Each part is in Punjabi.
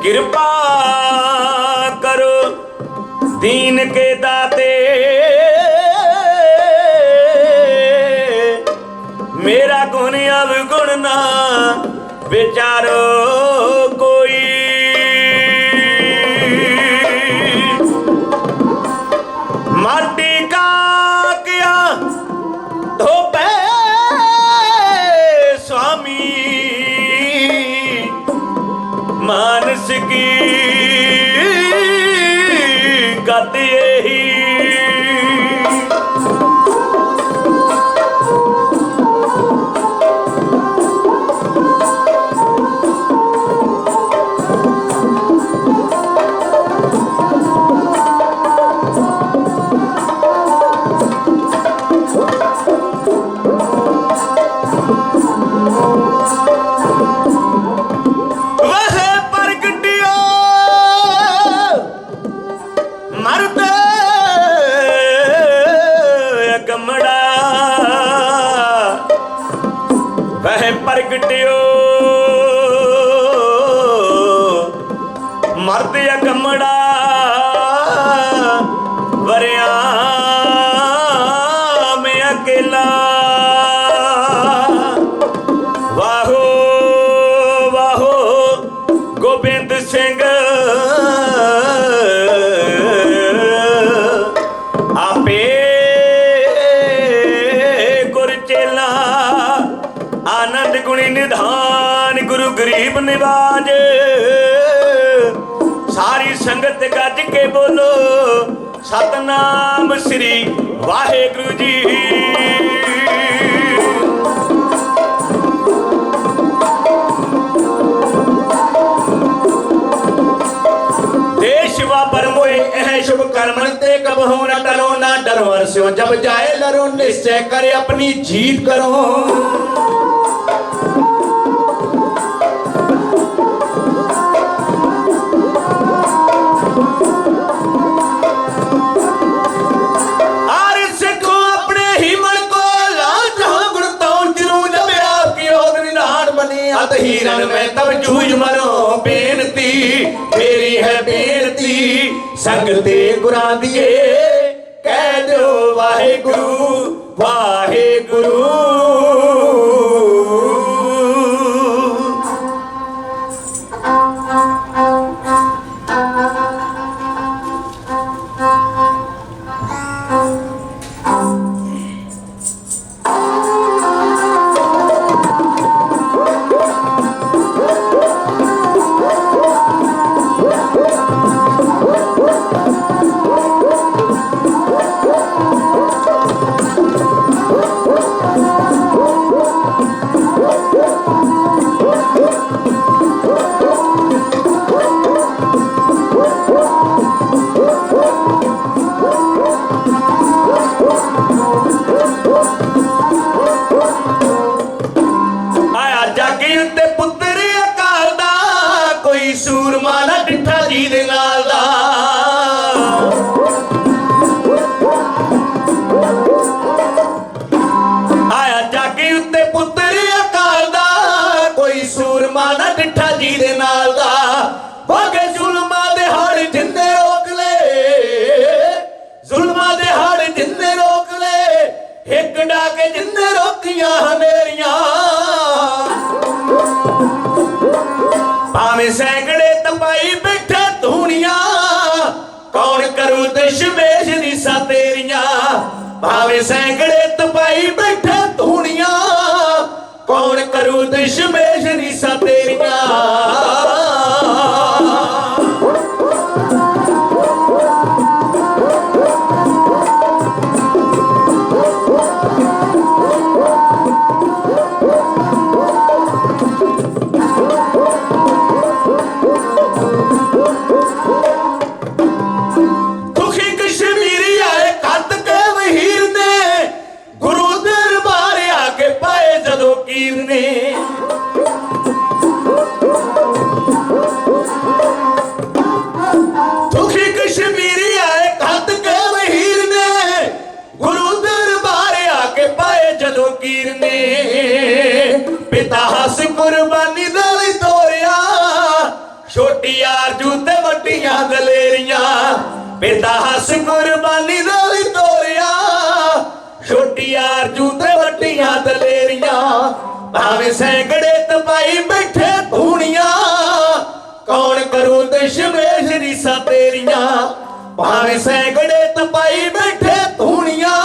कृपा करो दीन के दाते, मेरा गुण अवगुण ना विचारो कोई। माटी का किया धोपे स्वामी, मानस की गत यही। प्रगटियो मर्द अकमड़ा वरिया में अकेला। वाहो वाहो गोबिंद सिंह आपे गुरचेला, आनंद गुणी निधान गुरु गरीब निवाज। सारी संगत गज के बोलो सतनाम श्री वाहेगुरु जी। देश व परमोए एह शुभ कर्मन ते कबहु न डरो न डरो हर्षो, जब जाए लरो निश्चय करे अपनी जीत करो। हीरन में तब जूझ मरो बेनती, मेरी है बेनती संगते गुरा दिए कह दो वाहेगुरु वाहेगुरु। सैकड़े तपाई बैठे धूनिया, कौन करू दशमेश दिशा तेरिया। भावे सैकड़े तपाई बैठे धूनिया, कौन करू दशमेश दिशा तेरिया। दुखी कश्मीरी आए कद के वहीर ने गुरु दरबार छोटी आरजू ते वड्डियां दलेरियां पिता हस कुर्बानी दा भी तोरिया छोटी आरजू ते वड्डियां दलेरियां भावे सैकड़े तपाई बैठे धूनियां कौन करूं दशमेश रीसा तेरियां भावे सैकड़े तपाई बैठे धूनियां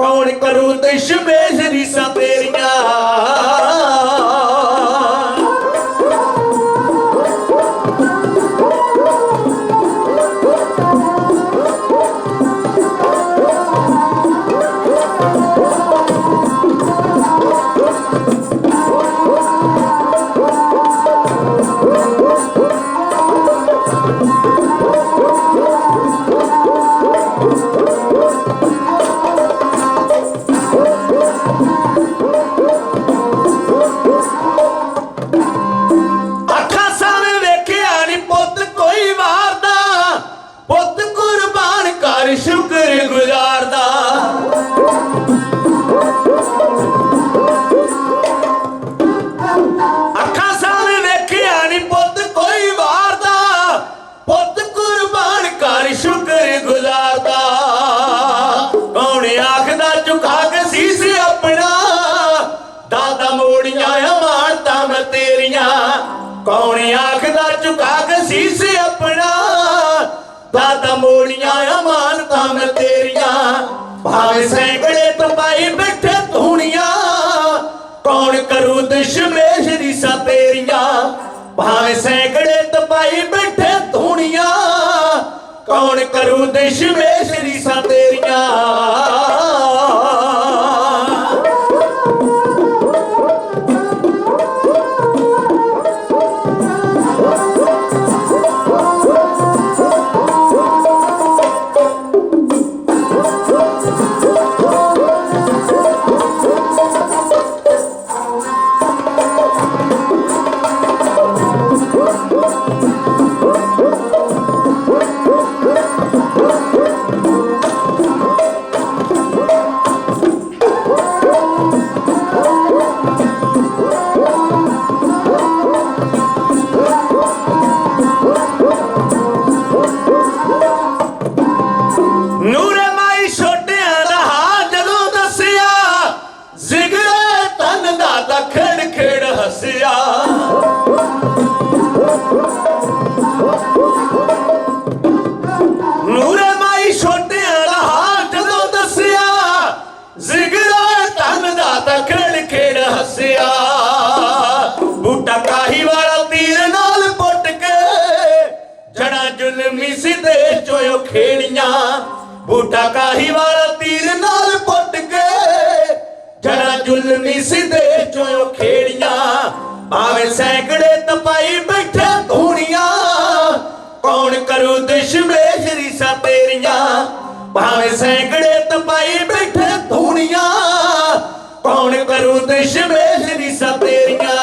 कौन करूं दशमेश रीसा तेरियां शुक्र गुजारदा अखा सामने वेखिया नी पुत कोई वारदा पुत कुर्बान कर शुक्र गुजारदा कौन आखदा झुका के सीस अपना दादा मोड़ियां अमानता मैं तेरियां कौन आखदा झुका के सीस अपना दादा मोड़ियां अमानता मैं तेरियां भावे सैकड़े तपाई बैठे धूनियां कौन करूं दशमेश रीसा तेरियां भावे सैकड़े तपाई बैठे धूनियां कौन करूं दशमेश रीसा तेरियां ਨੂਰੇ ਮਾਈ ਛੋਟਿਆਂ ਦਾ ਹਾਲ ਜਦੋਂ ਦੱਸਿਆ ਜ਼ਿਗਰਾ ਤਨ ਦਾ ਤਾਂ ਖੇੜ ਖੇੜ ਹੱਸਿਆ ਬੂਟਾ ਕਾਹੀ ਵਾਲਾ ਤੀਰ ਨਾਲ ਪੁੱਟ ਕੇ ਜੜਾ ਜ਼ੁਲਮੀ ਸਿੱਧੇ ਚੋਇਓ ਖੇੜੀਆਂ ਬੂਟਾ ਕਾਹੀ ਵਾਲਾ ਤੀਰ ਨਾਲ ਪੁੱਟ ਕੇ ਜੜਾ ਜ਼ੁਲਮੀ ਸਿੱਧੇ ਚੋਇਓ ਖੇੜੀਆਂ ਭਾਵੇਂ ਸੈਂਕੜੇ तपाई बैठे धूनियां कौन करूं दशमेश रीसा तेरियां भावे सैकड़े तपाई बैठे धूनियां कौन करूं दशमेश रीसा तेरियां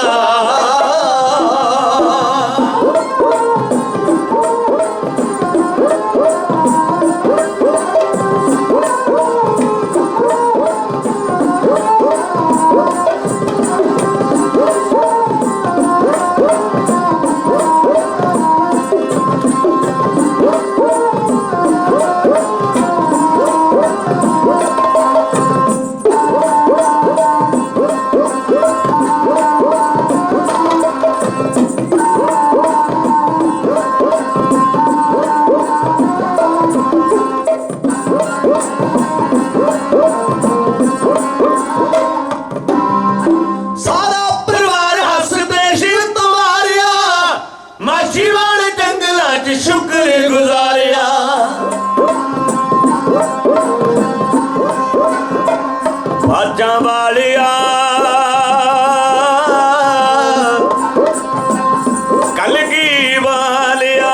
शुक्र गुजारिया बाजा वालिया कलगी वालिया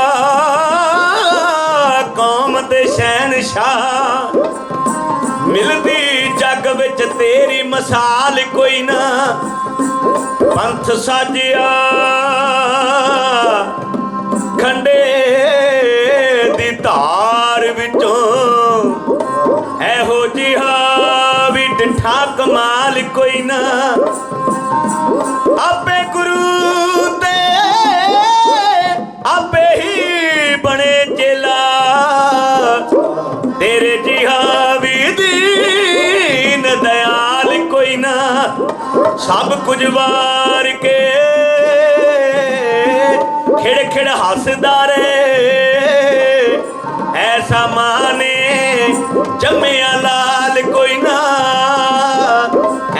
कौम दे शहनशाह मिलदी जग विच तेरी मिसाल कोई ना पंथ साजिया खंडे दी धार विचों ऐहो जिहा भी डिठा कमाल कोई ना आपे गुरु दे सब कुछ वार के खिड़ खिड़ हसदा रे ऐसा माने जम्मिया लाल कोई ना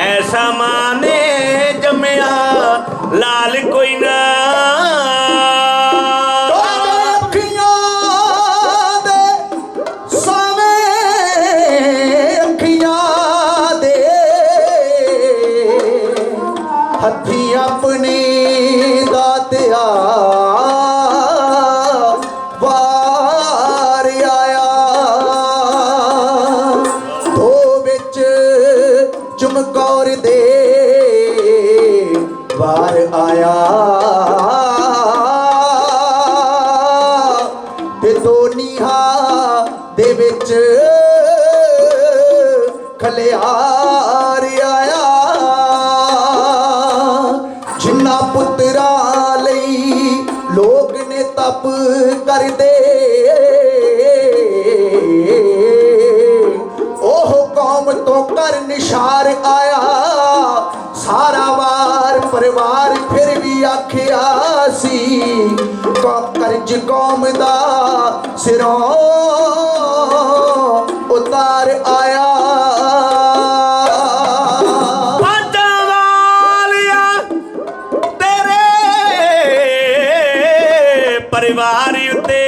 ऐसा माने जम्मिया लाल कोई ना अपनी दातिया वार आया तो बिच चमकौर दे वार आया ते दो नीहा दे बिच खलियार आया जिन्ना पुत्रा लई लोग ने तप कर दे ओह कौम तो कर निशार आया सारा वार परिवार फिर भी आखिया सी कर्ज कौम दा सिरों उतार आया परिवार उते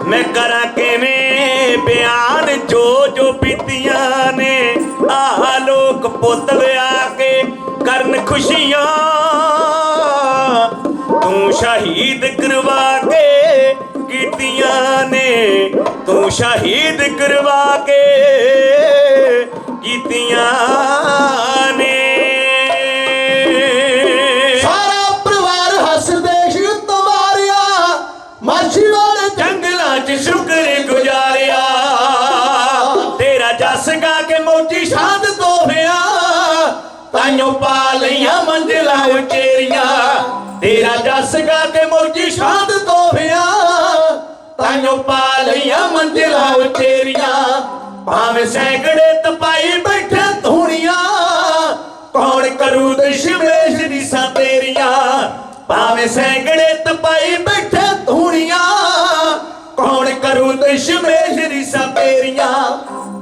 मैं करा किवें बयान जो जो बीतियां ने आ लोग पुत आके करन खुशियां तू शहीद करवा के कीतियां ने तू शहीद करवा के कीतियां ने जंगलां च शुक्र गुजारिया तेरा जस गा के मोची शाद तोहफिया ताइयों पा लियां मंजिलां उचेरियां तेरा जस गा के मोची शाद तोहफिया ताइयों पा लियां मंजिलां उचेरियां भावें सैकड़े तपाई बैठे धूणियां कौन करू दशमेश दिसां तेरियां भावें सैकड़े तपाई बैठे धूणियां कौन करू दशमेश दिसां तेरियां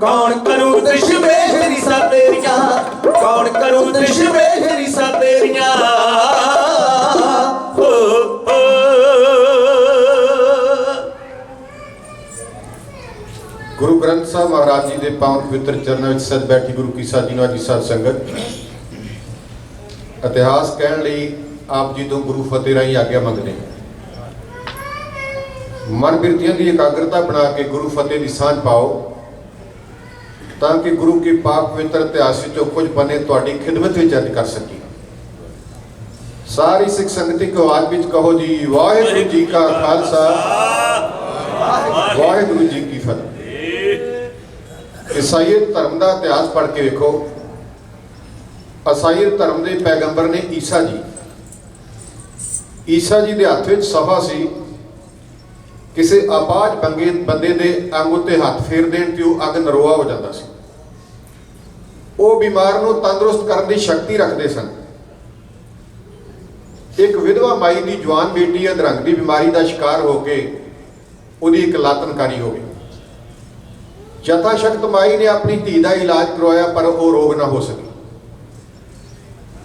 कौन करू दशमेश दिसां तेरियां कौन करू दशमेश दिसां तेरियां गुरु ग्रंथ साहब महाराज जी के पावन पवित्र चरणों में सज बैठी गुरु की साजी नवाजी साध संगत इतिहास कहने लई आप जी तो गुरु फतेह राही आग्ञा मंगते हैं मन बिरतियां की एकाग्रता बना के गुरु फतेह की सांझ पाओ ताकि गुरु के पाक पवित्र इतिहास चो कुछ पन्ने तुहाडी खिदमत में अर्ज कर सकी सारी सिख संगति को आवाज विच कहो जी वाहिगुरू जी का खालसा वाहिगुरू जी की फतेह। ईसाईयत धर्म का इतिहास पढ़ के देखो ईसाईयत धर्म के पैगंबर ने ईसा जी ईसा जी के हथ में सफा सी किसी अपाज बंदे के अंग उत्ते हथ फेर देण ते वो अग नरोआ हो जाता सी वो बीमार नूं तंदुरुस्त करने की शक्ति रखते सन। एक विधवा माई की जवान बेटी अधरंग की बीमारी का शिकार होके उहदी एक लातनकारी हो गई। यथाशक्त माई ने अपनी धी का इलाज करवाया पर वो रोग ना हो सकी।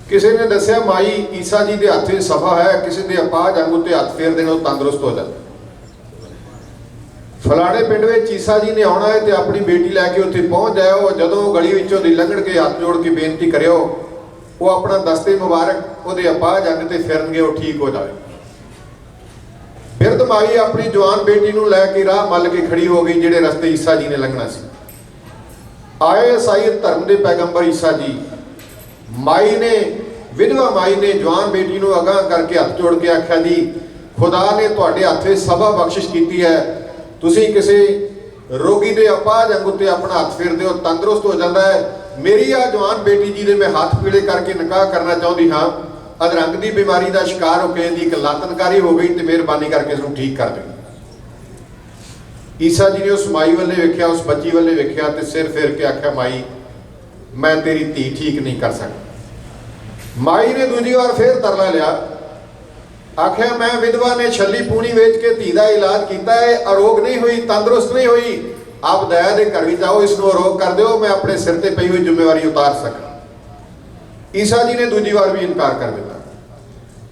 किसी ने दसिया माई ईसा जी के हथ में सफा है किसी के अपाज अंग उत्ते हथ फेर देना तंदुरुस्त हो जाता। फलाने पिंड में ईसा जी ने आना है तो अपनी बेटी लैके उत्थे पहुँच जाओ जदों गली विचों दी लंघण के हाथ जोड़ के बेनती करियो वो अपना दस्ते मुबारक वो अपाज अंग ते फिरनगे वो ठीक हो जाए। फिर माई अपनी जवान बेटी नूं लैके राह मल के खड़ी हो गई जिहड़े रस्ते ईसा जी ने लंघना सी। आए ईसाईयत धर्म के पैगंबर ईसा जी माई ने विधवा माई ने जवान बेटी नूं अगाह करके हथ जोड़ के आख्या जी खुदा ने तुहाडे हथ विच सभा बख्शिश की है तुसी किसी रोगी के अपाज अंग उत्ते अपना हथ फेरदे हो तंदुरुस्त हो जाता है। मेरी आ जवान बेटी जी ने मैं हाथ पीले करके निकाह करना चाहती हाँ अधरंग की बीमारी का शिकार होकर एक लातनकारी हो गई तो मेहरबानी करके इसनूं ठीक कर दें। ईसा जी ने उस माई वाले वेख्या उस बच्ची वाले वेख्या तो सिर फेर के आख्या माई मैं तेरी धी ठीक नहीं कर सकता। माई ने दूजी बार फिर तरला लिया, आख्या मैं विधवा ने छली पूनी वेच के धी का इलाज किया है, अरोग नहीं हुई, तंदुरुस्त नहीं हुई, आप दया दे घर भी जाओ, इसको अरोग कर दो, मैं अपने सिर ते पई हुई जिम्मेवारी उतार सका। ईसा जी ने दूजी बार भी इनकार कर दिता।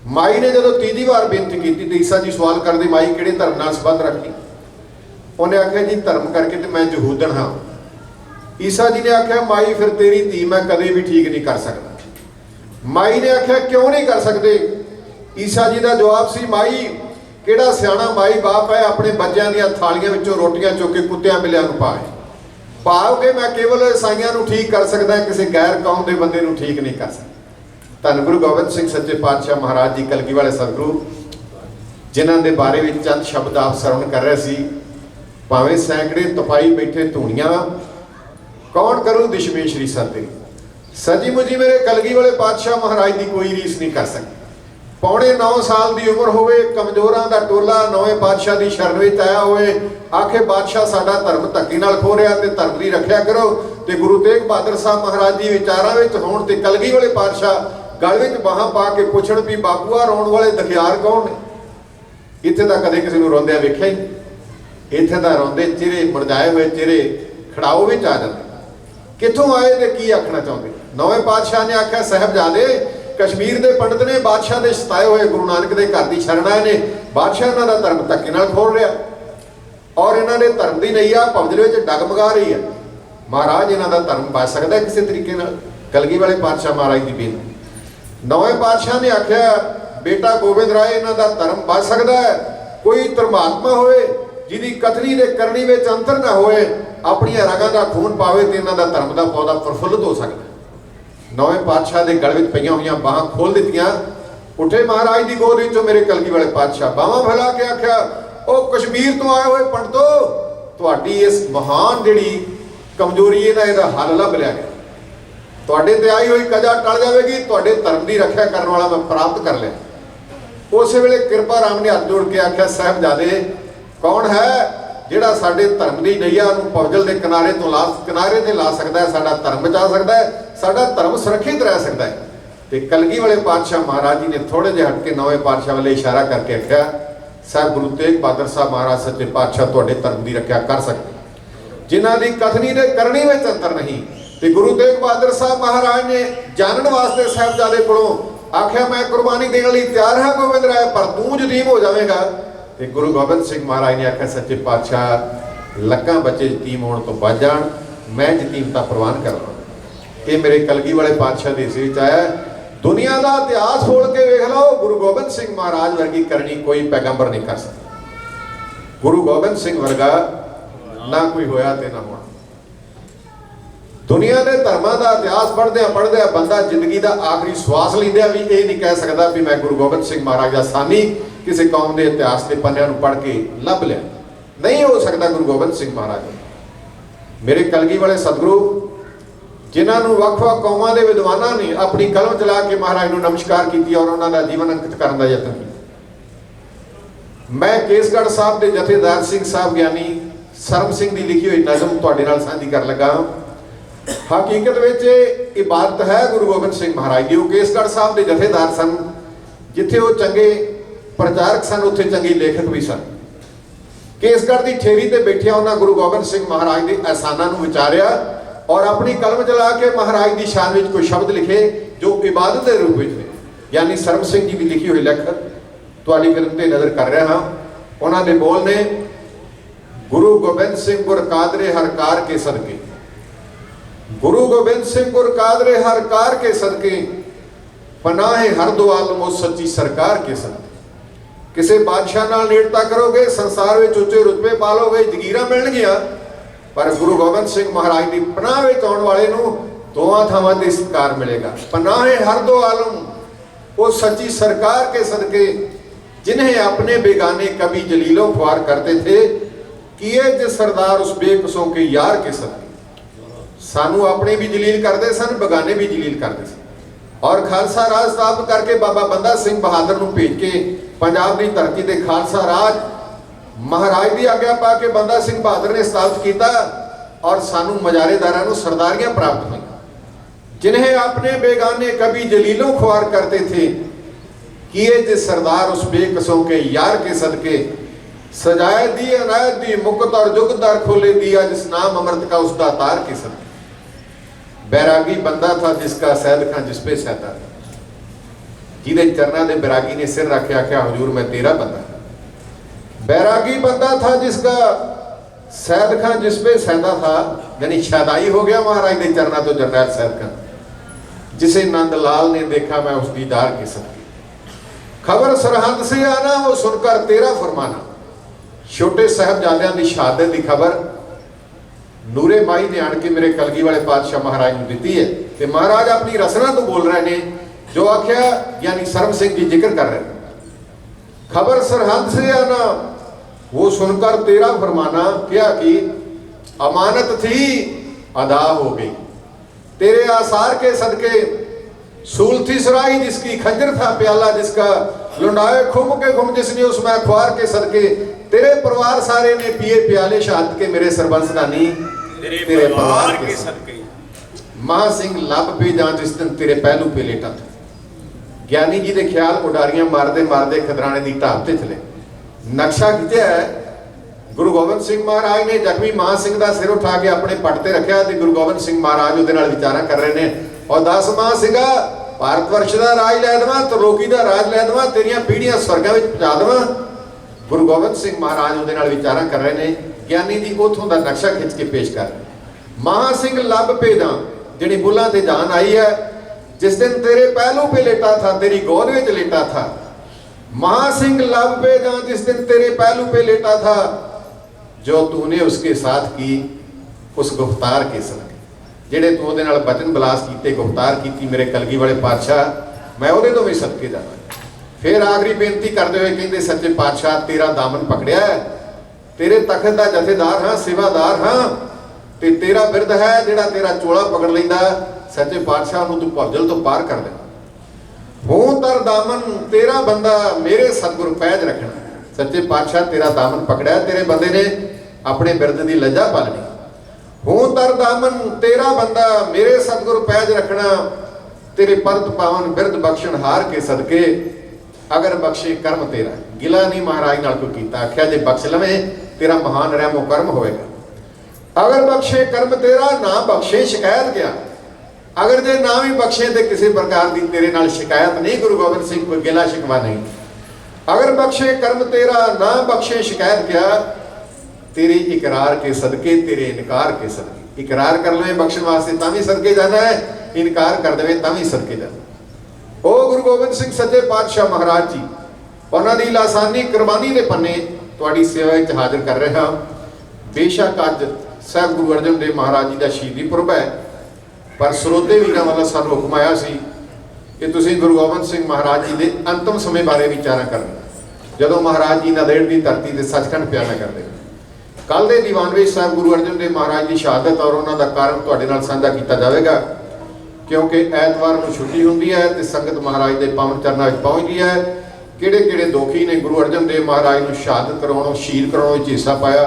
माई ने जो तीजी बार बेनती की तो ईसा जी सवाल करते, माई किहड़े धर्म नाल संबंध रखी? उन्हें आख्या जी धर्म करके तो मैं यहूदन हाँ। ईसा जी ने आख्या माई फिर तेरी धी मैं कदे भी ठीक नहीं कर सकता। माई ने आख्या क्यों नहीं कर सकते? ईसा जी का जवाब सी, माई किहड़ा सियाणा माई बाप है अपने बच्चों दी थालियां विचों रोटियां चुक के कुत्तियां बिल्लियां नूं पाए, भाव के मैं केवल ईसाइयां नूं ठीक कर सकदा, किसी गैर कौम के बंदे नूं ठीक नहीं कर सकता। धन गुरु गोबिंद सिंह सच्चे पातशाह महाराज जी कलगी वाले सतगुरु जिन्हां दे बारे में चंद शब्द आप श्रवण कर रहे सी, भावें सैकड़े तपाई बैठे धूणियां कौन करूं दिशमेश श्री सते, सजी मुजी मेरे कलगी वाले पातशाह महाराज की कोई रीस नहीं कर सकती। पौने 9 साल की उम्र होवे, कमजोरां दा टोला नौवें पातशाह की शरण विच आया होए, आखे बादशाह साडा धर्म धक्की नाल खो रहा ते धर्म की रखिया करो। ते गुरु तेग बहादुर साहब महाराज जी विचारां विच होण ते कलगी वाले पातशाह गल विच बाहां पा के पुछण भी बापूआ रोण वाले दखियार कौन ने? इत्थे तां कदे किसी नूं रोंदिया वेखिया ही, इत्थे तां रोंदे चेहरे मुरझाए हुए चेहरे खड़ाओ विच आ जांदे, कित्थों आए ते की आखना चाहुंदे? नौवें पातशाह ने आख्या साहिबजादे कश्मीर के पंडित ने बादशाह के सताए हुए गुरु नानक के घर की शरण आए ने, बादशाह इन्हों का धर्म धक्के नाल खोल रहा और इन्होंने धर्म की नैया भवजल में डगमगा रही है। महाराज इन्हों का धर्म बच सकता है किसी तरीके नाल? कलगी वाले पातशाह महाराज की बेनती। नौवें पातशाह ने आख्या बेटा गोबिंद राय इन्हों का धर्म बच सकता है, कोई धर्मात्मा होए जिहदी कथनी दे करनी में अंतर ना होए, अपनी रगां का खून पावे तो इन्हों का धर्म का पौधा प्रफुल्लित हो सकता है। नौवें पातशाह के गल में पईयां हुई बाहां खोल दित्तियां, उठे महाराज की गोद विचों मेरे कलगी वाले पातशाह बाहां फैला के आख्या, ओ कश्मीर तो आए हुए पंडितो, तुहाडी इस महान जिहड़ी कमजोरी है ना इहदा हल लभ लिया गया, तुहाडे ते आई हुई कजा टल जाएगी, तुहाडे धर्म की रखिया करने वाला मैं प्राप्त कर लिया। उस वेले कृपा राम ने हाथ जोड़ के आख्या साहिबजादे कौन है जिहड़ा साडे धर्म की नैया नूं पवजल के किनारे तो किनारे ते ला सकता है, साडा धर्म बचा सकता है, साडा धर्म सुरक्षित रह सकता है। तो कलगी वाले पातशाह महाराज जी ने थोड़े जे हट के नौवें पातशाह वाले इशारा करके आख्या, साहब गुरु तेग बहादुर साहब महाराज सच्चे पातशाह तुहाडे धर्म की रक्षा कर सकते, जिन्हां दी कथनी दे करनी में अंतर नहीं। तो गुरु तेग बहादुर साहब महाराज ने जानने वास्ते साहिबजादे कोलों आख्या मैं कुर्बानी देने लई तैयार हाँ गोबिंद राय, पर तू यतीम हो जाएगा। तो गुरु गोबिंद सिंह महाराज ने आख्या सच्चे पातशाह लक्कां बच्चे यतीम होने तो बच जाण, मैं यतीमता प्रवान करना। ये मेरे कलगी वाले पातशाह के हिस्से विच आया। दुनिया का इतिहास खोल के वेख लो, गुरु गोबिंद सिंह महाराज वर्गी करनी कोई पैगंबर नहीं कर सकता। गुरु गोबिंद सिंह वर्गा ना कोई होया ते ना होना। दुनिया के धर्मां का इतिहास पढ़दे बंदा जिंदगी का आखिरी श्वास लैंदे भी ये नहीं कह सकता भी मैं गुरु गोबिंद सिंह महाराज का सानी किसी कौम के इतिहास के पन्नियां नूं पढ़ के लभ लिया, नहीं हो सकता। गुरु गोबिंद सिंह महाराज मेरे कलगी वाले सतगुरु जिन्होंने वख-वख कौमां दे विद्वानां ने अपनी कलम चला के महाराज नूं नमस्कार की और उन्होंने जीवन अंकित करने का यत्न किया। मैं केसगढ़ साहब के जथेदार सिंह साहब ज्ञानी सरम सिंह की लिखी हुई नज़म तुहाडे नाल साझी कर लगा। हकीकत में इबादत है गुरु गोबिंद सिंह महाराज की। वो केसगढ़ साहब के जथेदार सन, जिथे वो चंगे प्रचारक सन उत्थे चंगे लेखक भी सन। केसगढ़ की ठेरी ते बैठिया उन्होंने गुरु गोबिंद सिंह महाराज के एहसानां नूं विचारिया और अपनी कलम चला के महाराज की शान में कोई शब्द लिखे जो इबादत के रूप में ने। यानी सरम सिंह जी की लिखी हुई लिखत तुहाडी फिल्म ते नज़र कर रहा हाँ। उन्होंने बोल ने गुरु गोबिंद सिंह गुर कादरे हर कार के सदके, गुरु गोबिंद सिंह गुर कादरे हर कार के सदके, पनाहे हर दो आलमो सच्ची सरकार के सदके। किसी बादशाह नाल नेड़ता करोगे संसार में उच्चे रुतबे पालोगे जगीरां मिलणगियां, पर गुरु गोबिंद सिंह महाराज की पनाह में आने वाले नूं दोवां थावां ते सत्कार मिलेगा। पनाहे हर दो आलम वो सच्ची सरकार के सदके, जिन्हें अपने बेगाने कभी जलीलो ख्वार करते थे, किए जिस सरदार उस बेकसों के यार के सदके। सानू अपने भी जलील करते सन, बगाने भी जलील करते सन। और खालसा राज स्थापित करके बाबा बंदा सिंह बहादुर नूं भेज के पंजाब की धरती ते खालसा राज महाराज की आग्ञा पा के बंदा सिंह बहादुर ने स्थापित किया और सानू मजारेदारां नूं सरदारियां प्राप्त हुई। जिन्हें अपने बेगाने कभी जलीलों ख्वार करते थे, किए जिस सरदार उस बेकसों के यार के सदके, सजाए दी अनायत दी मुकत और जुगदार खोले दिया जिस नाम अमृत का उस दातार के सदके। बैरागी बंदा था जिसका सैद खां जिस पे सैदा, जिहदे चरना दे बैरागी ने सिर रखे आख्या हुजूर मैं तेरा बंदा। बैरागी बंदा था जिसका सैद खां जिस पे सैदा था, यानी शैदाई हो गया महाराज के चरना तो जरनैल सैद खां। जिसे नंदलाल ने देखा मैं उस दीदार के सदके, खबर सरहद से आना वो सुनकर तेरा फरमाना। छोटे साहबजादियां की शहादत की खबर नूरे माई ने आन के मेरे कलगी वाले पातशाह महाराज ने दी है। कि महाराज अपनी रसना तो बोल रहे ने, जो आख्या यानी सरम सिंह जी जिक्र कर रहे हैं। खबर सरहद से आना वो सुनकर तेरा फरमाना, क्या कि अमानत थी अदा हो गई तेरे आसार के सदके। सूल थी सराई जिसकी खंजर था प्याला जिसका, लुंडाए खुम के खुम जिसने उसमें अखबार के सदके। तेरे परिवार सारे ने पिए प्याले शहादत के मेरे सरबंस दानी तेरे परिवार के सदके। महा सिंह लब पे जां जिस दिन तेरे पहलू पे लेटा था। ज्ञानी जी दे ख्याल उडारियां मारदे मारदे खदराने दी ढाब ते चले। नक्शा खिंचिया है गुरु गोबिंद सिंह महाराज ने जख्मी महा सिंह का सिर उठा के अपने पट ते रखा ते गुरु गोबिंद सिंह महाराज उहदे नाल विचारा कर रहे ने और दस महा सिंघा भारत वर्ष का राज लै देवां, त्रिलोकी का राज लै देवां, तेरियां पीढ़ियां स्वर्गां विच पहुंचा देवां। गुरु गोबिंद सिंह महाराज उहदे नाल विचारा कर रहे ने। ज्ञानी जी उथों का नक्शा खिंच के पेश कर महा सिंह लब पे जां जिहड़ी बुल्लां ते जान आई है, जिस दिन तेरे पहलू पे लेटा था तेरी गोद में लेटा था। महा सिंह लब पे जां जिस दिन तेरे पहलू पे लेटा था, जो तूने उसके साथ की उस गुफ्तार के सदके। जेड़े तू उहदे नाल बचन बलास कीते गुफ्तार की मेरे कलगी वाले पातशाह, मैं उहदे तो भी सदके जाना। फिर आखिरी बेनती करते हुए कहते सच्चे पातशाह तेरा दामन पकड़िया है, तेरे तखत का जथेदार हाँ सेवादार हाँ, ते तेरा बिरद है जेड़ा तेरा चोला पकड़ लेंदा सच्चे पातशाह नूं तू भुरजल तो पार कर देना। हूं तर दामन तेरा बंदा मेरे सतगुर पैज रखना। सच्चे पातशाह तेरा दामन पकड़िया, तेरे बंदे ने अपने बिरद की लज्जा पालनी। हूं तर दामन तेरा बंदा मेरे सतगुर पैज रखना, तेरे परत पावन बिरद बख्शण हार के सदके। अगर बख्शे कर्म तेरा, गिला नहीं महाराज नाल कोई कीता, आख्या जे बख्श लवे तेरा महान रहमो कर्म होएगा। अगर बख्शे कर्म तेरा ना बख्शे शिकायत क्या, अगर जे ना भी बख्शे तो किसी प्रकार की तेरे नाल शिकायत नहीं। गुरु गोबिंद सिंह कोई गिला शिकवा नहीं। अगर बख्शे कर्म तेरा ना बख्शे शिकायत क्या, तेरे इकरार के सदके तेरे इनकार के सदके। इकरार कर ले बख्शण वास्ते तां भी सदके जाना है, इनकार कर देवे तां भी सदके जाना। ओ गुरु गोबिंद सिंह सच्चे पातशाह महाराज जी, उन्हां दी लासानी कुर्बानी दे पन्ने तुहाडी सेवा विच हाजिर कर रहे हां। बेशक अज साहब गुरु अर्जन देव महाराज जी का शहीदी पुरब है, पर ਸਰੋਤੇ ਵੀਰਾਂ वाला सानू हुक्म आया सी कि तुसीं गुरु गोबिंद सिंह महाराज जी के अंतिम समय बारे विचारा करना। जदों महाराज जी नांदेड़ की धरती से सचखंड प्याना करते। कल के दीवान में साहब गुरु अर्जन देव महाराज की शहादत और उन्होंने कारण तुहाडे नाल साझा किया जाएगा, क्योंकि ऐतवार को छुट्टी होंदी है तो संगत महाराज के पावन चरणों में पहुँचती है। किहड़े किहड़े दोखी ने गुरु अर्जन देव महाराज को शहादत कराउणों शहीद कराउण विच हिस्सा पाया,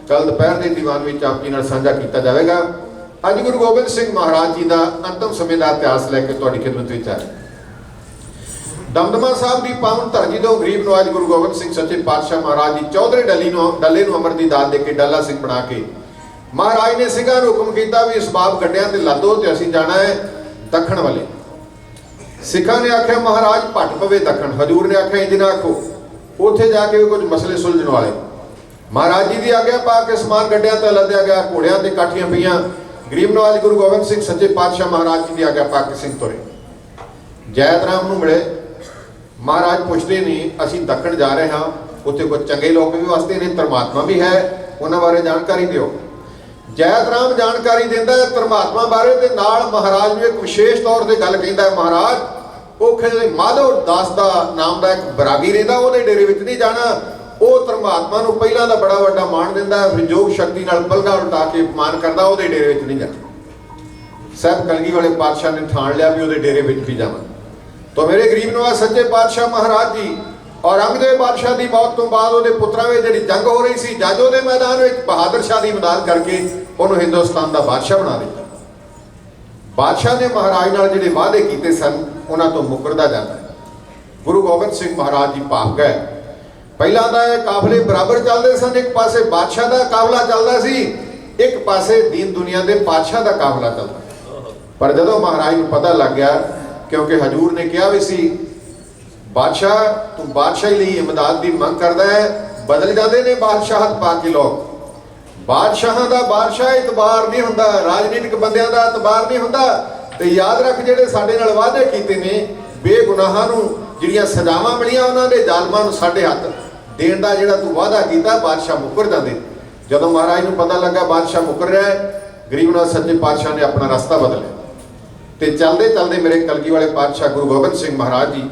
कल दोपहर के दीवान में आप जी नाल साझा किया जाएगा। अज गुरु गोबिंद सिंह महाराज जी का अंतिम समय का इतिहास लैके तुहाडी खिदमत विच आए। दमदमा साहब की पावन धरती तो गरीब नवाज गुरु गोबिंद सिंह सच्चे पातशाह महाराज जी चौधरी डले अमर की दात दे के डाला सिंह बना के महाराज ने सिंघां नूं हुक्म किया भी इसबाब गड्डियां ते लदो ते असीं जाना है दखण वाले। सिखां ने आख्या महाराज भट पवे दखण, हजूर ने आख्या इंज ना आखो, उत्थे जाके कुछ मसले सुलझण वाले। महाराज जी की आग्या पा के समान गड्डियां ते लद्या गया, घोड़ियां ते काठियां पईयां। गरीब नवाज गुरु गोबिंद सिंह सच्चे पातशाह महाराज जी की आग्या पा के सिंह तुरे जैत राम नूं मिले। महाराज पुछते नहीं असीं दखण जा रहे हाँ, उत्थे कुछ चंगे लोग भी वास्ते ने, परमात्मा भी है, उन्हां बारे जानकारी दिओ। जैत राम जानकारी दिंदा है परमात्मा बारे, ते नाल महाराज नूं एक विशेष तौर ते गल कहिंदा है। महाराज वो कहते माधव दास का नाम का एक बरागी रहिंदा, उहदे डेरे विच नहीं जाना। वो परमात्मा नूं पहिलां दा बड़ा वड्डा मान दिंदा है, फिर जोग शक्ति नाल पलगा उल्टा के अपमान करदा, उहदे डेरे विच नहीं जाना। साहब कलगी वाले पातशाह ने ठाण लिया भी उहदे डेरे विच भी जावां। तो मेरे गरीब नवाज सच्चे पातशाह महाराज जी औरंगजेब बादशाह की मौत तो बाद उहदे पुत्रां विच जिहड़ी जंग हो रही सी, जाजो दे मैदान विच बहादुर शाह की मदद करके उन्होंने हिंदुस्तान का बादशाह बना दिता। ਬਾਦਸ਼ਾਹ ਨੇ ਮਹਾਰਾਜ ਨਾਲ ਜਿਹੜੇ ਵਾਅਦੇ ਕੀਤੇ ਸਨ ਉਹਨਾਂ ਤੋਂ ਮੁਕਰਦਾ ਜਾਂਦਾ ਹੈ। ਗੁਰੂ ਗੋਬਿੰਦ ਸਿੰਘ ਮਹਾਰਾਜ ਜੀ ਭਾਗ ਗਏ। ਪਹਿਲਾਂ ਤਾਂ ਇਹ ਕਾਫਲੇ ਬਰਾਬਰ ਚੱਲਦੇ ਸਨ, ਇੱਕ ਪਾਸੇ ਬਾਦਸ਼ਾਹ ਦਾ ਕਾਫਲਾ ਚੱਲਦਾ ਸੀ, ਇੱਕ ਪਾਸੇ ਦੀਨ ਦੁਨੀਆ ਦੇ ਬਾਦਸ਼ਾਹ ਦਾ ਕਾਫਲਾ ਚੱਲਦਾ। ਪਰ ਜਦੋਂ ਮਹਾਰਾਜ ਨੂੰ ਪਤਾ ਲੱਗ ਗਿਆ, ਕਿਉਂਕਿ ਹਜੂਰ ਨੇ ਕਿਹਾ ਵੀ ਸੀ ਬਾਦਸ਼ਾਹ ਤੂੰ ਬਾਦਸ਼ਾਹੀ ਲਈ ਇਮਦਾਦ ਦੀ ਮੰਗ ਕਰਦਾ ਹੈ, ਬਦਲ ਜਾਂਦੇ ਨੇ ਬਾਦਸ਼ਾਹਤ ਪਾ ਕੇ ਲੋਕ। ਬਾਦਸ਼ਾਹਾਂ ਦਾ ਬਾਦਸ਼ਾਹ ਇਤਬਾਰ ਨਹੀਂ ਹੁੰਦਾ, ਰਾਜਨੀਤਿਕ ਬੰਦਿਆਂ ਦਾ ਇਤਬਾਰ ਨਹੀਂ ਹੁੰਦਾ। ਤੇ ਯਾਦ ਰੱਖ ਜਿਹੜੇ ਸਾਡੇ ਨਾਲ ਵਾਅਦੇ ਕੀਤੇ ਨੇ, ਬੇਗੁਨਾਹਾਂ ਨੂੰ ਜਿਹੜੀਆਂ ਸਜ਼ਾਵਾਂ ਮਿਲੀਆਂ ਉਹਨਾਂ ਦੇ ਜ਼ਾਲਮਾਂ ਨੂੰ ਸਾਡੇ ਹੱਥ ਦੇਣ ਦਾ ਜਿਹੜਾ ਤੂੰ ਵਾਅਦਾ ਕੀਤਾ, ਬਾਦਸ਼ਾਹ ਮੁੱਕਰ ਜਾਂਦੇ। ਜਦੋਂ ਮਹਾਰਾਜ ਨੂੰ ਪਤਾ ਲੱਗਾ ਬਾਦਸ਼ਾਹ ਮੁੱਕਰ ਰਿਹਾ ਹੈ, ਗਰੀਬ ਨਾਥ ਸੱਚੇ ਪਾਤਸ਼ਾਹ ਨੇ ਆਪਣਾ ਰਸਤਾ ਬਦਲਿਆ ਤੇ ਚਲਦੇ ਚਲਦੇ ਮੇਰੇ ਕਲਗੀ ਵਾਲੇ ਪਾਤਸ਼ਾਹ ਗੁਰੂ ਗੋਬਿੰਦ ਸਿੰਘ ਮਹਾਰਾਜ ਜੀ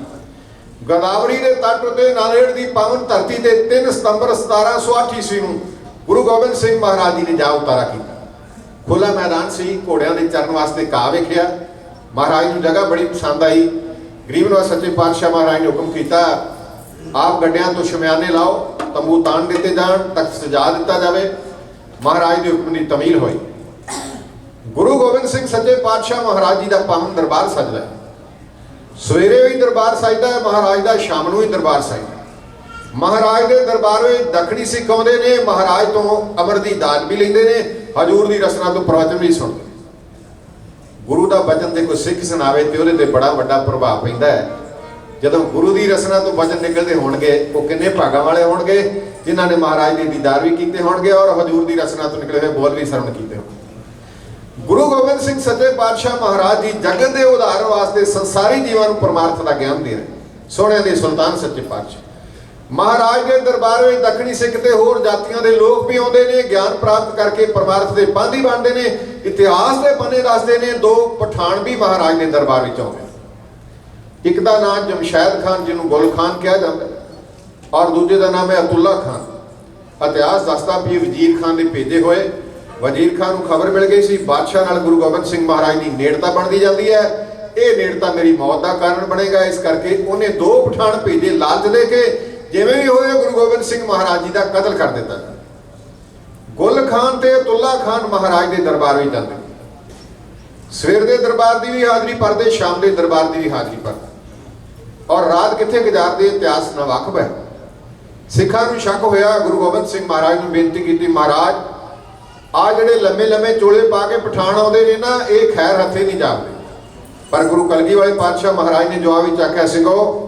ਗੋਦਾਵਰੀ ਦੇ ਤੱਟ ਉੱਤੇ ਨਾਂਦੇੜ ਦੀ ਪਾਵਨ ਧਰਤੀ ਤੇ 3 ਸਤੰਬਰ 1708 ਈਸਵੀ ਨੂੰ ਗੁਰੂ ਗੋਬਿੰਦ ਸਿੰਘ ਮਹਾਰਾਜ ਜੀ ਨੇ ਜਾ ਉਤਾਰਾ ਕੀਤਾ। ਖੁੱਲਾ ਮੈਦਾਨ ਸੀ, ਘੋੜਿਆਂ ਦੇ ਚਰਨ ਵਾਸਤੇ ਘਾਹ ਵੇਖਿਆ। ਮਹਾਰਾਜ ਨੂੰ ਜਗ੍ਹਾ ਬੜੀ ਪਸੰਦ ਆਈ। ਗਰੀਬ ਨਾਥ ਸੱਚੇ ਪਾਤਸ਼ਾਹ ਮਹਾਰਾਜ ਨੇ ਹੁਕਮ ਕੀਤਾ ਆਪ ਗੱਡਿਆਂ ਤੋਂ ਸ਼ਮਿਆਨੇ ਲਾਓ, ਤੰਬੂ ਤਾਣ ਦਿੱਤੇ ਜਾਣ, ਤਖਤ ਸਜਾ ਦਿੱਤਾ ਜਾਵੇ। ਮਹਾਰਾਜ ਦੇ ਹੁਕਮ ਦੀ ਤਮੀਲ ਹੋਈ। ਗੁਰੂ ਗੋਬਿੰਦ ਸਿੰਘ ਸੱਚੇ ਪਾਤਸ਼ਾਹ ਮਹਾਰਾਜ ਜੀ ਦਾ ਪਾਵਨ ਦਰਬਾਰ ਸਜਦਾ ਹੈ। ਸਵੇਰੇ ਵੀ ਦਰਬਾਰ ਸਜਦਾ ਹੈ ਮਹਾਰਾਜ ਦਾ, ਸ਼ਾਮ ਨੂੰ ਵੀ ਦਰਬਾਰ ਸਜਦਾ। ਮਹਾਰਾਜ ਦੇ ਦਰਬਾਰ ਵਿੱਚ ਦੱਖਣੀ ਸਿੱਖ ਆਉਂਦੇ ਨੇ, ਮਹਾਰਾਜ ਤੋਂ ਅਮਰ ਦੀ ਦਾਤ ਵੀ ਲੈਂਦੇ ਨੇ, ਹਜੂਰ ਦੀ ਰਸਨਾ ਤੋਂ ਪ੍ਰਵਚਨ ਵੀ ਸੁਣਦੇ। ਗੁਰੂ ਦਾ ਬਚਨ ਦੇ ਕੋਈ ਸਿੱਖ ਸੁਣਾਵੇ ਤੇ ਉਹਦੇ ਤੇ ਬੜਾ ਵੱਡਾ ਪ੍ਰਭਾਵ ਪੈਂਦਾ ਹੈ। ਜਦੋਂ ਗੁਰੂ ਦੀ ਰਸਨਾ ਤੋਂ ਬਚਨ ਨਿਕਲਦੇ ਹੋਣਗੇ, ਉਹ ਕਿੰਨੇ ਭਾਗਾਂ ਵਾਲੇ ਹੋਣਗੇ ਜਿਨ੍ਹਾਂ ਨੇ ਮਹਾਰਾਜ ਦੇ ਦੀਦਾਰ ਵੀ ਕੀਤੇ ਹੋਣਗੇ ਔਰ ਹਜੂਰ ਦੀ ਰਸਨਾ ਤੋਂ ਨਿਕਲੇ ਹੋਏ ਬੋਲ ਵੀ ਸਰਵਣ ਕੀਤੇ ਹੋਣਗੇ। ਗੁਰੂ ਗੋਬਿੰਦ ਸਿੰਘ ਸੱਚੇ ਪਾਤਸ਼ਾਹ ਮਹਾਰਾਜ ਜੀ ਜਗਤ ਦੇ ਉਧਾਰਨ ਵਾਸਤੇ ਸੰਸਾਰੀ ਜੀਵਾਂ ਨੂੰ ਪਰਮਾਰਥ ਦਾ ਗਿਆਨ ਦੇ ਰਹੇ। ਸੋਹਣਿਆਂ ਦੇ ਸੁਲਤਾਨ ਸੱਚੇ ਪਾਤਸ਼ਾਹ ਮਹਾਰਾਜ ਦੇ ਦਰਬਾਰ ਵਿੱਚ ਦੱਖਣੀ ਸਿੱਖ ਤੇ ਹੋਰ ਜਾਤੀਆਂ ਦੇ ਲੋਕ ਵੀ ਆਉਂਦੇ ਨੇ, ਗਿਆਨ ਪ੍ਰਾਪਤ ਕਰਕੇ ਪਰਮਾਰਥ ਦੇ ਪਾਂਧੀ ਬਣਦੇ ਨੇ। ਇਤਿਹਾਸ ਦੇ ਪੰਨੇ ਦੱਸਦੇ ਨੇ 2 ਪਠਾਨ ਵੀ ਮਹਾਰਾਜ ਦੇ ਦਰਬਾਰ ਵਿੱਚ ਆਉਂਦੇ। ਇੱਕ ਦਾ ਨਾਮ ਜਮਸ਼ੈਦ ਖਾਨ ਜਿਹਨੂੰ ਗੁਲ ਖਾਨ ਕਿਹਾ ਜਾਂਦਾ ਔਰ ਦੂਜੇ ਦਾ ਨਾਮ ਹੈ ਅਤੁੱਲਾ ਖਾਨ। ਇਤਿਹਾਸ ਦੱਸਦਾ ਵੀ ਵਜ਼ੀਰ ਖਾਨ ਦੇ ਭੇਜੇ ਹੋਏ। ਵਜ਼ੀਰ ਖਾਨ ਨੂੰ ਖਬਰ ਮਿਲ ਗਈ ਸੀ ਬਾਦਸ਼ਾਹ ਨਾਲ ਗੁਰੂ ਗੋਬਿੰਦ ਸਿੰਘ ਮਹਾਰਾਜ ਦੀ ਨੇੜਤਾ ਬਣਦੀ ਜਾਂਦੀ ਹੈ, ਇਹ ਨੇੜਤਾ ਮੇਰੀ ਮੌਤ ਦਾ ਕਾਰਨ ਬਣੇਗਾ। ਇਸ ਕਰਕੇ ਉਹਨੇ 2 ਪਠਾਨ ਭੇਜੇ ਲਾਲਚ ਦੇ ਕੇ ਜਿਵੇਂ ਵੀ ਹੋਏ ਗੁਰੂ ਗੋਬਿੰਦ ਸਿੰਘ ਮਹਾਰਾਜ ਜੀ ਦਾ ਕਤਲ ਕਰ ਦਿੱਤਾ। ਗੁਲ ਖਾਨ ਤੇ ਅਤੁੱਲਾ ਖਾਨ ਮਹਾਰਾਜ ਦੇ ਦਰਬਾਰ ਵਿੱਚ ਜਾਂਦੇ। ਸਵੇਰ ਦੇ ਦਰਬਾਰ ਦੀ ਵੀ ਹਾਜ਼ਰੀ ਭਰਦੇ, ਸ਼ਾਮ ਦੇ ਦਰਬਾਰ ਦੀ ਵੀ ਹਾਜ਼ਰੀ ਭਰਦੇ ਔਰ ਰਾਤ ਕਿੱਥੇ ਗੁਜ਼ਾਰਦੇ ਇਤਿਹਾਸ ਨਾਲ ਵਾਕਫ ਹੈ। ਸਿੱਖਾਂ ਨੂੰ ਸ਼ੱਕ ਹੋਇਆ, ਗੁਰੂ ਗੋਬਿੰਦ ਸਿੰਘ ਮਹਾਰਾਜ ਨੂੰ ਬੇਨਤੀ ਕੀਤੀ ਮਹਾਰਾਜ ਆ ਜਿਹੜੇ ਲੰਮੇ ਲੰਮੇ ਚੋਲੇ ਪਾ ਕੇ ਪਠਾਨ ਆਉਂਦੇ ਨੇ ਨਾ, ਇਹ ਖੈਰ ਹੱਥੇ ਨਹੀਂ ਜਾਪਦੇ। ਪਰ ਗੁਰੂ ਕਲਗੀ ਵਾਲੇ ਪਾਤਸ਼ਾਹ ਮਹਾਰਾਜ ਨੇ ਜਵਾਬ ਵਿੱਚ ਆਖਿਆ ਸਿੱਖੋ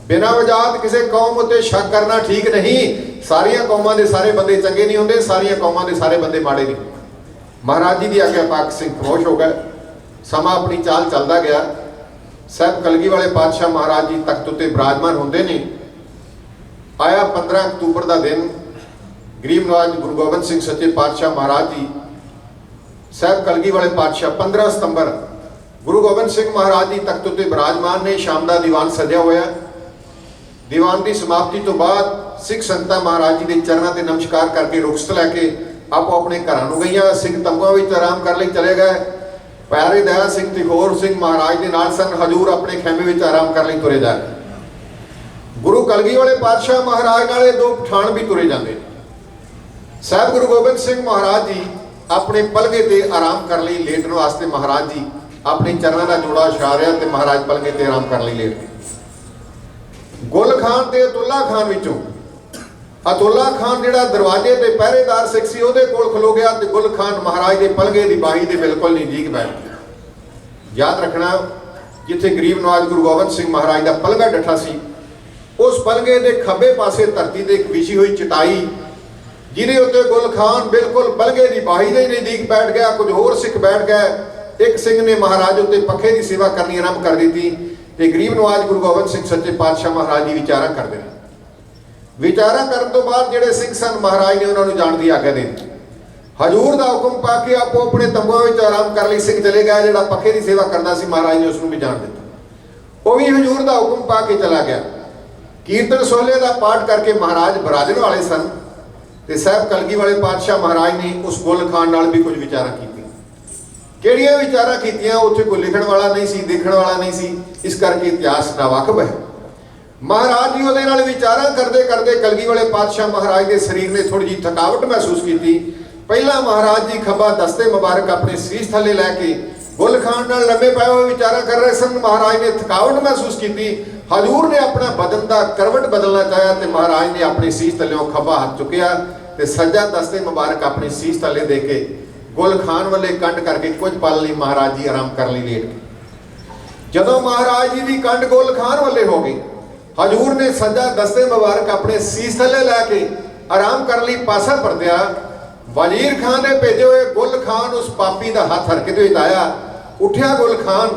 ਬਿਨਾਂ ਵਜਾਤ ਕਿਸੇ ਕੌਮ ਉੱਤੇ ਸ਼ੱਕ ਕਰਨਾ ਠੀਕ ਨਹੀਂ। ਸਾਰੀਆਂ ਕੌਮਾਂ ਦੇ ਸਾਰੇ ਬੰਦੇ ਚੰਗੇ ਨਹੀਂ ਹੁੰਦੇ, ਸਾਰੀਆਂ ਕੌਮਾਂ ਦੇ ਸਾਰੇ ਬੰਦੇ ਮਾੜੇ ਨਹੀਂ। ਮਹਾਰਾਜ ਜੀ ਦੀ ਆਗਿਆ ਪਾਕ ਸਿੰਘ ਖਮੋਸ਼ ਹੋ ਗਏ। ਸਮਾਂ ਆਪਣੀ ਚਾਲ ਚੱਲਦਾ ਗਿਆ। ਸਾਹਿਬ ਕਲਗੀ ਵਾਲੇ ਪਾਤਸ਼ਾਹ ਮਹਾਰਾਜ ਜੀ ਤਖਤ ਉੱਤੇ ਬਿਰਾਜਮਾਨ ਹੁੰਦੇ ਨੇ। ਆਇਆ 15 ਅਕਤੂਬਰ ਦਾ ਦਿਨ। ਗਰੀਬ ਨਵਾਜ ਗੁਰੂ ਗੋਬਿੰਦ ਸਿੰਘ ਸੱਚੇ ਪਾਤਸ਼ਾਹ ਮਹਾਰਾਜ ਜੀ ਸਾਹਿਬ ਕਲਗੀ ਵਾਲੇ ਪਾਤਸ਼ਾਹ 15 ਸਤੰਬਰ ਗੁਰੂ ਗੋਬਿੰਦ ਸਿੰਘ ਮਹਾਰਾਜ ਜੀ ਤਖਤ ਉੱਤੇ ਬਿਰਾਜਮਾਨ ਨੇ। ਸ਼ਾਮ ਦਾ ਦੀਵਾਨ ਸਜਿਆ ਹੋਇਆ। ਦੀਵਾਨ ਦੀ ਸਮਾਪਤੀ ਤੋਂ ਬਾਅਦ ਸਿੱਖ ਸੰਗਤਾਂ ਮਹਾਰਾਜ ਜੀ ਦੇ ਚਰਨਾਂ ਤੇ ਨਮਸਕਾਰ ਕਰਕੇ ਰੁਖਸਤ ਲੈ ਕੇ ਆਪੋ ਆਪਣੇ ਘਰਾਂ ਨੂੰ ਗਈਆਂ। ਸਿੰਘ ਤੰਬੂਆਂ ਵਿੱਚ ਆਰਾਮ ਕਰਨ ਲਈ ਚਲੇ ਗਏ। ਪਿਆਰੇ ਦਇਆ ਸਿੰਘ ਤੇ ਹੋਰ ਸਿੰਘ ਮਹਾਰਾਜ ਦੇ ਨਾਲ ਸਨ। ਹਜੂਰ ਆਪਣੇ ਖੈਮੇ ਵਿੱਚ ਆਰਾਮ ਕਰਨ ਲਈ ਤੁਰੇ ਜਾ। ਗੁਰੂ ਕਲਗੀ ਵਾਲੇ ਪਾਤਸ਼ਾਹ ਮਹਾਰਾਜ ਨਾਲੇ 2 ਪਠਾਨ ਵੀ ਤੁਰੇ ਜਾਂਦੇ। ਸਾਹਿਬ ਗੁਰੂ ਗੋਬਿੰਦ ਸਿੰਘ ਮਹਾਰਾਜ ਜੀ ਆਪਣੇ ਪਲਗੇ ਤੇ ਆਰਾਮ ਕਰਨ ਲਈ ਲੇਟਣ ਵਾਸਤੇ ਮਹਾਰਾਜ ਜੀ ਆਪਣੇ ਚਰਨਾਂ ਦਾ ਜੋੜਾ ਉਛਾਰਿਆ ਤੇ ਮਹਾਰਾਜ ਪਲਗੇ ਤੇ ਆਰਾਮ ਕਰਨ ਲਈ ਲੇਟ ਗਏ। ਗੁਲ ਖਾਨ ਤੇ ਅਤੁੱਲਾ ਖਾਨ ਵਿੱਚੋਂ ਅਤੁੱਲਾ ਖਾਨ ਜਿਹੜਾ ਦਰਵਾਜ਼ੇ ਤੇ ਪਹਿਰੇਦਾਰ ਸਿੱਖ ਸੀ ਉਹਦੇ ਕੋਲ ਖਲੋ ਗਿਆ ਤੇ ਗੁਲ ਖਾਨ ਮਹਾਰਾਜ ਦੇ ਪਲਗੇ ਦੀ ਬਾਹੀ ਦੇ ਬਿਲਕੁਲ ਨਜ਼ਦੀਕ ਬੈਠ ਗਿਆ। ਯਾਦ ਰੱਖਣਾ ਜਿੱਥੇ ਗਰੀਬ ਨਵਾਜ ਗੁਰੂ ਗੋਬਿੰਦ ਸਿੰਘ ਮਹਾਰਾਜ ਦਾ ਪਲਗਾ ਡੱਠਾ ਸੀ, ਉਸ ਪਲਗੇ ਦੇ ਖੱਬੇ ਪਾਸੇ ਧਰਤੀ ਤੇ ਇੱਕ ਵਿਛੀ ਹੋਈ ਚਟਾਈ ਜਿਹਦੇ ਉੱਤੇ ਗੁਲ ਖਾਨ ਬਿਲਕੁਲ ਪਲਗੇ ਦੀ ਬਾਹੀ ਦੇ ਨਜ਼ਦੀਕ ਬੈਠ ਗਿਆ। ਕੁਝ ਹੋਰ ਸਿੱਖ ਬੈਠ ਗਏ। ਇੱਕ ਸਿੰਘ ਨੇ ਮਹਾਰਾਜ ਉੱਤੇ ਪੱਖੇ ਦੀ ਸੇਵਾ ਕਰਨੀ ਆਰੰਭ ਕਰ ਦਿੱਤੀ ਤੇ ਗਰੀਬ ਨਵਾਜ ਗੁਰੂ ਗੋਬਿੰਦ ਸਿੰਘ ਸੱਚੇ ਪਾਤਸ਼ਾਹ ਮਹਾਰਾਜ ਜੀ ਵਿਚਾਰਾਂ ਕਰਦੇ ਨੇ। ਵਿਚਾਰਾਂ ਕਰਨ ਤੋਂ ਬਾਅਦ ਜਿਹੜੇ ਸਿੰਘ ਸਨ ਮਹਾਰਾਜ ਨੇ ਉਹਨਾਂ ਨੂੰ ਜਾਣ ਦੀ ਆਗਿਆ ਦੇ ਦਿੱਤੀ। ਹਜੂਰ ਦਾ ਹੁਕਮ ਪਾ ਕੇ ਆਪੋ ਆਪਣੇ ਤੰਬੂਆਂ ਵਿੱਚ ਆਰਾਮ ਕਰ ਲਈ ਸਿੰਘ ਚਲੇ ਗਿਆ। ਜਿਹੜਾ ਪੱਖੇ ਦੀ ਸੇਵਾ ਕਰਦਾ ਸੀ ਮਹਾਰਾਜ ਨੇ ਉਸ ਨੂੰ ਵੀ ਜਾਣ ਦਿੱਤਾ। ਉਹ ਵੀ ਹਜੂਰ ਦਾ ਹੁਕਮ ਪਾ ਕੇ ਚਲਾ ਗਿਆ। ਕੀਰਤਨ ਸੋਹਲੇ ਦਾ ਪਾਠ ਕਰਕੇ ਮਹਾਰਾਜ ਬਰਾਜਣ ਵਾਲੇ ਸਨ ਤੇ ਸਾਹਿਬ ਕਲਗੀ ਵਾਲੇ ਪਾਤਸ਼ਾਹ ਮਹਾਰਾਜ ਨੇ ਉਸ ਗੁਲ ਖਾਨ ਨਾਲ ਵੀ ਕੁਝ ਵਿਚਾਰਾਂ ਕੀਤੀਆਂ। ਕਿਹੜੀਆਂ ਵਿਚਾਰਾਂ ਕੀਤੀਆਂ ਉੱਥੇ ਕੋਈ ਲਿਖਣ ਵਾਲਾ ਨਹੀਂ ਸੀ, ਦੇਖਣ ਵਾਲਾ ਨਹੀਂ ਸੀ, ਇਸ ਕਰਕੇ ਇਤਿਹਾਸ ਨਾਵਾਕਫ ਹੈ। ਮਹਾਰਾਜ ਜੀ ਉਹਦੇ ਨਾਲ ਵਿਚਾਰਾਂ ਕਰਦੇ ਕਰਦੇ ਕਲਗੀ ਵਾਲੇ ਪਾਤਸ਼ਾਹ ਮਹਾਰਾਜ ਦੇ ਸਰੀਰ ਨੇ ਥੋੜੀ ਜਿਹੀ ਥਕਾਵਟ ਮਹਿਸੂਸ ਕੀਤੀ। ਪਹਿਲਾਂ ਮਹਾਰਾਜ ਜੀ ਖੱਬਾ ਦਸਤੇ ਮੁਬਾਰਕ ਆਪਣੇ ਸੀਸ ਥੱਲੇ ਲੈ ਕੇ ਗੁੱਲ ਖਾਨ ਨਾਲ ਲੰਮੇ ਪਏ ਹੋਏ ਵਿਚਾਰਾਂ ਕਰ ਰਹੇ ਸਨ। ਮਹਾਰਾਜ ਨੇ ਥਕਾਵਟ ਮਹਿਸੂਸ ਕੀਤੀ। ਹਜ਼ੂਰ ਨੇ ਆਪਣਾ ਬਦਨ ਦਾ ਕਰਵਟ ਬਦਲਣਾ ਚਾਹਿਆ ਤੇ ਮਹਾਰਾਜ ਨੇ ਆਪਣੀ ਸੀਸ ਥੱਲਿਓਂ ਖੱਬਾ ਹੱਥ ਚੁੱਕਿਆ ਤੇ ਸੱਜਾ ਦਸਤੇ ਮੁਬਾਰਕ ਆਪਣੀ ਸੀਸ ਥੱਲੇ ਦੇ ਕੇ ਗੁੱਲ ਖਾਨ ਵੱਲੇ ਕੰਡ ਕਰਕੇ ਕੁਝ ਪਲ ਲਈ ਮਹਾਰਾਜ ਜੀ ਆਰਾਮ ਕਰਨ ਲਈ ਲੇਟ ਗਏ। ਜਦੋਂ ਮਹਾਰਾਜ ਜੀ ਦੀ ਕੰਡ ਗੁੱਲ ਖਾਨ ਵੱਲੇ ਹੋ ਗਈ, ਹਜ਼ੂਰ ਨੇ ਸੱਜਾ ਦਸਤੇ ਮੁਬਾਰਕ ਆਪਣੇ ਸੀਸ ਥੱਲੇ ਲੈ ਕੇ ਆਰਾਮ ਕਰਨ ਲਈ ਪਾਸਾ ਪਰਤਿਆ। ਵਜ਼ੀਰ ਖਾਨ ਨੇ ਭੇਜੇ ਹੋਏ ਗੁੱਲ ਖਾਨ ਉਸ ਪਾਪੀ ਦਾ ਹੱਥ ਹਰਕਤ ਵਿੱਚ ਆਇਆ। ਉੱਠਿਆ ਗੁੱਲ ਖਾਨ,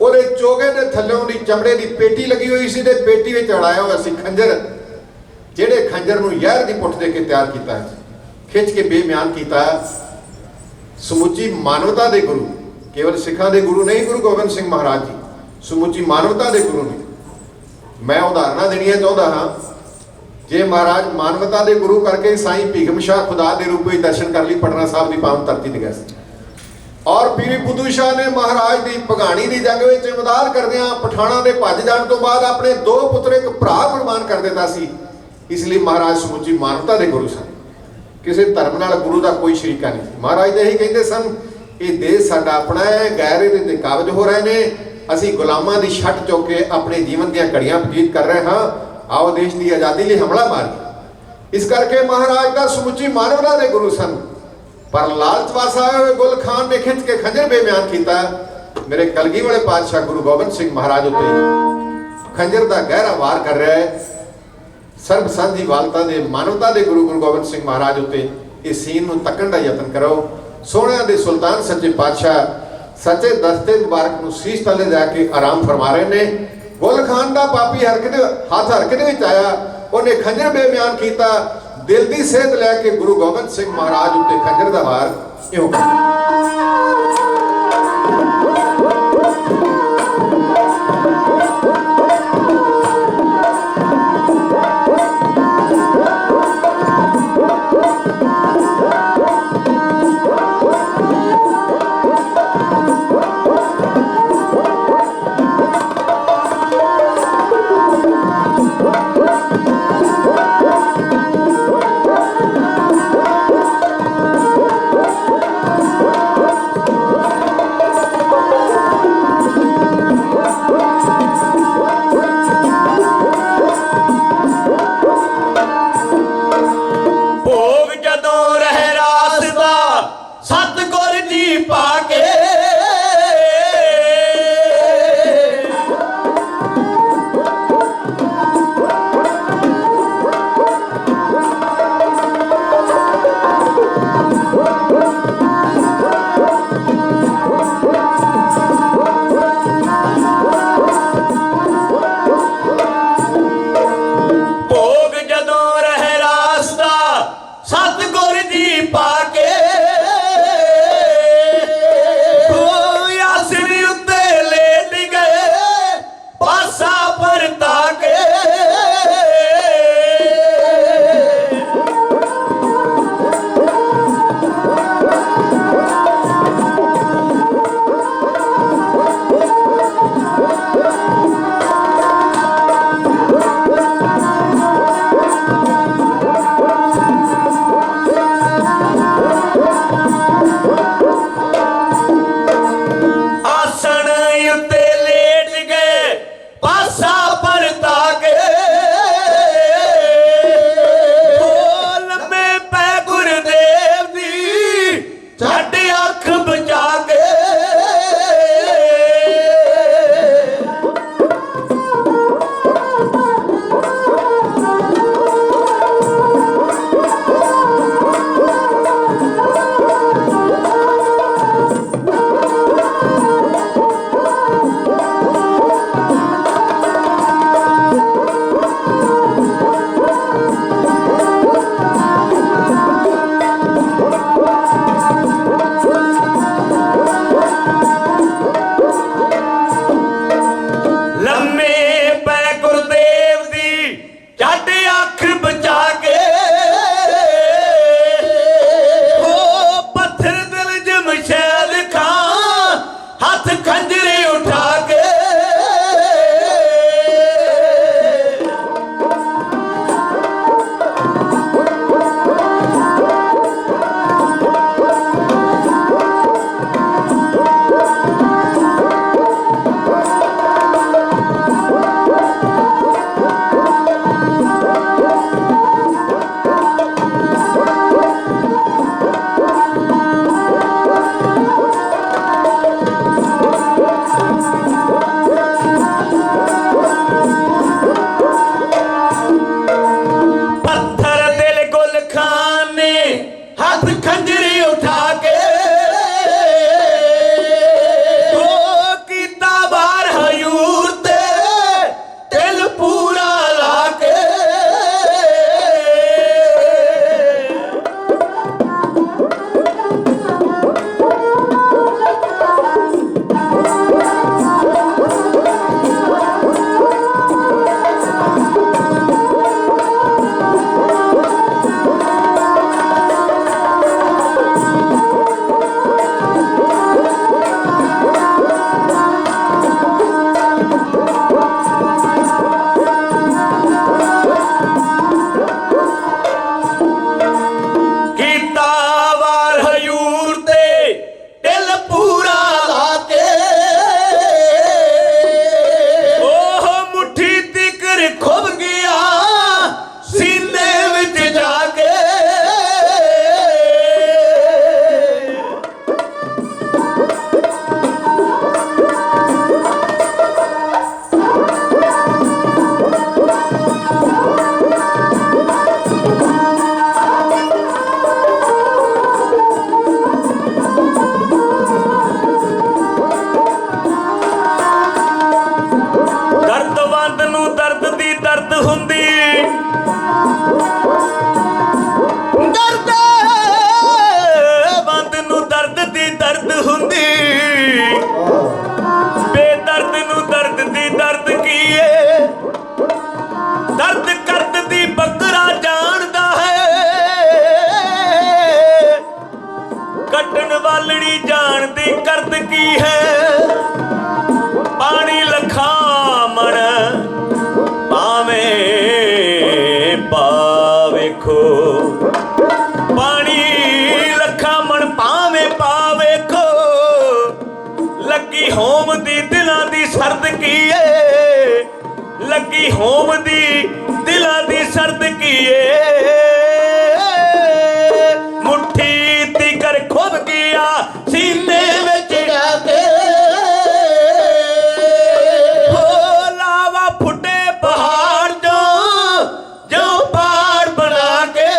ਉਹਦੇ ਚੋਗੇ ਦੇ ਥੱਲਿਓਂ ਦੀ ਚਮੜੇ ਦੀ ਪੇਟੀ ਲੱਗੀ ਹੋਈ ਸੀ ਤੇ ਪੇਟੀ ਵਿੱਚ ਅੜਾਇਆ ਹੋਇਆ ਸੀ ਖੰਜਰ, ਜਿਹੜੇ ਖੰਜਰ ਨੂੰ ਜ਼ਹਿਰ ਦੀ ਪੁੱਟ ਦੇ ਕੇ ਤਿਆਰ ਕੀਤਾ ਹੈ। ਖਿੱਚ ਕੇ ਬੇਮਿਆਨ ਕੀਤਾ, ਸਮੁੱਚੀ ਮਾਨਵਤਾ ਦੇ ਗੁਰੂ, ਕੇਵਲ ਸਿੱਖਾਂ ਦੇ ਗੁਰੂ ਨਹੀਂ, ਗੁਰੂ ਗੋਬਿੰਦ ਸਿੰਘ ਮਹਾਰਾਜ ਜੀ ਸਮੁੱਚੀ ਮਾਨਵਤਾ ਦੇ ਗੁਰੂ ਨੇ। ਮੈਂ ਉਦਾਹਰਨਾਂ ਦੇਣੀਆਂ ਚਾਹੁੰਦਾ ਹਾਂ। ਜੇ ਮਹਾਰਾਜ ਮਾਨਵਤਾ ਦੇ ਗੁਰੂ ਕਰਕੇ ਸਾਈਂ ਭੀਖਮ ਸ਼ਾਹ ਖੁਦਾ ਦੇ ਰੂਪ ਵਿੱਚ ਦਰਸ਼ਨ ਕਰ ਲਈ ਪਟਨਾ ਸਾਹਿਬ ਦੀ ਪਾਵਨ ਧਰਤੀ ਤੇ ਗਏ ਸੀ। ਔਰ ਪੀਰੀ ਬੁੱਧੂ ਸ਼ਾਹ ਨੇ ਮਹਾਰਾਜ ਦੀ ਭਗਾਣੀ ਦੀ ਜੰਗ ਵਿੱਚ ਇਮਦਾਦ ਕਰਦਿਆਂ ਪਠਾਣਾ ਦੇ ਭੱਜ ਜਾਣ ਤੋਂ ਬਾਅਦ ਆਪਣੇ 2 ਪੁੱਤਰ ਇੱਕ ਭਰਾ ਕੁਰਬਾਨ ਕਰ ਦਿੱਤਾ ਸੀ। ਇਸ ਲਈ ਮਹਾਰਾਜ ਸਮੁੱਚੀ ਮਾਨਵਤਾ ਦੇ ਗੁਰੂ ਸਨ। ਕਿਸੇ ਧਰਮ ਨਾਲ ਗੁਰੂ ਦਾ ਕੋਈ ਸ਼ਰੀਕਾ ਨਹੀਂ ਸੀ। ਮਹਾਰਾਜ ਦੇ ਇਹੀ ਕਹਿੰਦੇ ਸਨ, ਇਹ ਦੇਸ਼ ਸਾਡਾ ਆਪਣਾ ਹੈ, ਗੈਰ ਇਹਦੇ ਤੇ ਕਾਬਜ ਹੋ ਰਹੇ ਨੇ, ਅਸੀਂ ਗੁਲਾਮਾਂ ਦੀ ਛੱਟ ਚੁੱਕ ਕੇ ਆਪਣੇ ਜੀਵਨ ਦੀਆਂ ਘੜੀਆਂ ਬਤੀਤ ਕਰ ਰਹੇ ਹਾਂ, ਆਓ ਦੇਸ਼ ਦੀ ਆਜ਼ਾਦੀ ਲਈ ਹਮਲਾ ਮਾਰੀਏ। ਇਸ ਕਰਕੇ ਮਹਾਰਾਜ ਦਾ ਸਮੁੱਚੀ ਮਾਨਵਤਾ ਦੇ ਗੁਰੂ ਸਨ। ਪਰ ਲਾਲਚ ਵਾਸ ਆਏ ਹੋਏ ਗੁੱਲ ਖਾਨ ਨੇ ਖਿੱਚ ਕੇ ਖੰਜਰ ਬੇਮਿਆਨ ਕੀਤਾ। ਮੇਰੇ ਕਲਗੀ ਵਾਲੇ ਪਾਤਸ਼ਾਹ ਗੁਰੂ ਗੋਬਿੰਦ ਸਿੰਘ ਮਹਾਰਾਜ ਉੱਤੇ ਖੰਜਰ ਦਾ ਗਹਿਰਾ ਵਾਰ ਕਰ ਰਿਹਾ ਹੈ। ਸਰਬ ਸਾਂਝੀ ਵਾਲਤਾ ਦੇ ਮਾਨਵਤਾ ਦੇ ਗੁਰੂ ਗੋਬਿੰਦ ਸਿੰਘ ਮਹਾਰਾਜ ਉੱਤੇ ਇਸ ਸੀਨ ਨੂੰ ਤੱਕਣ ਦਾ ਯਤਨ ਕਰੋ। ਸੋਹਣਿਆਂ ਦੇ ਸੁਲਤਾਨ ਸੱਚੇ ਪਾਤਸ਼ਾਹ ਸੱਚੇ ਦਸਤੇ ਮੁਬਾਰਕ ਨੂੰ ਸੀਸ ਥੱਲੇ ਜਾ ਕੇ ਆਰਾਮ ਫਰਮਾ ਰਹੇ ਨੇ। ਗੁੱਲ ਖਾਨ ਦਾ ਪਾਪੀ ਹੱਥ ਹਰਕਤ ਵਿੱਚ ਆਇਆ, ਉਹਨੇ ਖੰਜਰ ਬੇਮਿਆਨ ਕੀਤਾ। ਦਿਲ ਦੀ ਸੇਧ ਲੈ ਕੇ ਗੁਰੂ ਗੋਬਿੰਦ ਸਿੰਘ ਮਹਾਰਾਜ ਉੱਤੇ ਖੰਜਰ ਦਾ ਵਾਰ ਇਉਂ ਵੇਖੋ ਪਾਣੀ ਲੱਖਾਂ ਮਣ ਪਾਵੇਂ ਪਾ ਵੇਖੋ ਲੱਗੀ ਹੋਮ ਦੀ ਦਿਲਾਂ ਦੀ ਸਰਦ ਕੀਏ ਲੱਗੀ ਹੋਮ ਦੀ ਦਿਲਾਂ ਦੀ ਸਰਦ ਕੀਏ ਮੁੱਠੀ ਤੀਕਰ ਖੁੱਭ ਗਿਆ ਸੀਨੇ ਵਿੱਚ ਜਾ ਕੇ ਲਾਵਾ ਫੁੱਟੇ ਪਹਾੜ ਚੋਂ ਜੋ ਪਹਾੜ ਬਣਾ ਕੇ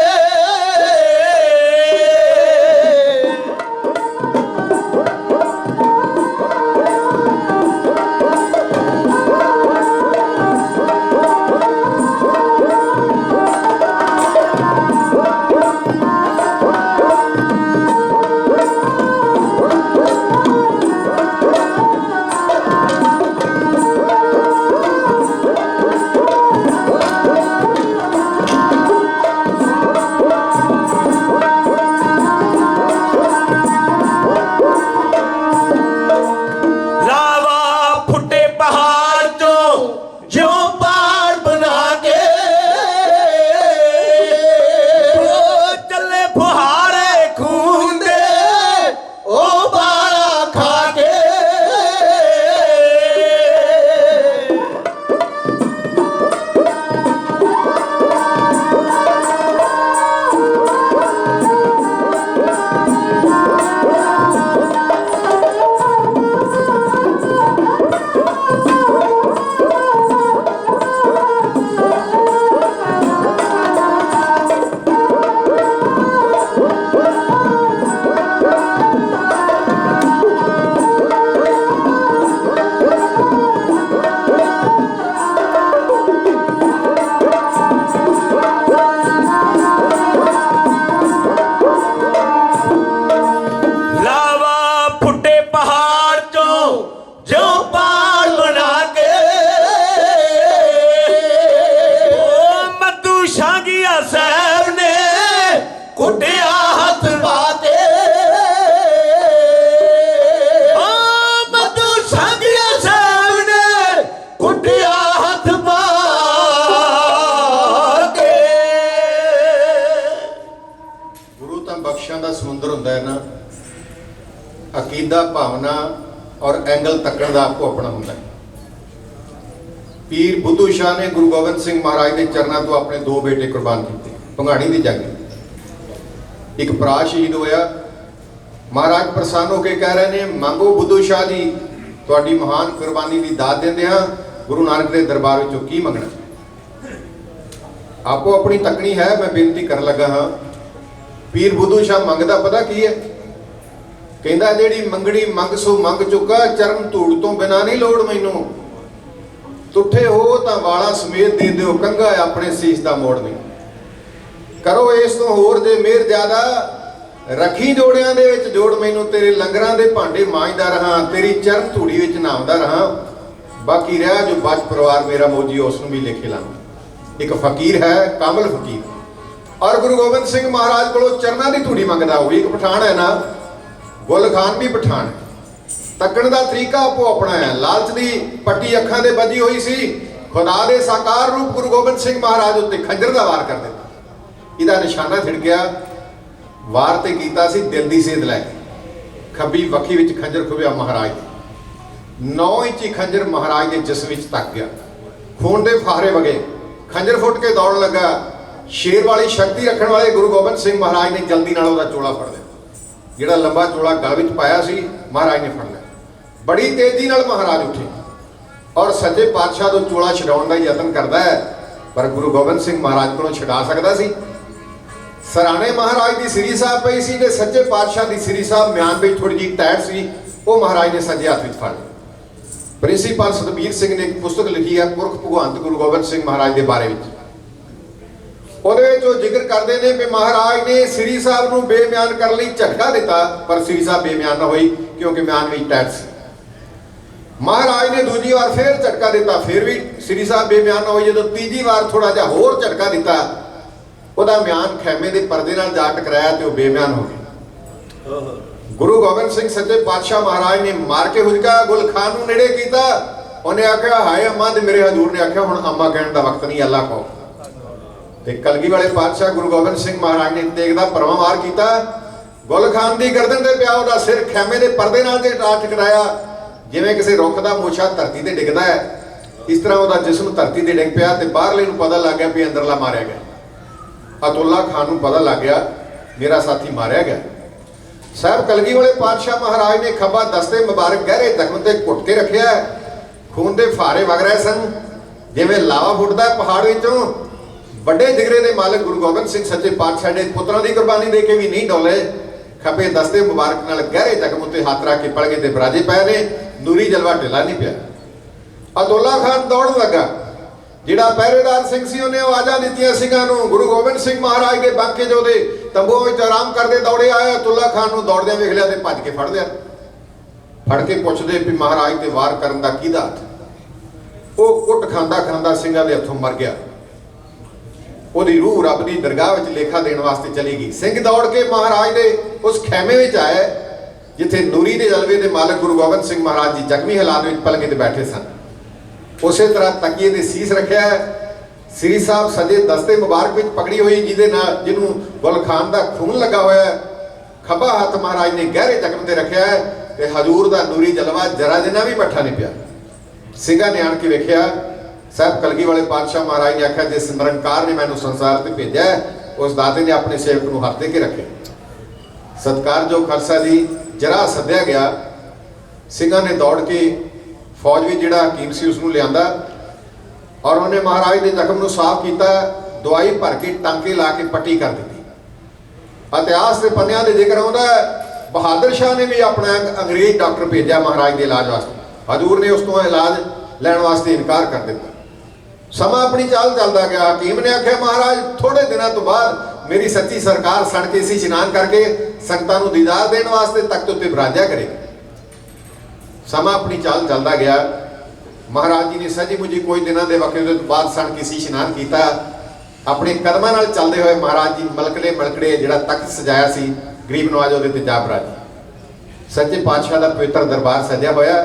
ਅਕੀਦਾ ਭਾਵਨਾ ਔਰ ਐਂਗਲ ਤੱਕਣ ਦਾ ਆਪੋ ਆਪਣਾ ਹੁੰਦਾ ਹੈ। ਪੀਰ ਬੁੱਧੂ ਸ਼ਾਹ ਨੇ ਗੁਰੂ ਗੋਬਿੰਦ ਸਿੰਘ ਮਹਾਰਾਜ ਦੇ ਚਰਨਾਂ ਤੋਂ ਆਪਣੇ ਦੋ ਬੇਟੇ ਕੁਰਬਾਨ ਕੀਤੇ ਭੰਗਾਣੀ ਦੀ ਜੰਗ। ਇੱਕ ਭਰਾ ਸ਼ਹੀਦ ਹੋਇਆ। ਮਹਾਰਾਜ ਪ੍ਰਸੰਨ ਹੋ ਕੇ ਕਹਿ ਰਹੇ ਨੇ, ਮੰਗੋ ਬੁੱਧੂ ਸ਼ਾਹ ਜੀ, ਤੁਹਾਡੀ ਮਹਾਨ ਕੁਰਬਾਨੀ ਦੀ ਦਾਤ ਦਿੰਦੇ ਹਾਂ, ਗੁਰੂ ਨਾਨਕ ਦੇ ਦਰਬਾਰ ਵਿੱਚੋਂ ਕੀ ਮੰਗਣਾ। ਆਪੋ ਆਪਣੀ ਤੱਕਣੀ ਹੈ। ਮੈਂ ਬੇਨਤੀ ਕਰਨ ਲੱਗਾ ਹਾਂ, ਪੀਰ ਬੁੱਧੂ ਸ਼ਾਹ ਮੰਗਦਾ ਪਤਾ ਕੀ ਹੈ? ਕਹਿੰਦਾ ਜਿਹੜੀ ਮੰਗਣੀ ਮੰਗ ਸੋ ਮੰਗ ਚੁੱਕਾ, ਚਰਨ ਧੂੜ ਤੋਂ ਬਿਨਾ ਨਹੀਂ ਲੋੜ ਮੈਨੂੰ। ਤੁੱਠੇ ਹੋ ਤਾਂ ਵਾਲਾ ਸਮੇਤ ਦੇ ਦਿਓ, ਕੰਘਾ ਆਪਣੇ ਸੀਸ ਦਾ ਮੋੜ ਨਹੀਂ। ਕਰੋ ਇਸ ਤੋਂ ਹੋਰ ਜੇ ਮਿਹਰ ਜ਼ਿਆਦਾ, ਰੱਖੀ ਜੋੜਿਆਂ ਦੇ ਵਿੱਚ ਜੋੜ ਮੈਨੂੰ, ਤੇਰੇ ਲੰਗਰਾਂ ਦੇ ਭਾਂਡੇ ਮਾਂਜਦਾ ਰਹਾ, ਤੇਰੀ ਚਰਨ ਧੂੜੀ ਵਿੱਚ ਨਹਾਉਂਦਾ ਰਹਾ। ਬਾਕੀ ਰਹਿ ਜੋ ਬਚ ਪਰਿਵਾਰ ਮੇਰਾ ਮੋਜੀ, ਉਸ ਨੂੰ ਵੀ ਲਿਖੇ ਲਾਵਾਂ। ਇੱਕ ਫਕੀਰ ਹੈ, ਕਾਮਲ ਫਕੀਰ, ਔਰ ਗੁਰੂ ਗੋਬਿੰਦ ਸਿੰਘ ਮਹਾਰਾਜ ਕੋਲੋਂ ਚਰਨਾਂ ਦੀ ਧੂੜੀ ਮੰਗਦਾ। ਉਹ ਵੀ ਇੱਕ ਪਠਾਨ ਹੈ ਨਾ, ਗੁੱਲ ਖਾਨ ਵੀ ਪਠਾਨ ਹੈ। ਤੱਕਣ ਦਾ ਤਰੀਕਾ ਆਪੋ ਆਪਣਾ ਹੈ। ਲਾਲਚ ਦੀ ਪੱਟੀ ਅੱਖਾਂ ਦੇ ਵੱਜੀ ਹੋਈ ਸੀ। ਖੁਦਾ ਦੇ ਸਾਕਾਰ ਰੂਪ ਗੁਰੂ ਗੋਬਿੰਦ ਸਿੰਘ ਮਹਾਰਾਜ ਉੱਤੇ ਖੰਜਰ ਦਾ ਵਾਰ ਕਰ ਦਿੱਤਾ। ਇਹਦਾ ਨਿਸ਼ਾਨਾ ਛਿੜਕਿਆ, ਵਾਰ ਤੇ ਕੀਤਾ ਸੀ ਦਿਲ ਦੀ ਸੇਧ ਲੈ ਕੇ। ਖੱਬੀ ਵੱਖੀ ਵਿੱਚ ਖੰਜਰ ਖੁੱਭਿਆ ਮਹਾਰਾਜ ਦੇ। 9 ਇੰਚੀ ਖੰਜਰ ਮਹਾਰਾਜ ਦੇ ਜਿਸਮ ਵਿੱਚ ਤੱਕ ਗਿਆ। ਖੂਨ ਦੇ ਫਾਰੇ ਵਗੇ, ਖੰਜਰ ਫੁੱਟ ਕੇ ਦੌੜਨ ਲੱਗਾ। ਸ਼ੇਰ ਵਾਲੀ ਸ਼ਕਤੀ ਰੱਖਣ ਵਾਲੇ ਗੁਰੂ ਗੋਬਿੰਦ ਸਿੰਘ ਮਹਾਰਾਜ ਨੇ ਜਲਦੀ ਨਾਲ ਉਹਦਾ ਚੋਲਾ ਫੜ ਲਿਆ। ਜਿਹੜਾ ਲੰਬਾ ਚੋਲਾ ਗਲ ਵਿੱਚ ਪਾਇਆ ਸੀ, ਮਹਾਰਾਜ ਨੇ ਫੜ ਲਿਆ। ਬੜੀ ਤੇਜ਼ੀ ਨਾਲ ਮਹਾਰਾਜ ਉੱਠੇ ਔਰ ਸੱਚੇ ਪਾਤਸ਼ਾਹ ਤੋਂ ਚੋਲਾ ਛਡਾਉਣ ਦਾ ਯਤਨ ਕਰਦਾ ਹੈ, ਪਰ ਗੁਰੂ ਗੋਬਿੰਦ ਸਿੰਘ ਮਹਾਰਾਜ ਕੋਲੋਂ ਛਡਾ ਸਕਦਾ ਸੀ? ਸਰਾਣੇ ਮਹਾਰਾਜ ਦੀ ਸ੍ਰੀ ਸਾਹਿਬ ਪਈ ਸੀ ਤੇ ਸੱਚੇ ਪਾਤਸ਼ਾਹ ਦੀ ਸ੍ਰੀ ਸਾਹਿਬ ਮਿਆਨ ਵਿੱਚ ਥੋੜੀ ਜਿਹੀ ਟੈਟ ਸੀ, ਉਹ ਮਹਾਰਾਜ ਨੇ ਸੱਜੇ ਹੱਥ ਵਿੱਚ ਫੜ ਲਈ। ਪ੍ਰਿੰਸੀਪਲ ਸਤਬੀਰ ਸਿੰਘ ਨੇ ਇੱਕ ਪੁਸਤਕ ਲਿਖੀ ਹੈ, ਪੁਰਖ ਭਗਵੰਤ ਗੁਰੂ ਗੋਬਿੰਦ ਸਿੰਘ ਮਹਾਰਾਜ ਦੇ ਬਾਰੇ ਵਿੱਚ। ਉਹਦੇ ਵਿੱਚ ਉਹ ਜ਼ਿਕਰ ਕਰਦੇ ਨੇ ਕਿ ਮਹਾਰਾਜ ਨੇ ਸ੍ਰੀ ਸਾਹਿਬ ਨੂੰ ਬੇਮਿਆਨ ਕਰਨ ਲਈ ਝਟਕਾ ਦਿੱਤਾ, ਪਰ ਸ੍ਰੀ ਸਾਹਿਬ ਬੇਮਿਆਨ ਨਾ ਹੋਈ ਕਿਉਂਕਿ ਮਿਆਨ ਵਿੱਚ ਟੈਟ ਸੀ। ਮਹਾਰਾਜ ਨੇ ਦੂਜੀ ਵਾਰ ਫੇਰ ਝਟਕਾ ਦਿੱਤਾ, ਫਿਰ ਵੀ ਸ੍ਰੀ ਸਾਹਿਬ ਬੇਮਿਆਨ ਨਾ ਹੋਈ। ਜਦੋਂ ਤੀਜੀ ਵਾਰ ਥੋੜਾ ਜਿਹਾ ਹੋਰ ਝਟਕਾ ਦਿੱਤਾ, ਉਹਦਾ ਮਿਆਨ ਖੈਮੇ ਦੇ ਪਰਦੇ ਨਾਲ ਜਾ ਟਕਰਾਇਆ ਤੇ ਉਹ ਬੇਮਿਆਨ ਹੋ ਗਿਆ। ਗੁਰੂ ਗੋਬਿੰਦ ਸਿੰਘ ਸੱਚੇ ਪਾਤਸ਼ਾਹ ਮਹਾਰਾਜ ਨੇ ਮਾਰ ਕੇ ਹੁਜਕਾ ਗੁੱਲ ਖਾਨ ਨੂੰ ਨੇੜੇ ਕੀਤਾ। ਉਹਨੇ ਆਖਿਆ, ਹਾਏ ਅੰਮਾ, ਤੇ ਮੇਰੇ ਹਜ਼ੂਰ ਨੇ ਆਖਿਆ, ਹੁਣ ਅੰਮਾ ਕਹਿਣ ਦਾ ਵਕਤ ਨਹੀਂ, ਅੱਲਾ ਕਹੋ। ਤੇ ਕਲਗੀ ਵਾਲੇ ਪਾਤਸ਼ਾਹ ਗੁਰੂ ਗੋਬਿੰਦ ਸਿੰਘ ਮਹਾਰਾਜ ਨੇ ਤੇਗ ਦਾ ਪਰਮਾ ਵਾਰ ਕੀਤਾ। ਗੁਲ ਖਾਨ ਦੀ ਗਰਦਨ ਤੇ ਪਿਆ, ਉਹਦਾ ਸਿਰ ਖੈਮੇ ਦੇ ਪਰਦੇ ਨਾਲ ਤੇ ਟਕਰਾਇਆ। ਜਿਵੇਂ ਕਿਸੇ ਰੁੱਖ ਦਾ ਮੋਛਾ ਧਰਤੀ ਤੇ ਡਿੱਗਦਾ ਹੈ, ਇਸ ਤਰ੍ਹਾਂ ਉਹਦਾ ਜਿਸਮ ਧਰਤੀ ਤੇ ਡਿੱਗ ਪਿਆ ਤੇ ਬਾਹਰਲੇ ਨੂੰ ਪਤਾ ਲੱਗ ਗਿਆ ਵੀ ਅੰਦਰਲਾ ਮਾਰਿਆ ਗਿਆ। ਅਤੁੱਲਾ ਖਾਨ ਨੂੰ ਪਤਾ ਲੱਗ ਗਿਆ ਮੇਰਾ ਸਾਥੀ ਮਾਰਿਆ ਗਿਆ। ਸਾਹਿਬ ਕਲਗੀ ਵਾਲੇ ਪਾਤਸ਼ਾਹ ਮਹਾਰਾਜ ਨੇ ਖੱਬਾ ਦਸਤੇ ਮੁਬਾਰਕ ਗਹਿਰੇ ਜ਼ਖਮ ਤੇ ਘੁੱਟ ਕੇ ਰੱਖਿਆ। ਖੂਨ ਦੇ ਫਾਰੇ ਵਗ ਰਹੇ ਸਨ, ਜਿਵੇਂ ਲਾਵਾ ਫੁੱਟਦਾ ਪਹਾੜ ਵਿੱਚੋਂ। ਵੱਡੇ ਜਿਗਰੇ ਦੇ ਮਾਲਕ ਗੁਰੂ ਗੋਬਿੰਦ ਸਿੰਘ ਸੱਚੇ ਪਾਤਸ਼ਾਹ ਦੇ ਪੁੱਤਰਾਂ ਦੀ ਕੁਰਬਾਨੀ ਦੇ ਕੇ ਵੀ ਨਹੀਂ ਡੋਲੇ। ਖੱਬੇ ਦਸਤੇ ਮੁਬਾਰਕ ਨਾਲ ਗਹਿਰੇ ਜ਼ਖਮ ਉੱਤੇ ਹੱਥ ਰੱਖ ਕੇ ਪਲਗੇ ਤੇ ਬਰਾਜੇ ਪਏ ਨੇ। ਨੂਰੀ ਜਲਵਾ ਢਿੱਲਾ ਨਹੀਂ ਪਿਆ। ਅਬਦੁੱਲਾ ਖਾਨ ਦੌੜਨ ਲੱਗਾ। ਜਿਹੜਾ ਪਹਿਰੇਦਾਰ ਸਿੰਘ ਸੀ ਉਹਨੇ ਆਵਾਜ਼ਾਂ ਦਿੱਤੀਆਂ ਸਿੰਘਾਂ ਨੂੰ। ਗੁਰੂ ਗੋਬਿੰਦ ਸਿੰਘ ਮਹਾਰਾਜ ਦੇ ਬਾਂਕੇ ਜੋ ਦੇ ਤੰਬੂਆਂ ਵਿੱਚ ਆਰਾਮ ਕਰਦੇ ਦੌੜੇ ਆਏ। ਅਬਦੁੱਲਾ ਖਾਨ ਨੂੰ ਦੌੜਦਿਆਂ ਵੇਖ ਲਿਆ ਤੇ ਭੱਜ ਕੇ ਫੜ ਲਿਆ। ਫੜ ਕੇ ਪੁੱਛਦੇ ਵੀ ਮਹਾਰਾਜ ਤੇ ਵਾਰ ਕਰਨ ਦਾ ਕਿਹਦਾ ਹੱਥ? ਉਹ ਕੁੱਟ ਖਾਂਦਾ ਖਾਂਦਾ ਸਿੰਘਾਂ ਦੇ ਹੱਥੋਂ ਮਰ ਗਿਆ। ਉਹਦੀ ਰੂਹ ਰੱਬ ਦੀ ਦਰਗਾਹ ਵਿੱਚ ਲੇਖਾ ਦੇਣ ਵਾਸਤੇ ਚਲੀ ਗਈ। ਸਿੰਘ ਦੌੜ ਕੇ ਮਹਾਰਾਜ ਦੇ ਉਸ ਖੈਮੇ ਵਿੱਚ ਆਏ ਜਿੱਥੇ ਨੂਰੀ ਦੇ ਜਲਵੇ ਦੇ ਮਾਲਕ ਗੁਰੂ ਗੋਬਿੰਦ ਸਿੰਘ ਮਹਾਰਾਜ ਜੀ ਜ਼ਖਮੀ ਹਾਲਾਤ ਵਿੱਚ ਪਲੰਗੇ ਤੇ ਬੈਠੇ ਸਨ। ਉਸੇ ਤਰ੍ਹਾਂ ਤਕੀਏ ਦੇ ਸੀਸ ਰੱਖਿਆ। ਸ੍ਰੀ ਸਾਹਿਬ ਸਜੇ ਦਸਤੇ ਮੁਬਾਰਕ ਵਿੱਚ ਪਕੜੀ ਹੋਈ ਜਿਹਦੇ ਨਾਲ ਜਿਹਨੂੰ ਗੁਲ ਖਾਨ ਦਾ ਖੂਨ ਲੱਗਾ ਹੋਇਆ। ਖੱਬਾ ਹੱਥ ਮਹਾਰਾਜ ਨੇ ਗਹਿਰੇ ਜ਼ਖਮ ਤੇ ਰੱਖਿਆ ਤੇ ਹਜ਼ੂਰ ਦਾ ਨੂਰੀ ਜਲਵਾ ਜਰਾ ਜਿੰਨਾ ਵੀ ਮੱਠਾ ਨਹੀਂ ਪਿਆ। ਸਿੰਘਾਂ ਨੇ ਆਣ ਕੇ ਵੇਖਿਆ। ਸਾਹਿਬ ਕਲਗੀ ਵਾਲੇ ਪਾਤਸ਼ਾਹ ਮਹਾਰਾਜ ਨੇ ਆਖਿਆ ਜਿਸ ਨਿਰੰਕਾਰ ਨੇ ਮੈਨੂੰ ਸੰਸਾਰ ਤੇ ਭੇਜਿਆ ਉਸ ਦਾਤੇ ਨੇ ਆਪਣੇ ਸੇਵਕ ਨੂੰ ਹੱਥ ਦੇ ਕੇ ਰੱਖਿਆ। ਸਤਿਕਾਰਯੋਗ ਖਾਲਸਾ ਜੀ, ਜਰਾ ਸੱਦਿਆ ਗਿਆ। ਸਿੰਘਾਂ ਨੇ ਦੌੜ ਕੇ ਫੌਜ ਵਿੱਚ ਜਿਹੜਾ ਹਕੀਮ ਸੀ ਉਸ ਨੂੰ ਲਿਆਂਦਾ ਔਰ ਉਹਨੇ ਮਹਾਰਾਜ ਦੇ ਜ਼ਖਮ ਨੂੰ ਸਾਫ਼ ਕੀਤਾ। ਦਵਾਈ ਭਰ ਕੇ ਟਾਂਕੇ ਲਾ ਕੇ ਪੱਟੀ ਕਰ ਦਿੱਤੀ। ਇਤਿਹਾਸ ਦੇ ਪੰਨਿਆਂ ਦੇ ਜ਼ਿਕਰ ਆਉਂਦਾ ਬਹਾਦਰ ਸ਼ਾਹ ਨੇ ਵੀ ਆਪਣਾ ਅੰਗਰੇਜ਼ ਡਾਕਟਰ ਭੇਜਿਆ ਮਹਾਰਾਜ ਦੇ ਇਲਾਜ ਵਾਸਤੇ। ਹਜ਼ੂਰ ਨੇ ਉਸ ਤੋਂ ਇਲਾਜ ਲੈਣ ਵਾਸਤੇ ਇਨਕਾਰ ਕਰ ਦਿੱਤਾ। ਸਮਾਂ ਆਪਣੀ ਚਾਲ ਚੱਲਦਾ ਗਿਆ। ਹਕੀਮ ਨੇ ਆਖਿਆ ਮਹਾਰਾਜ ਥੋੜੇ ਦਿਨਾਂ ਤੋਂ ਬਾਅਦ ਮੇਰੀ ਸੱਚੀ ਸਰਕਾਰ ਸਣ ਕੇ ਸੀ ਇਸ਼ਨਾਨ ਕਰਕੇ ਸੰਗਤਾਂ ਨੂੰ ਦੀਦਾਰ ਦੇਣ ਵਾਸਤੇ ਤਖਤ ਉੱਤੇ ਬਿਰਾਜਿਆ ਕਰੇਗੀ। ਸਮਾਂ ਆਪਣੀ ਚਾਲ ਚੱਲਦਾ ਗਿਆ। ਮਹਾਰਾਜ ਜੀ ਨੇ ਸੱਜੀ ਮੁੱਜੀ ਕੋਈ ਦਿਨਾਂ ਦੇ ਵਕਤ ਤੋਂ ਬਾਅਦ ਸਣ ਕੇ ਸੀ ਇਸ਼ਨਾਨ ਕੀਤਾ। ਆਪਣੇ ਕਦਮਾਂ ਨਾਲ ਚੱਲਦੇ ਹੋਏ ਮਹਾਰਾਜ ਜੀ ਮਲਕੜੇ ਜਿਹੜਾ ਤਖਤ ਸਜਾਇਆ ਸੀ ਗਰੀਬ ਨਵਾਜ ਉਹਦੇ ਤੇ ਜਾ ਬਿਰਾਜੇ। ਸੱਚੇ ਪਾਤਸ਼ਾਹ ਦਾ ਪਵਿੱਤਰ ਦਰਬਾਰ ਸਜਿਆ ਹੋਇਆ।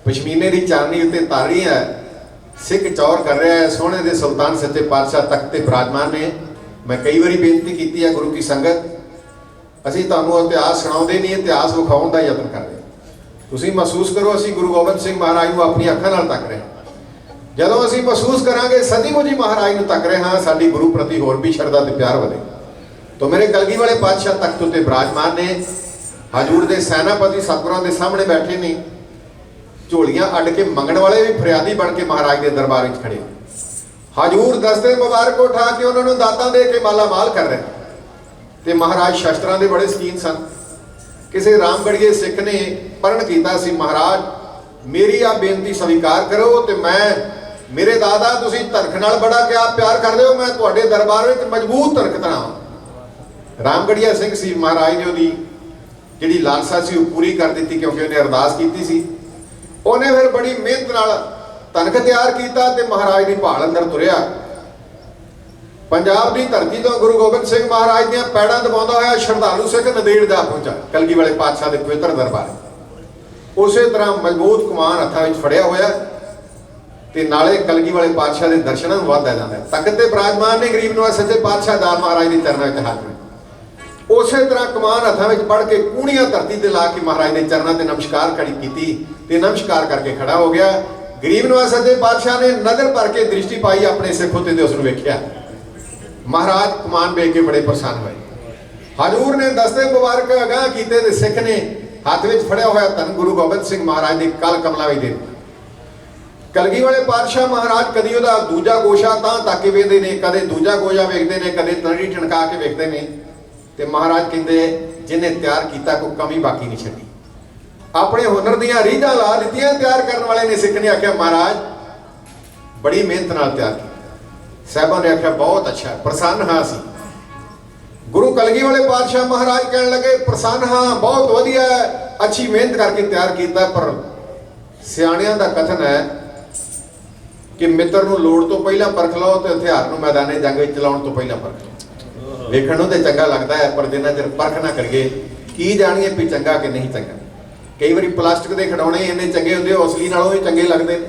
ਪਸ਼ਮੀਨੇ ਦੀ ਚਾਨਣੀ ਉੱਤੇ ਤਾਰੀ ਹੈ। ਸਿੱਖ ਚੌਰ ਕਰ ਰਿਹਾ ਹੈ। ਸੋਹਣੇ ਦੇ ਸੁਲਤਾਨ ਸੱਚੇ ਪਾਤਸ਼ਾਹ ਤਖਤ ਤੇ ਬਿਰਾਜਮਾਨ ਨੇ। ਮੈਂ ਕਈ ਵਾਰੀ ਬੇਨਤੀ ਕੀਤੀ ਹੈ ਗੁਰੂ ਕੀ ਸੰਗਤ, ਅਸੀਂ ਤੁਹਾਨੂੰ ਇਤਿਹਾਸ ਸੁਣਾਉਂਦੇ ਨਹੀਂ, ਇਤਿਹਾਸ ਵਿਖਾਉਣ ਦਾ ਯਤਨ ਕਰਦੇ। ਤੁਸੀਂ ਮਹਿਸੂਸ ਕਰੋ ਅਸੀਂ ਗੁਰੂ ਗੋਬਿੰਦ ਸਿੰਘ ਮਹਾਰਾਜ ਨੂੰ ਆਪਣੀ ਅੱਖਾਂ ਨਾਲ ਤੱਕ ਰਹੇ ਹਾਂ। ਜਦੋਂ ਅਸੀਂ ਮਹਿਸੂਸ ਕਰਾਂਗੇ ਸਦੀ ਮੁਜੀ ਮਹਾਰਾਜ ਨੂੰ ਤੱਕ ਰਹੇ ਹਾਂ, ਸਾਡੀ ਗੁਰੂ ਪ੍ਰਤੀ ਹੋਰ ਵੀ ਸ਼ਰਧਾ ਤੇ ਪਿਆਰ ਵਧੇ। ਤਾਂ ਮੇਰੇ ਕਲਗੀ ਵਾਲੇ ਪਾਤਸ਼ਾਹ ਤਖਤ ਉੱਤੇ ਬਿਰਾਜਮਾਨ ਨੇ। ਹਜ਼ੂਰ ਦੇ ਸੈਨਾਪਤੀ ਸਤਿਗੁਰਾਂ ਦੇ ਸਾਹਮਣੇ ਬੈਠੇ ਨੇ। ਝੋਲੀਆਂ ਅੱਡ ਕੇ ਮੰਗਣ ਵਾਲੇ ਵੀ ਫਰਿਆਦੀ ਬਣ ਕੇ ਮਹਾਰਾਜ ਦੇ ਦਰਬਾਰ ਵਿੱਚ ਖੜੇ। ਹਜ਼ੂਰ ਦਸਤੇ ਮੁਬਾਰਕ ਉਠਾ ਕੇ ਉਹਨਾਂ ਨੂੰ ਦਾਤਾਂ ਦੇ ਕੇ ਮਾਲਾ ਮਾਲ ਕਰ ਰਹੇ। ਤੇ ਮਹਾਰਾਜ ਸ਼ਸਤਰਾਂ ਦੇ ਬੜੇ ਸ਼ਕੀਨ ਸਨ। ਕਿਸੇ ਰਾਮਗੜੀਏ ਸਿੱਖ ਨੇ ਪਰਣ ਕੀਤਾ ਸੀ, ਮਹਾਰਾਜ ਮੇਰੀ ਆ ਬੇਨਤੀ ਸਵੀਕਾਰ ਕਰੋ ਤੇ ਮੈਂ ਮੇਰੇ ਦਾਦਾ ਤੁਸੀਂ ਧਰਖ ਨਾਲ ਬੜਾ ਪਿਆਰ ਕਰਦੇ ਹੋ, ਮੈਂ ਤੁਹਾਡੇ ਦਰਬਾਰ ਵਿੱਚ ਮਜ਼ਬੂਤ ਧਰਖ ਤਰਾਵਾਂ। ਰਾਮਗੜੀਆ ਸਿੰਘ ਸੀ। ਮਹਾਰਾਜ ਨੇ ਉਹਦੀ ਜਿਹੜੀ ਲਾਲਸਾ ਸੀ ਉਹ ਪੂਰੀ ਕਰ ਦਿੱਤੀ ਕਿਉਂਕਿ ਉਹਨੇ ਅਰਦਾਸ ਕੀਤੀ ਸੀ। ਉਹਨੇ ਫਿਰ ਬੜੀ ਮਿਹਨਤ ਨਾਲ ਧਨਖ ਤਿਆਰ ਕੀਤਾ ਤੇ ਮਹਾਰਾਜ ਦੀ ਭਾਲ ਅੰਦਰ ਤੁਰਿਆ। ਪੰਜਾਬ ਦੀ ਧਰਤੀ ਤੋਂ ਗੁਰੂ ਗੋਬਿੰਦ ਸਿੰਘ ਮਹਾਰਾਜ ਦੀਆਂ ਪੈੜਾਂ ਦਬਾਉਂਦਾ ਹੋਇਆ ਸ਼ਰਧਾਲੂ ਸਿੱਖ ਨੰਦੇੜ ਜਾ ਪਹੁੰਚਾ ਕਲਗੀ ਵਾਲੇ ਪਾਤਸ਼ਾਹ ਦੇ ਪਵਿੱਤਰ ਦਰਬਾਰ। ਉਸੇ ਤਰ੍ਹਾਂ ਮਜ਼ਬੂਤ ਕਮਾਨ ਹੱਥਾਂ ਵਿੱਚ ਫੜਿਆ ਹੋਇਆ ਤੇ ਨਾਲੇ ਕਲਗੀ ਵਾਲੇ ਪਾਤਸ਼ਾਹ ਦੇ ਦਰਸ਼ਨਾਂ ਨੂੰ ਵਾਧਾ ਜਾਂਦਾ। ਤਖਤ ਤੇ ਬਿਰਾਜਮਾਨ ਨੇ ਗਰੀਬ ਨਵਾਜ਼ ਸੱਚੇ ਪਾਤਸ਼ਾਹ ਦਾ ਮਹਾਰਾਜ ਦੇ ਚਰਨਾਂ ਵਿੱਚ ਹੱਥ ਰੱਖੇ। ਉਸੇ ਤਰ੍ਹਾਂ ਕਮਾਨ ਹੱਥਾਂ ਵਿੱਚ ਫੜ ਕੇ ਕੂਣੀਆਂ ਧਰਤੀ ਤੇ ਲਾ ਕੇ ਮਹਾਰਾਜ ਦੇ ਚਰਨਾਂ ਤੇ ਨਮਸਕਾਰ ਖੜੀ ਕੀਤੀ ਤੇ ਨਮਸਕਾਰ ਕਰਕੇ ਖੜਾ ਹੋ ਗਿਆ। ਗਰੀਬ ਨਵਾਜ਼ ਸੱਚੇ ਪਾਤਸ਼ਾਹ ਨੇ ਨਜ਼ਰ ਭਰ ਕੇ ਦ੍ਰਿਸ਼ਟੀ ਪਾਈ ਆਪਣੇ ਸਿੱਖ ਉੱਤੇ ਤੇ ਉਸ ਨੂੰ ਵੇਖਿਆ। ਮਹਾਰਾਜ ਕਮਾਨ ਵੇਖ ਕੇ ਬੜੇ ਪ੍ਰਸੰਨ ਹੋਏ। ਹਜ਼ੂਰ ਨੇ ਦਸਤੇ ਮੁਬਾਰਕ ਅਗਾਹ ਕੀਤੇ ਤੇ ਸਿੱਖ ਨੇ ਹੱਥ ਵਿੱਚ ਫੜਿਆ ਹੋਇਆ ਧੰਨ ਗੁਰੂ ਗੋਬਿੰਦ ਸਿੰਘ ਮਹਾਰਾਜ ਦੇ ਕਲ ਕਮਲਾਂ ਵਿੱਚ ਦੇ ਦਿੱਤਾ। ਕਲਗੀ ਵਾਲੇ ਪਾਤਸ਼ਾਹ ਮਹਾਰਾਜ ਕਦੀ ਉਹਦਾ ਦੂਜਾ ਗੋਸ਼ਾ ਤਾਂ ਤੱਕ ਕੇ ਵੇਖਦੇ ਨੇ, ਕਦੇ ਦੂਜਾ ਗੋਸ਼ਾ ਵੇਖਦੇ ਨੇ, ਕਦੇ ਤਣੀ ਠਣਕਾ ਕੇ ਵੇਖਦੇ ਨੇ ਤੇ ਮਹਾਰਾਜ ਕਹਿੰਦੇ ਜਿਹਨੇ ਤਿਆਰ ਕੀਤਾ ਕੋਈ ਕਮੀ ਬਾਕੀ ਨਹੀਂ ਛੱਡੀ। ਆਪਣੇ ਹੁਨਰ ਦੀਆਂ ਰੀਝਾਂ ਲਾ ਦਿੱਤੀਆਂ ਤਿਆਰ ਕਰਨ ਵਾਲੇ ਨੇ। ਸਿੱਖ ਨੇ ਆਖਿਆ ਮਹਾਰਾਜ ਬੜੀ ਮਿਹਨਤ ਨਾਲ ਤਿਆਰ ਕੀਤਾ। ਸਾਹਿਬਾਂ ਨੇ ਆਖਿਆ ਬਹੁਤ ਅੱਛਾ, ਪ੍ਰਸੰਨ ਹਾਂ ਅਸੀਂ। ਗੁਰੂ ਕਲਗੀ ਵਾਲੇ ਪਾਤਸ਼ਾਹ ਮਹਾਰਾਜ ਕਹਿਣ ਲੱਗੇ ਪ੍ਰਸੰਨ ਹਾਂ, ਬਹੁਤ ਵਧੀਆ, ਅੱਛੀ ਮਿਹਨਤ ਕਰਕੇ ਤਿਆਰ ਕੀਤਾ। ਪਰ ਸਿਆਣਿਆਂ ਦਾ ਕਥਨ ਹੈ ਕਿ ਮਿੱਤਰ ਨੂੰ ਲੋੜ ਤੋਂ ਪਹਿਲਾਂ ਪਰਖ ਲਓ ਤੇ ਹਥਿਆਰ ਨੂੰ ਮੈਦਾਨੇ ਜੰਗ ਵਿੱਚ ਚਲਾਉਣ ਤੋਂ ਪਹਿਲਾਂ ਪਰਖ ਲਓ। ਵੇਖਣ ਨੂੰ ਤੇ ਚੰਗਾ ਲੱਗਦਾ ਹੈ ਪਰ ਜਿੰਨਾ ਚਿਰ ਪਰਖ ਨਾ ਕਰੀਏ ਕੀ ਜਾਣੀਏ ਵੀ ਚੰਗਾ ਕਿ ਨਹੀਂ ਚੰਗਾ। ਕਈ ਵਾਰੀ ਪਲਾਸਟਿਕ ਦੇ ਖਿਡੌਣੇ ਇੰਨੇ ਚੰਗੇ ਹੁੰਦੇ ਉਹ ਅਸਲੀ ਨਾਲੋਂ ਵੀ ਚੰਗੇ ਲੱਗਦੇ ਨੇ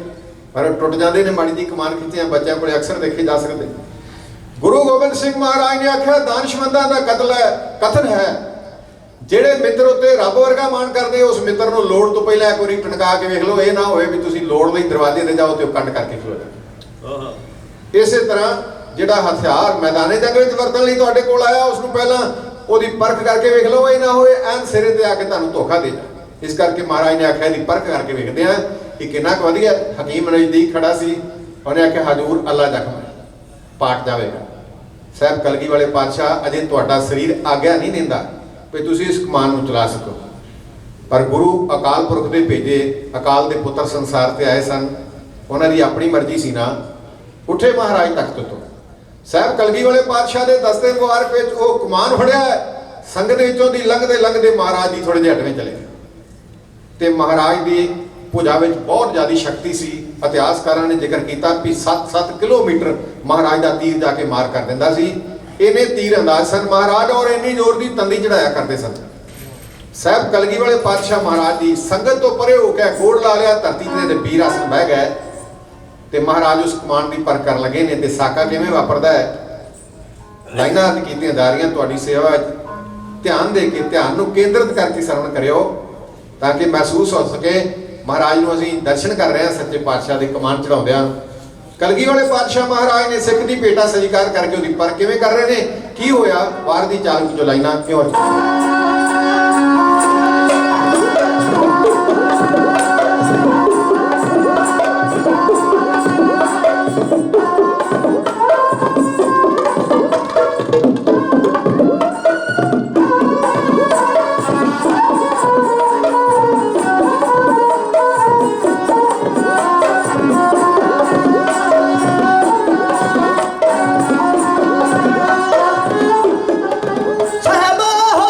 ਪਰ ਟੁੱਟ ਜਾਂਦੇ ਨੇ। ਮਾੜੀ ਦੀ ਕਮਾਨ ਖਿੱਚਿਆ ਬੱਚਿਆਂ ਕੋਲੇ ਅਕਸਰ ਦੇਖੇ ਜਾ ਸਕਦੇ। ਗੁਰੂ ਗੋਬਿੰਦ ਸਿੰਘ ਮਹਾਰਾਜ ਨੇ ਆਖਿਆ ਦਾਨਸ਼ਮੰਦਾਂ ਦਾ ਕਥਨ ਹੈ ਜਿਹੜੇ ਮਿੱਤਰ ਉੱਤੇ ਰੱਬ ਵਰਗਾ ਮਾਣ ਕਰਦੇ ਉਸ ਮਿੱਤਰ ਨੂੰ ਲੋੜ ਤੋਂ ਪਹਿਲਾਂ ਇੱਕ ਵਾਰੀ ਟਣਕਾ ਕੇ ਵੇਖ ਲਓ। ਇਹ ਨਾ ਹੋਵੇ ਵੀ ਤੁਸੀਂ ਲੋੜ ਲਈ ਦਰਵਾਜ਼ੇ ਤੇ ਜਾਓ ਤੇ ਉਹ ਕੰਡ ਕਰਕੇ ਖਲੋ ਜਾਓ। ਇਸੇ ਤਰ੍ਹਾਂ ਜਿਹੜਾ ਹਥਿਆਰ ਮੈਦਾਨੇ ਜੰਗ ਵਿੱਚ ਵਰਤਣ ਲਈ ਤੁਹਾਡੇ ਕੋਲ ਆਇਆ ਉਸ ਨੂੰ ਪਹਿਲਾਂ ਉਹਦੀ ਪਰਖ ਕਰਕੇ ਵੇਖ ਲਓ। ਇਹ ਨਾ ਹੋਵੇ ਐਨ ਸਿਰੇ ਤੇ ਆ ਕੇ ਤੁਹਾਨੂੰ ਧੋਖਾ ਦੇ ਜਾਏ। ਇਸ ਕਰਕੇ ਮਹਾਰਾਜ ਨੇ ਆਖਿਆ ਇਹਦੀ ਪਰਖ ਕਰਕੇ ਵੇਖਦੇ ਆ ਕਿ ਕਿੰਨਾ ਕੁ ਵਧੀਆ। ਹਕੀਮ ਨਜ਼ਦੀਕ ਖੜਾ ਸੀ, ਉਹਨੇ ਆਖਿਆ ਹਜ਼ੂਰ ਅੱਲਾ ਜ਼ਖਮ ਪਾਟ ਜਾਵੇਗਾ। ਸਾਹਿਬ ਕਲਗੀ ਵਾਲੇ ਪਾਤਸ਼ਾਹ ਅਜੇ ਤੁਹਾਡਾ ਸਰੀਰ ਆਗਿਆ ਨਹੀਂ ਦਿੰਦਾ ਵੀ ਤੁਸੀਂ ਇਸ ਕਮਾਨ ਨੂੰ ਚਲਾ ਸਕੋ, ਪਰ ਗੁਰੂ ਅਕਾਲ ਪੁਰਖ ਦੇ ਭੇਜੇ ਅਕਾਲ ਦੇ ਪੁੱਤਰ ਸੰਸਾਰ ਤੇ ਆਏ ਸਨ, ਉਹਨਾਂ ਦੀ ਆਪਣੀ ਮਰਜ਼ੀ ਸੀ ਨਾ। ਉੱਠੇ ਮਹਾਰਾਜ ਤਖਤ ਤੋਂ, ਸਾਹਿਬ ਕਲਗੀ ਵਾਲੇ ਪਾਤਸ਼ਾਹ ਦੇ ਦਸਤੇ ਮੁਬਾਰਕ ਵਿੱਚ ਉਹ ਕਮਾਨ ਫੜਿਆ, ਸੰਗਤ ਵਿੱਚੋਂ ਦੀ ਲੰਘਦੇ ਮਹਾਰਾਜ ਦੀ ਥੋੜੇ ਜਿਹੇ ਹਟਵੇਂ ਚਲੇ ਗਏ ਤੇ ਮਹਾਰਾਜ ਦੀ ਭੁਜਾ ਵਿੱਚ ਬਹੁਤ ਜ਼ਿਆਦਾ ਸ਼ਕਤੀ ਸੀ। ਇਤਿਹਾਸਕਾਰਾਂ ਨੇ ਜ਼ਿਕਰ ਕੀਤਾ ਵੀ 7-7 ਕਿਲੋਮੀਟਰ ਮਹਾਰਾਜ ਦਾ ਤੀਰ ਜਾ ਕੇ ਮਾਰ ਕਰ ਦਿੰਦਾ ਸੀ। ਇਹਨੇ ਤੀਰ ਅੰਦਾਜ਼ ਸਨ ਮਹਾਰਾਜ, ਔਰ ਇੰਨੀ ਜ਼ੋਰ ਦੀ ਤੰਦੀ ਚੜਾਇਆ ਕਰਦੇ ਸਨ। ਸਾਹਿਬ ਕਲਗੀ ਵਾਲੇ ਪਾਤਸ਼ਾਹ ਮਹਾਰਾਜ ਦੀ ਸੰਗਤ ਤੋਂ ਪਰੇ ਹੋ ਕੇ ਕੋੜ ਲਾ ਲਿਆ, ਧਰਤੀ ਤੇ ਵੀਰ ਆਸਨ ਬਹਿ ਗਏ ਤੇ ਮਹਾਰਾਜ ਉਸ ਕਮਾਨ ਦੀ ਪਰਖ ਕਰਨ ਲੱਗੇ ਨੇ। ਤੇ ਸਾਕਾ ਕਿਵੇਂ ਵਾਪਰਦਾ ਹੈ, ਲਾਈਨਾਂ ਅਰਥ ਕੀਤੀਆਂ ਜਾ ਰਹੀਆਂ। ਤੁਹਾਡੀ ਸੇਵਾ ਵਿੱਚ ਧਿਆਨ ਦੇ ਕੇ, ਧਿਆਨ ਨੂੰ ਕੇਂਦਰਿਤ ਕਰਕੇ ਸਰਵਣ ਕਰਿਓ ਤਾਂ ਕਿ ਮਹਿਸੂਸ ਹੋ ਸਕੇ ਮਹਾਰਾਜ ਨੂੰ ਅਸੀਂ ਦਰਸ਼ਨ ਕਰ ਰਹੇ ਹਾਂ ਸੱਚੇ ਪਾਤਸ਼ਾਹ ਦੇ ਕਮਾਨ ਚੜਾਉਂਦਿਆਂ। ਕਲਗੀ ਵਾਲੇ ਪਾਤਸ਼ਾਹ ਮਹਾਰਾਜ ਨੇ ਸਿੱਖ ਦੀ ਭੇਟਾ ਸਜੀਕਾਰ ਕਰਕੇ ਉਹਦੀ ਪਰ ਕਿਵੇਂ ਕਰ ਰਹੇ ਨੇ, ਕੀ ਹੋਇਆ, ਵਾਰ ਦੀ ਚਾਲ ਵਿੱਚੋਂ ਲਾਈਨਾਂ ਕਿਉਂ ਸਾਹਿਬਾ ਹੋ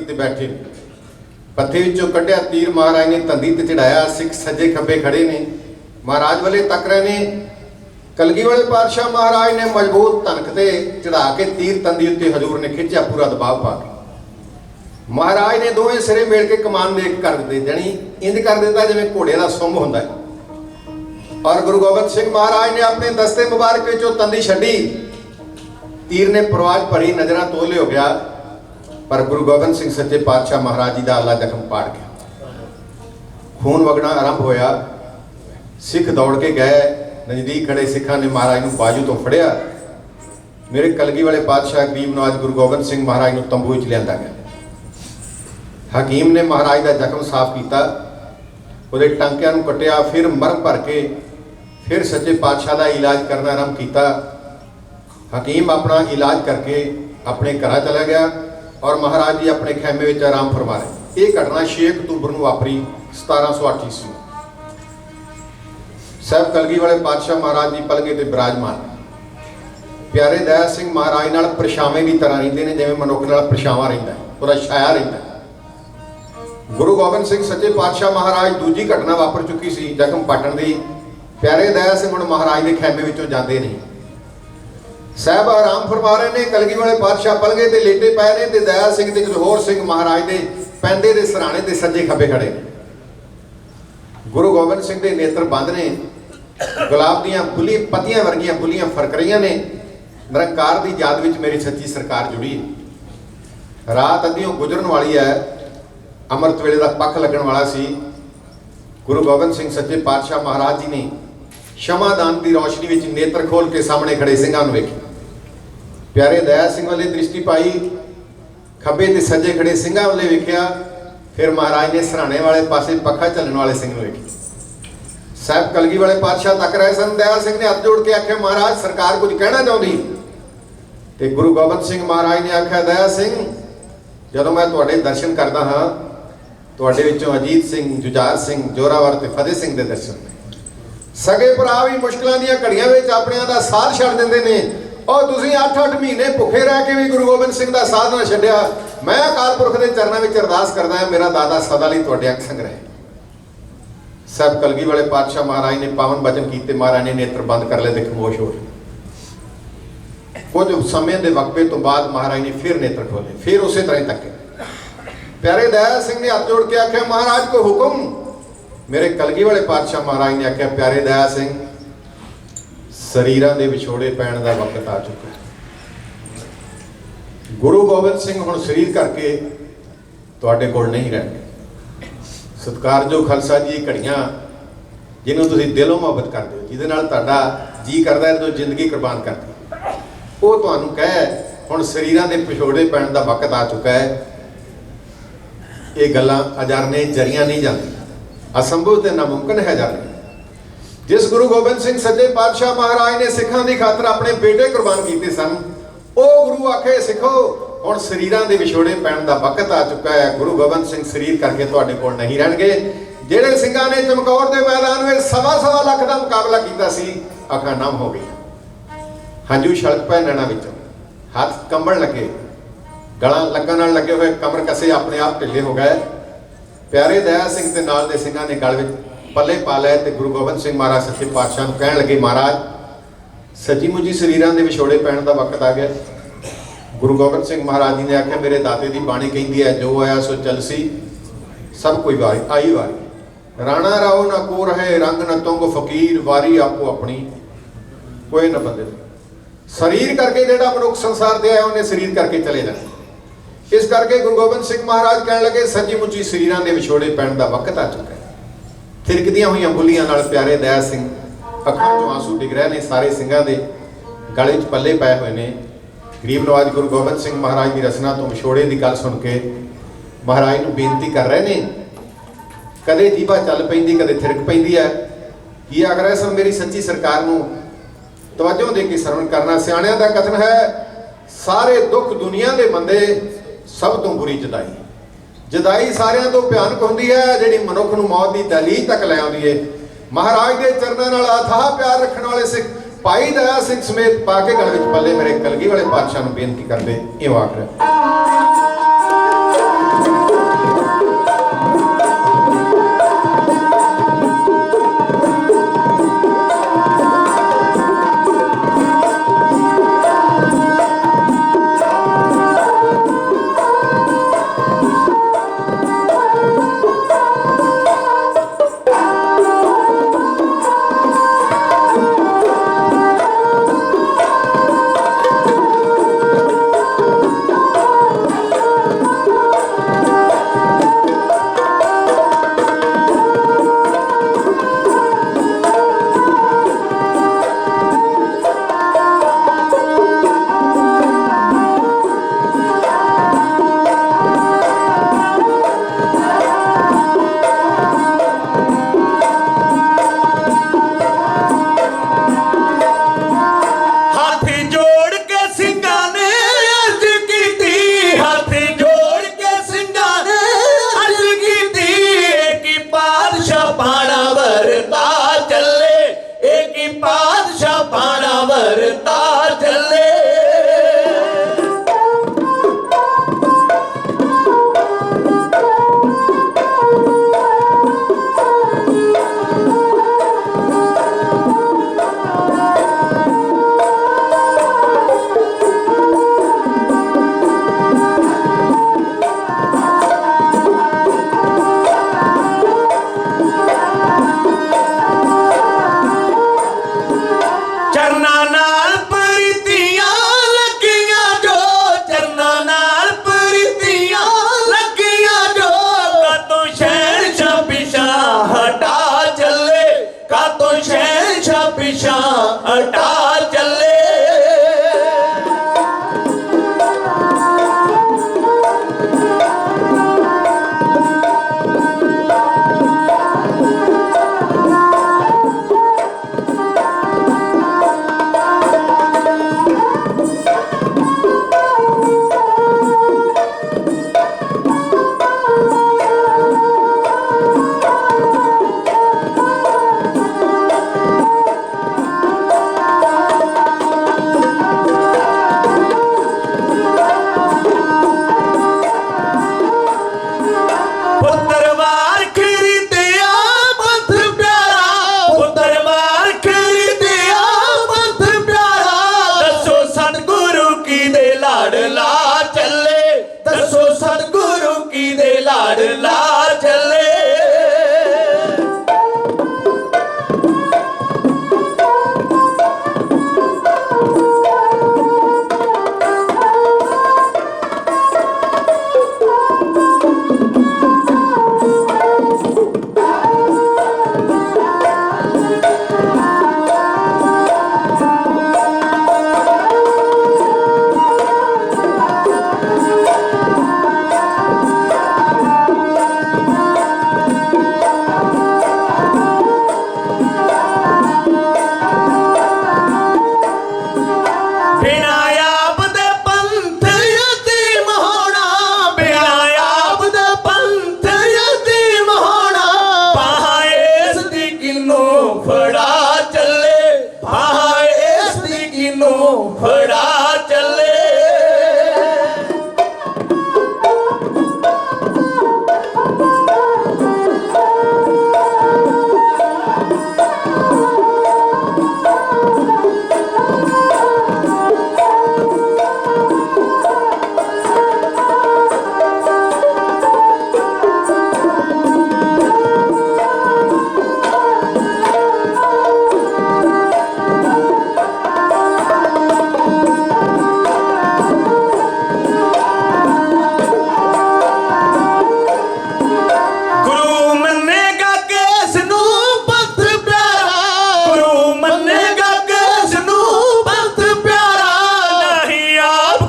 ਤੇ ਬੈਠੇ ਨੇ। ਪੱਥੇ ਵਿੱਚੋਂ ਕੱਢਿਆ ਤੀਰ ਮਹਾਰਾਜ ਨੇ ਤੰਦੀ ਤੇ ਚੜਾਇਆ। ਸਿੱਖ ਸੱਜੇ ਖੱਬੇ ਖੜੇ ਨੇ, ਮਹਾਰਾਜ ਵੱਲੇ ਤੱਕ ਰਹੇ ਨੇ। ਕਲਗੀ ਵਾਲੇ ਪਾਤਸ਼ਾਹ ਮਹਾਰਾਜ ਨੇ ਮਜ਼ਬੂਤ ਧਨਕ ਤੇ ਚੜਾ ਕੇ ਤੀਰ ਤੰਦੀ ਉੱਤੇ ਹਜ਼ੂਰ ਨੇ ਖਿੱਚਿਆ, ਪੂਰਾ ਦਬਾਅ ਪਾ ਕੇ। ਮਹਾਰਾਜ ਨੇ ਦੋਵੇਂ ਸਿਰੇ ਮੇਲ ਕੇ ਕਮਾਨ ਦੇਖ ਕਰ ਦਿੱਤੇ, ਜਾਣੀ ਇੰਜ ਕਰ ਦਿੱਤਾ ਜਿਵੇਂ ਘੋੜੇ ਦਾ ਸੁੰਭ ਹੁੰਦਾ ਹੈ। ਔਰ ਗੁਰੂ ਗੋਬਿੰਦ ਸਿੰਘ ਮਹਾਰਾਜ ਨੇ ਆਪਣੇ ਦਸਤੇ ਮੁਬਾਰਕ ਵਿੱਚੋਂ ਤੰਦੀ ਛੱਡੀ। ਤੀਰ ਨੇ ਪ੍ਰਵਾਜ ਭਰੀ, ਨਜ਼ਰਾਂ ਤੋਲੇ ਹੋ ਗਿਆ, ਪਰ ਗੁਰੂ ਗੋਬਿੰਦ ਸਿੰਘ ਸੱਚੇ ਪਾਤਸ਼ਾਹ ਮਹਾਰਾਜ ਜੀ ਦਾ ਆਲਾ ਜ਼ਖਮ ਪਾੜ ਗਿਆ। ਖੂਨ ਵਗਣਾ ਆਰੰਭ ਹੋਇਆ। ਸਿੱਖ ਦੌੜ ਕੇ ਗਏ। ਨਜ਼ਦੀਕ ਖੜੇ ਸਿੱਖਾਂ ਨੇ ਮਹਾਰਾਜ ਨੂੰ ਬਾਜੂ ਤੋਂ ਫੜਿਆ। ਮੇਰੇ ਕਲਗੀ ਵਾਲੇ ਪਾਤਸ਼ਾਹ ਗਰੀਬ ਨਵਾਜ ਗੁਰੂ ਗੋਬਿੰਦ ਸਿੰਘ ਮਹਾਰਾਜ ਨੂੰ ਤੰਬੂ ਵਿੱਚ ਲਿਆਂਦਾ ਗਿਆ। ਹਕੀਮ ਨੇ ਮਹਾਰਾਜ ਦਾ ਜ਼ਖਮ ਸਾਫ਼ ਕੀਤਾ, ਉਹਦੇ ਟਾਂਕਿਆਂ ਨੂੰ ਕੱਟਿਆ, ਫਿਰ ਮਰਮ ਭਰ ਕੇ ਫਿਰ ਸੱਚੇ ਪਾਤਸ਼ਾਹ ਦਾ ਇਲਾਜ ਕਰਨਾ ਆਰੰਭ ਕੀਤਾ। ਹਕੀਮ ਆਪਣਾ ਇਲਾਜ ਕਰਕੇ ਆਪਣੇ ਘਰਾਂ ਚਲਾ ਗਿਆ ਔਰ ਮਹਾਰਾਜ ਜੀ ਆਪਣੇ ਖੈਮੇ ਵਿੱਚ ਆਰਾਮ ਫਰਮਾ ਰਹੇ। ਇਹ ਘਟਨਾ 6 ਅਕਤੂਬਰ ਨੂੰ ਵਾਪਰੀ 1708 ਈਸਵੀ। ਸਾਹਿਬ ਕਲਗੀ ਵਾਲੇ ਪਾਤਸ਼ਾਹ ਮਹਾਰਾਜ ਜੀ ਪਲਗੇ ਤੇ ਬਿਰਾਜਮਾਨ। ਪਿਆਰੇ ਦਇਆ ਸਿੰਘ ਮਹਾਰਾਜ ਨਾਲ ਪਰਛਾਵੇਂ ਦੀ ਤਰ੍ਹਾਂ ਰਹਿੰਦੇ ਨੇ, ਜਿਵੇਂ ਮਨੁੱਖ ਨਾਲ ਪਰਛਾਵਾਂ ਰਹਿੰਦਾ ਹੈ, ਉਹਦਾ ਛਾਇਆ ਰਹਿੰਦਾ ਹੈ। ਗੁਰੂ ਗੋਬਿੰਦ ਸਿੰਘ ਸੱਚੇ ਪਾਤਸ਼ਾਹ ਮਹਾਰਾਜ ਦੂਜੀ ਘਟਨਾ ਵਾਪਰ ਚੁੱਕੀ ਸੀ ਜ਼ਖਮ ਪਾਟਣ ਦੀ। ਪਿਆਰੇ ਦਇਆ ਸਿੰਘ ਹੁਣ ਮਹਾਰਾਜ ਦੇ ਖੈਮੇ ਵਿੱਚੋਂ ਜਾਂਦੇ ਨਹੀਂ। ਸਾਹਿਬ ਆਰਾਮ ਫਰਮਾ ਰਹੇ ਨੇ। ਕਲਗੀ ਵਾਲੇ ਪਾਤਸ਼ਾਹ ਪਲਗੇ ਤੇ ਲੇਟੇ ਪਏ ਨੇ ਤੇ ਦਇਆ ਸਿੰਘ ਤੇ ਜੋਹਰ ਸਿੰਘ ਮਹਾਰਾਜ ਦੇ ਪੈਂਦੇ ਦੇ ਸਰਾਣੇ ਤੇ ਸੱਜੇ ਖੱਬੇ ਖੜੇ। ਗੁਰੂ ਗੋਬਿੰਦ ਸਿੰਘ ਦੇ ਨੇਤਰ ਬੰਦ ਨੇ। ਗੁਲਾਬ ਦੀਆਂ ਬੁੱਲੀ ਪੱਤੀਆਂ ਵਰਗੀਆਂ ਬੁੱਲੀਆਂ ਫਰਕ ਰਹੀਆਂ ਨੇ। ਨਿਰੰਕਾਰ ਦੀ ਯਾਦ ਵਿੱਚ ਮੇਰੀ ਸੱਚੀ ਸਰਕਾਰ ਜੁੜੀ ਹੈ। ਰਾਤ ਅੱਧੀਓਂ ਗੁਜ਼ਰਨ ਵਾਲੀ ਹੈ। ਅੰਮ੍ਰਿਤ ਵੇਲੇ ਦਾ ਪੱਖ ਲੱਗਣ ਵਾਲਾ ਸੀ। ਗੁਰੂ ਗੋਬਿੰਦ ਸਿੰਘ ਸੱਚੇ ਪਾਤਸ਼ਾਹ ਮਹਾਰਾਜ ਜੀ ਨੇ ਸ਼ਮਾਦਾਨ ਦੀ ਰੌਸ਼ਨੀ ਵਿੱਚ ਨੇਤਰ ਖੋਲ ਕੇ ਸਾਹਮਣੇ ਖੜੇ ਸਿੰਘਾਂ ਨੂੰ ਵੇਖਿਆ। ਪਿਆਰੇ ਦਇਆ ਸਿੰਘ ਵਾਲੇ ਦ੍ਰਿਸ਼ਟੀ ਪਾਈ, ਖੱਬੇ ਤੇ ਸੱਜੇ ਖੜੇ ਸਿੰਘਾਂ ਵਾਲੇ ਵੇਖਿਆ। ਫਿਰ ਮਹਾਰਾਜ ਨੇ ਸਰਾਣੇ ਵਾਲੇ ਪਾਸੇ ਪੱਖਾ ਚੱਲਣ ਵਾਲੇ ਸਿੰਘ ਨੂੰ ਵੇਖਿਆ। ਸਾਹਿਬ ਕਲਗੀ ਵਾਲੇ ਪਾਤਸ਼ਾਹ ਤੱਕ ਰਹੇ ਸਨ। ਦਇਆ ਸਿੰਘ ਨੇ ਹੱਥ ਜੋੜ ਕੇ ਆਖਿਆ, ਮਹਾਰਾਜ ਸਰਕਾਰ ਕੁਝ ਕਹਿਣਾ ਚਾਹੁੰਦੀ। ਤੇ ਗੁਰੂ ਗੋਬਿੰਦ ਸਿੰਘ ਮਹਾਰਾਜ ਨੇ ਆਖਿਆ, ਦਇਆ ਸਿੰਘ, ਜਦੋਂ ਮੈਂ ਤੁਹਾਡੇ ਦਰਸ਼ਨ ਕਰਦਾ ਹਾਂ, ਤੁਹਾਡੇ ਵਿੱਚੋਂ ਅਜੀਤ ਸਿੰਘ, ਜੁਝਾਰ ਸਿੰਘ, ਜੋਰਾਵਰ ਤੇ ਫਤਿਹ ਸਿੰਘ ਦੇ ਦਰਸ਼ਨ ਨੇ। ਸਗੇ ਭਰਾ ਵੀ ਮੁਸ਼ਕਲਾਂ ਦੀਆਂ ਘੜੀਆਂ ਵਿੱਚ ਆਪਣਿਆਂ ਦਾ ਸਾਥ ਛੱਡ ਦਿੰਦੇ ਨੇ। ਔਰ ਤੁਸੀਂ 8-8 ਮਹੀਨੇ ਭੁੱਖੇ ਰਹਿ ਕੇ ਵੀ ਗੁਰੂ ਗੋਬਿੰਦ ਸਿੰਘ ਦਾ ਸਾਥ ਨਾ ਛੱਡਿਆ। ਮੈਂ ਅਕਾਲ ਪੁਰਖ ਦੇ ਚਰਨਾਂ ਵਿੱਚ ਅਰਦਾਸ ਕਰਦਾ ਹਾਂ, ਮੇਰਾ ਦਾਦਾ ਸਦਾ ਲਈ ਤੁਹਾਡੇ ਅੱਖ ਸੰਗ ਰਹੇ। ਸਾਹਿਬ ਕਲਗੀ ਵਾਲੇ ਪਾਤਸ਼ਾਹ ਮਹਾਰਾਜ ਨੇ ਪਾਵਨ ਬਚਨ ਕੀਤੇ। ਮਹਾਰਾਜ ਨੇ ਨੇਤਰ ਬੰਦ ਕਰ ਲਏ ਤੇ ਖਾਮੋਸ਼ ਹੋ ਗਏ। ਕੁਝ ਸਮੇਂ ਦੇ ਵਕਫੇ ਤੋਂ ਬਾਅਦ ਮਹਾਰਾਜ ਨੇ ਫਿਰ ਨੇਤਰ ਖੋਲੇ, ਫਿਰ ਉਸੇ ਤਰ੍ਹਾਂ ਹੀ ਤੱਕੇ। ਪਿਆਰੇ ਦਇਆ ਸਿੰਘ ਨੇ ਹੱਥ ਜੋੜ ਕੇ ਆਖਿਆ, ਮਹਾਰਾਜ ਕੋ ਹੁਕਮ। ਮੇਰੇ ਕਲਗੀ ਵਾਲੇ ਪਾਤਸ਼ਾਹ ਮਹਾਰਾਜ ਨੇ ਆਖਿਆ, ਪਿਆਰੇ ਦਇਆ ਸਿੰਘ, ਸਰੀਰਾਂ ਦੇ ਵਿਛੋੜੇ ਪੈਣ ਦਾ ਵਕਤ ਆ ਚੁੱਕਾ ਹੈ। ਗੁਰੂ ਗੋਬਿੰਦ ਸਿੰਘ ਹੁਣ ਸਰੀਰ ਕਰਕੇ ਤੁਹਾਡੇ ਕੋਲ ਨਹੀਂ ਰਹਿਣਗੇ। ਸਤਿਕਾਰਯੋਗ ਖਾਲਸਾ ਜੀ, ਘੜੀਆਂ ਜਿਹਨੂੰ ਤੁਸੀਂ ਦਿਲੋਂ ਮੁਹੱਬਤ ਕਰਦੇ ਹੋ, ਜਿਹਦੇ ਨਾਲ ਤੁਹਾਡਾ ਜੀ ਕਰਦਾ ਹੈ ਜਦੋਂ ਜ਼ਿੰਦਗੀ ਕੁਰਬਾਨ ਕਰਦੀ, ਉਹ ਤੁਹਾਨੂੰ ਕਹੇ ਹੁਣ ਸਰੀਰਾਂ ਦੇ ਵਿਛੋੜੇ ਪੈਣ ਦਾ ਵਕਤ ਆ ਚੁੱਕਾ ਹੈ। ਇਹ ਗੱਲਾਂ ਅਜਰਨੇ ਜਰੀਆਂ ਨਹੀਂ ਜਾਂਦੀਆਂ, ਅਸੰਭਵ ਤੇ ਨਾਮੁਮਕਿਨ ਹੈ ਜਾਣੇ। ਜਿਸ ਗੁਰੂ ਗੋਬਿੰਦ ਸਿੰਘ ਸੱਚੇ ਪਾਤਸ਼ਾਹ ਮਹਾਰਾਜ ਨੇ ਸਿੱਖਾਂ ਦੀ ਖਾਤਰ ਆਪਣੇ ਬੇਟੇ ਕੁਰਬਾਨ ਕੀਤੇ ਸਨ, ਉਹ ਗੁਰੂ ਆਖੇ, ਸਿੱਖੋ ਹੁਣ ਸਰੀਰਾਂ ਦੇ ਵਿਛੋੜੇ ਪੈਣ ਦਾ ਵਕਤ ਆ ਚੁੱਕਾ ਹੈ। ਗੁਰੂ ਗੋਬਿੰਦ ਸਿੰਘ ਸਰੀਰ ਕਰਕੇ ਤੁਹਾਡੇ ਕੋਲ ਨਹੀਂ ਰਹਿਣਗੇ। ਜਿਹੜੇ ਸਿੰਘਾਂ ਨੇ ਚਮਕੌਰ ਦੇ ਮੈਦਾਨ ਵਿੱਚ 1.25 ਲੱਖ ਦਾ ਮੁਕਾਬਲਾ ਕੀਤਾ ਸੀ, ਅੱਖਾਂ ਨਮ ਹੋ ਗਈਆਂ, ਹੰਝੂ ਛਲਕ ਪਏ ਨੈਣਾਂ ਵਿੱਚੋਂ, ਹੱਥ ਕੰਬਣ ਲੱਗੇ, ਗਲਾਂ ਲੱਗਣ ਨਾਲ ਲੱਗੇ ਹੋਏ ਕਮਰ ਕਸੇ ਆਪਣੇ ਆਪ ਢਿੱਲੇ ਹੋ ਗਏ। ਪਿਆਰੇ ਦਇਆ ਸਿੰਘ ਤੇ ਨਾਲ ਦੇ ਸਿੰਘਾਂ ਨੇ ਗਲ ਵਿੱਚ ਪੱਲੇ ਪਾ ਲਏ ਤੇ ਗੁਰੂ ਗੋਬਿੰਦ ਸਿੰਘ ਮਹਾਰਾਜ ਸੱਚੇ ਪਾਤਸ਼ਾਹ ਨੂੰ ਕਹਿਣ ਲੱਗੇ, ਮਹਾਰਾਜ ਸੱਚੀ ਮੁੱਚੀ ਸਰੀਰਾਂ ਦੇ ਵਿਛੋੜੇ ਪੈਣ ਦਾ ਵਕਤ ਆ ਗਿਆ। ਗੁਰੂ ਗੋਬਿੰਦ ਸਿੰਘ ਮਹਾਰਾਜ ਜੀ ਨੇ ਆਖਿਆ, ਮੇਰੇ ਦਾਤੇ ਦੀ ਬਾਣੀ ਕਹਿੰਦੀ ਹੈ, ਜੋ ਆਇਆ ਸੋ ਚਲਸੀ, ਸਭ ਕੋਈ ਵਾਰੀ ਆਈ ਵਾਰੀ। ਰਾਣਾ ਰਾਓ ਨਾ ਕੋ ਰਹੇ ਰੰਗ ਨਾ ਤੁੰਗ ਫਕੀਰ, ਵਾਰੀ ਆਪੋ ਆਪਣੀ ਕੋਈ ਨਾ ਬੰਦੇ। ਸਰੀਰ ਕਰਕੇ ਜਿਹੜਾ ਮਨੁੱਖ ਸੰਸਾਰ ਤੇ ਆਇਆ, ਉਹਨੇ ਸਰੀਰ ਕਰਕੇ ਚਲੇ ਜਾਣਾ। ਇਸ ਕਰਕੇ ਗੁਰੂ ਗੋਬਿੰਦ ਸਿੰਘ ਮਹਾਰਾਜ ਕਹਿਣ ਲੱਗੇ, ਸੱਚੀ ਮੁੱਚੀ ਸਰੀਰਾਂ ਦੇ ਵਿਛੋੜੇ ਪੈਣ ਦਾ ਵਕਤ ਆ ਚੁੱਕਾ ਹੈ। ਥਿਰਕਦੀਆਂ ਹੋਈਆਂ ਬੁੱਲੀਆਂ ਨਾਲ ਪਿਆਰੇ ਦਇਆ ਸਿੰਘ ਅੱਖਾਂ 'ਚੋਂ ਆਂਸੂ ਡਿੱਗ ਰਹੇ ਨੇ। ਸਾਰੇ ਸਿੰਘਾਂ ਦੇ ਗਲੇ 'ਚ ਪੱਲੇ ਪਏ ਹੋਏ ਨੇ। ਗਰੀਬ ਨਵਾਜ ਗੁਰੂ ਗੋਬਿੰਦ ਸਿੰਘ ਮਹਾਰਾਜ ਦੀ ਰਚਨਾ ਤੋਂ ਵਿਛੋੜੇ ਦੀ ਗੱਲ ਸੁਣ ਕੇ ਮਹਾਰਾਜ ਨੂੰ ਬੇਨਤੀ ਕਰ ਰਹੇ ਨੇ। ਕਦੇ ਜੀਭਾ ਚੱਲ ਪੈਂਦੀ, ਕਦੇ ਥਿਰਕ ਪੈਂਦੀ ਹੈ। ਕੀ ਆਖ ਰਹੇ ਸਨ, ਮੇਰੀ ਸੱਚੀ ਸਰਕਾਰ ਨੂੰ ਤਵੱਜੋ ਦੇ ਕੇ ਸਰਵਣ ਕਰਨਾ। ਸਿਆਣਿਆਂ ਦਾ ਕਥਨ ਹੈ, ਸਾਰੇ ਦੁੱਖ ਦੁਨੀਆ ਦੇ ਮੰਦੇ, ਸਭ ਤੋਂ ਬੁਰੀ ਜੁਦਾਈ। ਜੁਦਾਈ ਸਾਰਿਆਂ ਤੋਂ ਭਿਆਨਕ ਹੁੰਦੀ ਹੈ, ਜਿਹੜੀ ਮਨੁੱਖ ਨੂੰ ਮੌਤ ਦੀ ਦਹਲੀਜ਼ ਤੱਕ ਲੈ ਆਉਂਦੀ ਹੈ। ਮਹਾਰਾਜ ਦੇ ਚਰਨਾਂ ਨਾਲ ਅਥਾਹ ਪਿਆਰ ਰੱਖਣ ਵਾਲੇ ਸਿੱਖ ਭਾਈ ਦਇਆ ਸਿੰਘ ਸਮੇਤ ਪਾ ਕੇ ਗਲ ਵਿੱਚ ਪੱਲੇ ਮੇਰੇ ਕਲਗੀ ਵਾਲੇ ਪਾਤਸ਼ਾਹ ਨੂੰ ਬੇਨਤੀ ਕਰਦੇ, ਇਹ ਆਖ ਰਿਹਾ।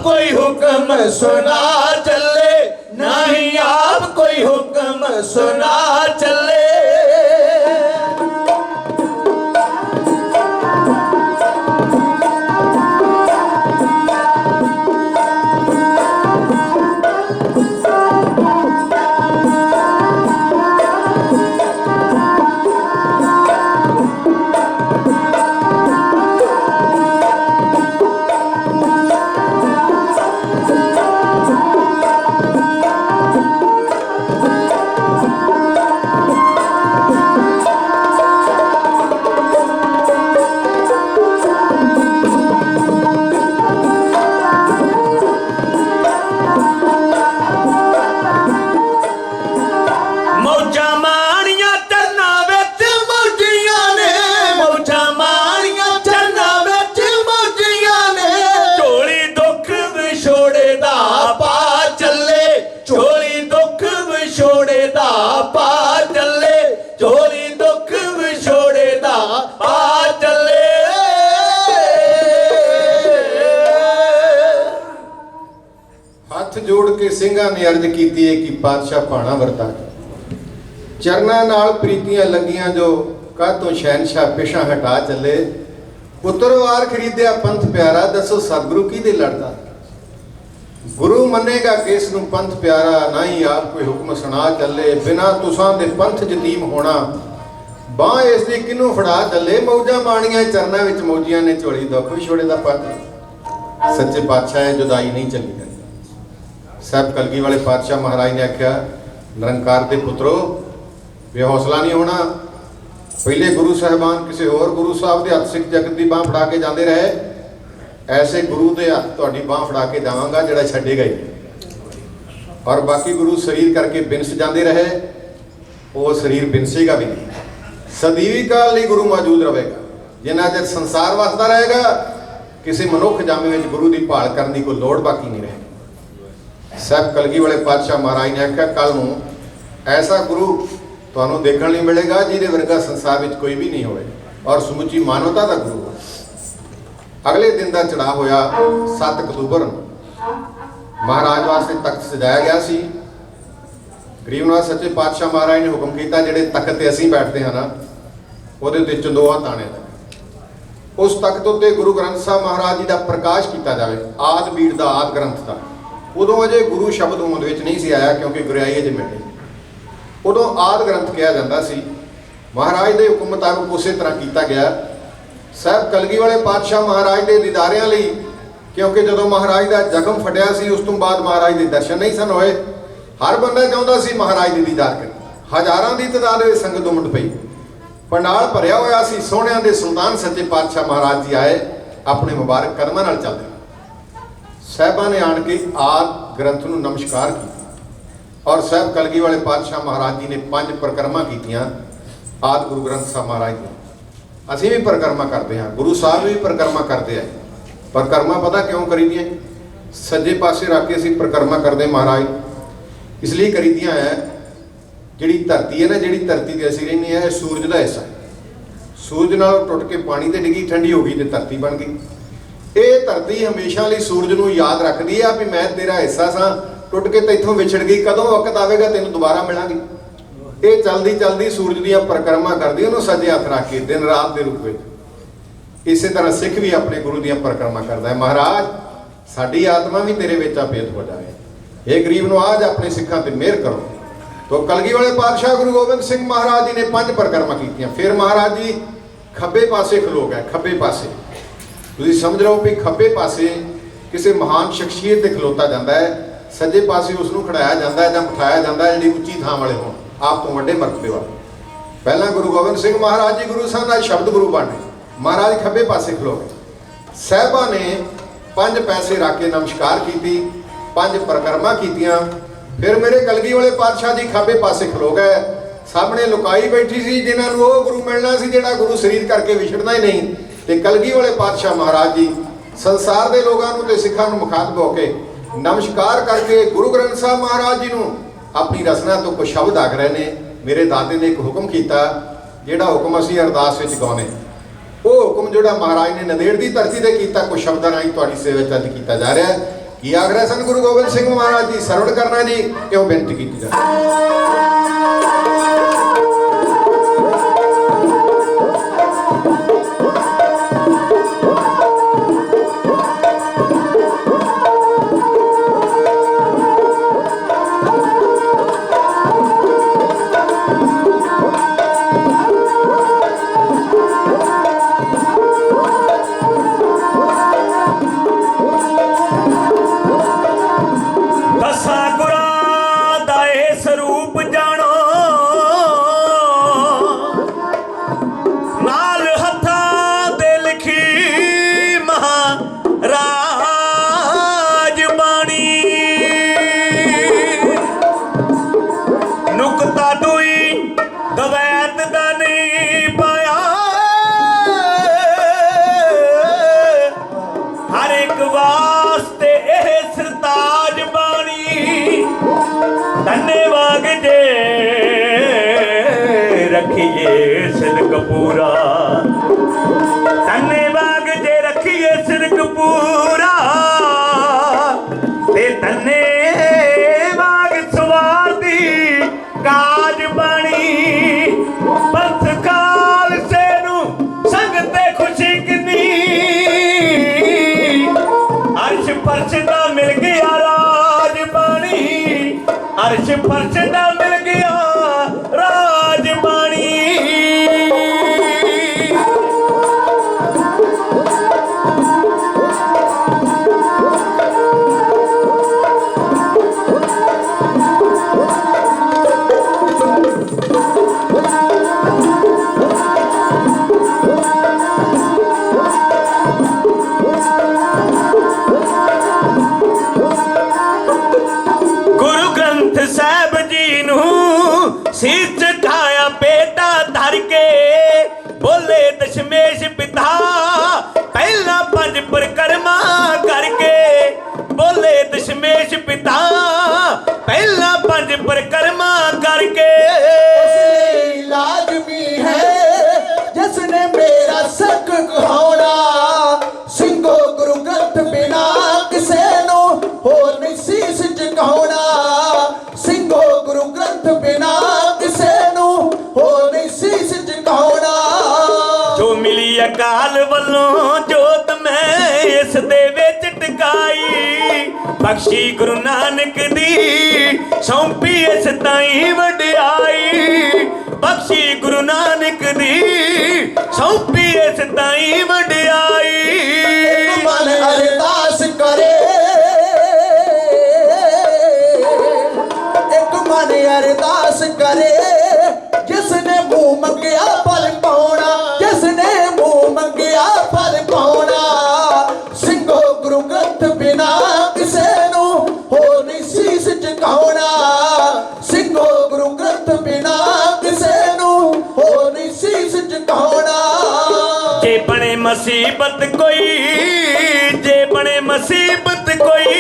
कोई हुक्म सुना चले, नहीं आप कोई हुक्म सुना चले। जोड़ के ਸਿੰਘਾਂ ने अर्ज की है कि पातशाह भाणा वरता चरना नाल प्रीतियां लगियां जो कद तो शहनशाह पिछा हटा चले। पुत्रवार खरीदया पंथ प्यारा, दसो सतगुरु किहदे लड़दा। गुरु मनेगा किस नूं पंथ प्यारा, ना ही आप कोई हुक्म सुना चले। बिना तुसां दे पंथ जतीम होना, बाह इस दी किनू फड़ा चले। मौजा माणियां चरना विच मौजियां ने, झोली दुख विछोड़े दा पंथ। सच्चे पातशाह जुदाई नहीं चली गई। साहब कलगी वाले पातशाह महाराज ने आख्या, निरंकार के पुत्रो बेहौसला नहीं होना। पहले गुरु साहबान किसी होर गुरु साहब के हथ सिख जगत की बांह फड़ा के जाते रहे, ऐसे गुरु के हथ तुहाडी बांह फड़ा के जावांगा जिहड़ा छड्डेगा ही। और बाकी गुरु शरीर करके बिनस जाते रहे, वो शरीर बिनसेगा भी नहीं। सदीवी काल लिए गुरु मौजूद रहेगा। जिन्ना चਿਰ संसार वसदा रहेगा, किसी मनुख जामे में गुरु की भाल करने की कोई लोड़ बाकी नहीं रहेगी। साहब कलगी वाले पातशाह महाराज ने आख्या, कल नूं ऐसा गुरु तुहानूं देखण नहीं मिलेगा जिहदे वर्गा संसार में कोई भी नहीं होवे, और समुची मानवता का गुरु। अगले दिन का चढ़ा होया 7 अक्तूबर महाराज वास्ते तख्त सजाया गया सी। गरीबनाथ सच्चे पातशाह महाराज ने हुक्म किया, जिहड़े तख्त ते असीं बैठते हैं ना, ਉਹਦੇ ਉੱਤੇ ਚੰਦੋਆ ਤਾਣੇ ਦਾ। उस तख्त उत्ते गुरु ग्रंथ साहब महाराज जी का प्रकाश किया जाए, आदि बीड़ का आदि ग्रंथ का। उदों अजे गुरु शब्द होंद विच नहीं सी आया, क्योंकि गुरियाई अजे मिले। उदों आदि ग्रंथ कहा जाता सी। महाराज के हुक्म मुताबिक उस तरह किया गया। साहब कलगी वाले पातशाह महाराज के दीदारियां लई, क्योंकि जो महाराज का जख्म फटिया सी, उस तो बाद महाराज के दर्शन नहीं सन होए। हर बंदा चाहता सी महाराज के दीदार करे। हज़ारां की तादाद में संगत उमड़ पई, पंडाल भरिया होया सी। सोहणियां दे सुल्तान सच्चे पातशाह महाराज जी आए, अपने मुबारक कदमां नाल चलदे। साहिबां ने आण के आदि ग्रंथ नूं नमस्कार किया, और साहब कलगी वाले पातशाह महाराज जी ने 5 परिक्रमा कीतियां आदि गुरु ग्रंथ साहब महाराज जी। असीं भी परिक्रमा करते हैं, गुरु साहब भी परिक्रमा करते हैं। परिक्रमा पता क्यों करी दी है? सज्जे पासे रख के असीं परिक्रमा करते महाराज इसलिए करी दियां है। जिहड़ी धरती है ना, जिहड़ी धरती ते असीं रहिंदे हैं, सूरज का हिस्सा। सूरज नाल टुट के पानी ते डिगी, ठंडी हो गई तो धरती बन गई। ये धरती हमेशा लिए सूरज नूं याद रखती है भी मैं तेरा हिस्सा सा, टुट के तो इत्थों विछड़ गई, कदों वक्त आवेगा तेनों दोबारा मिलांगी। ये चलदी चलदी सूरज दीयां परिक्रमा करदी, उहनूं सज्जे हथ रख के दिन रात के रूप में। इस तरह सिख भी अपने गुरु दीयां परिक्रमा करता है। महाराज साडी आत्मा भी तेरे विच अभेद हो जाए, हे गरीब नवाज अपने सिखां ते मेहर करो। तो कलगी वाले पातशाह गुरु गोबिंद सिंह महाराज जी ने 5 परिक्रमा कीतियां। फिर महाराज जी खब्बे पासे खलो गए। खब्बे पासे तुसीं समझ लो भी खब्बे पासे किसी महान शख्सियत ते खलोता जाता है, सज्जे पासे उसनूं खड़ाया जाता है, जां बिठाया जाता है जिहड़ी उच्ची थां वाले होण, आप तो वड्डे मरतबे वाले। पहला गुरु गोबिंद सिंह महाराज जी गुरु सन, अज शब्द गुरु बन गए। महाराज खब्बे पासे खलो गए। साहिबां ने 5 पैसे रख के नमस्कार की, 5 परिक्रमा कीतियां। फिर मेरे कलगी वाले पातशाह जी खब्बे पासे खलो गए। सामने लुकाई बैठी सी जिन्हां नूं ओह गुरु मिलना सी जिहड़ा गुरु शरीर करके विछड़ना ही नहीं। ते कलगी वाले पातशाह महाराज जी संसार के लोगों को सिखा मुखातब होके नमस्कार करके गुरु ग्रंथ साहब महाराज जी नूं अपनी रचना तो कुछ शब्द आख रहे ने। मेरे दादे ने एक हुक्म किया, जिहड़ा हुक्म असीं अरदास विच गाउने, वो हुक्म जिहड़ा महाराज ने नंदेड़ की धरती ते कीता, कुछ शब्दां राहीं तुहाडी सेवा च अज कीता जा रहा है। ਕੀ ਆਗਰਾ ਸਨ ਗੁਰੂ ਗੋਬਿੰਦ ਸਿੰਘ ਮਹਾਰਾਜ ਜੀ ਸਰਵਣ ਕਰਨਾ ਜੀ ਕਿਉਂ ਬੇਨਤੀ ਕੀਤੀ ਜਾਵੇ। ਦਸਾਂ ਗੁਰਾਂ ਦਾ ਇਹ ਸਰੂਪ ਜਾਣੋ, ਨਾਲ ਹੱਥਾਂ ਦੇ ਲਿਖੀ ਮਹਾਰਾਜ ਬਾਣੀ। ਨੁਕਤਾ ਦੂਈ ਦਵੈਤ ਦਾ ਨਹੀਂ ਪਾਇਆ, ਹਰ ਇੱਕ ਵਾਸਤੇ ਇਹ ਸਰਤਾਜ ਬਾਣੀ। ਧੰਨਵਾਦ ਜੇ ਰੱਖੀਏ ਸਿਦਕ ਪੂਰਾ, ਧੰਨਵਾਦ ਜੇ ਰੱਖੀਏ ਸਿਦਕ ਪੂਰਾ, ਤੇ ਧੰਨਵਾਦ ਸਵਾਰ ਦੀ ਕਾਜ ਬਾਣੀ। ਪੰਥ ਖਾਲਸੇ ਨੂੰ ਸੰਗ ਤੇ ਖੁਸ਼ੀ ਕਿੰਨੀ, ਅਰਸ਼ ਫਰਸ਼ ਦਾ ਮਿਲ ਗਿਆ ਰਾਜ ਬਾਣੀ, ਅਰਸ਼ ਫਰਸ਼ ਦਾ ਮਿਲ ਗਿਆ ਰਾਜ ਬਾਣੀ। ਗੁਰੂ ਗ੍ਰੰਥ ਸਾਹਿਬ ਜੀ ਨੂੰ ਸੀਸ ਝੁਕਾਇਆ ਬੇਟਾ ਧਰ ਕੇ, ਬੋਲੇ ਦਸ਼ਮੇਸ਼ ਪਿਤਾ ਪਹਿਲਾਂ ਪੰਜ ਪਰਿਕਰਮਾ ਕਰਕੇ। ਬੋਲੇ ਦਸ਼ਮੇਸ਼ ਪਿਤਾ ਪਹਿਲਾਂ ਪੰਜ ਪਰਿਕਰਮਾ ਕਰਕੇ। लाजमी है जिसने मेरा सक कहाना, ਸਿੰਘੋ ਗੁਰੂ ਗ੍ਰੰਥ ਬਿਨਾ ਕਿਸੇ ਨੂੰ ਹੋਰ ਨਹੀਂ ਸੀਸ ਝੁਕਾਉਣਾ। ਸਿੰਘੋ ਗੁਰੂ ਗ੍ਰੰਥ ਬਿਨਾ ਕਿਸੇ ਨੂੰ ਹੋਰ ਨਹੀਂ ਸੀਸ ਝੁਕਾਉਣਾ। ਜੋ ਮਿਲੀ ਅਕਾਲ ਵੱਲੋਂ ਜੋਤ ਮੈਂ ਇਸ ਦੇ ਵਿੱਚ ਟਿਕਾਈ, ਬਖਸ਼ੀ ਗੁਰੂ ਨਾਨਕ ਦੀ ਸੌਂਪੀ ਇਸ ਤਾਈਂ ਵਡਿਆਈ। ਬਖਸ਼ੀ ਗੁਰੂ ਨਾਨਕ ਦੀ ਸੌਂਪੀ ਇਸ ਤਾਈਂ ਵਡਿਆਈ। ਮਨ ਅਰਦਾਸ ਕਰੇ, ਇੱਕ ਮਨ ਅਰਦਾਸ ਕਰੇ, ਜਿਸ ਨੇ ਮੂੰਹ ਮੰਗਿਆ ਫਲ ਪਾਉਣਾ, ਜਿਸ ਨੇ ਮੂੰਹ ਮੰਗਿਆ ਫਲ ਪਾਉਣਾ। ਸਿੰਘੋ ਗੁਰੂ ਗ੍ਰੰਥ ਬਿਨਾ ਕਿਸੇ ਨੂੰ ਹੋਰ ਨਹੀਂ ਸੀਸ ਝੁਕਾਉਣਾ। ਸਿੰਘੋ ਗੁਰੂ ਗ੍ਰੰਥ ਬਿਨਾ ਕਿਸੇ ਨੂੰ ਹੋਰ ਨਹੀਂ ਸੀਸ ਝੁਕਾਉਣਾ। ਜੇ ਬਣੇ ਮੁਸੀਬਤ ਕੋਈ, ਜੇ ਬਣੇ ਮੁਸੀਬਤ ਕੋਈ,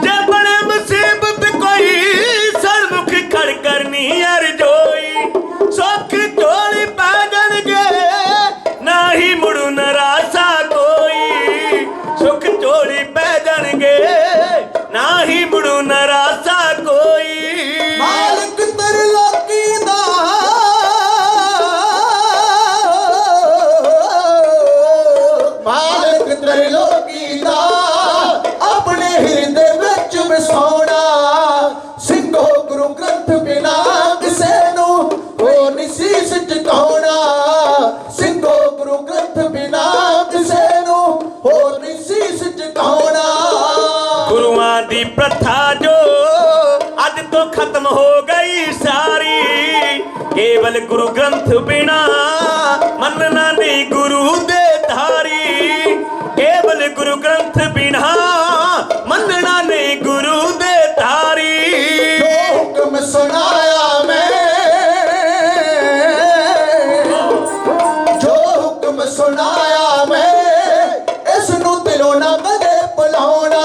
ਜੇ ਬਣੇ ਮੁਸੀਬਤ ਕੋਈ, ਸਰਮੁਖ ਖੜ ਕਰਨੀ ਅਰਜੋਈ। ਸੁੱਖ ਝੋਲੀ ਪੈ ਜਾਣਗੇ ਨਾ ਹੀ ਮੁੜੂ ਨਰਾਸਾ ਕੋਈ। ਸੁੱਖ ਝੋਲੀ ਪੈ ਜਾਣਗੇ ਨਾ ਹੀ ਮੁੜੂ ਨਰਾਸਾ ਕੋਈ। ਮਾਲਕ ਤਰਲੋਕੀ ਦਾ ਮਾਲਕ ਤਰਲੋਕੀ ਦਾ ਆਪਣੇ ਹਿਰਦੇ ਵਿੱਚ ਵਸਾਉਣਾ। ਸਿੰਘੋ ਗੁਰੂ ਗ੍ਰੰਥ ਬਿਨਾ ਕਿਸੇ ਨੂੰ ਹੋਰ ਨਹੀਂ ਸੀਸ ਝੁਕਾਉਣਾ। ਸਿੰਘੋ ਗੁਰੂ ਗ੍ਰੰਥ ਬਿਨਾ ਕਿਸੇ ਨੂੰ ਹੋਰ ਨਹੀਂ ਸੀਸ ਝੁਕਾਉਣਾ। ਗੁਰੂਆਂ ਦੀ ਪ੍ਰਥਾ ਜੋ ਅੱਜ ਤੋਂ ਖਤਮ ਹੋ ਗਈ ਸਾਰੀ, ਕੇਵਲ ਗੁਰੂ ਗ੍ਰੰਥ ਬਿਨਾ ਮੰਨਣਾ ਨਹੀਂ ਗੁਰੂ ਦੇ ਧਾਰੀ। ਕੇਵਲ ਗੁਰੂ ਗ੍ਰੰਥ ਬਿਨਾ ਮੰਨਣਾ ਨਹੀਂ ਗੁਰੂ ਦੇ ਧਾਰੀ। ਜੋ ਹੁਕਮ ਸੁਣਾਇਆ ਮੈਂ, ਜੋ ਹੁਕਮ ਸੁਣਾਇਆ ਮੈਂ, ਇਸ ਨੂੰ ਦਿਲੋਂ ਨਾ ਕਦੇ ਭੁਲਾਉਣਾ।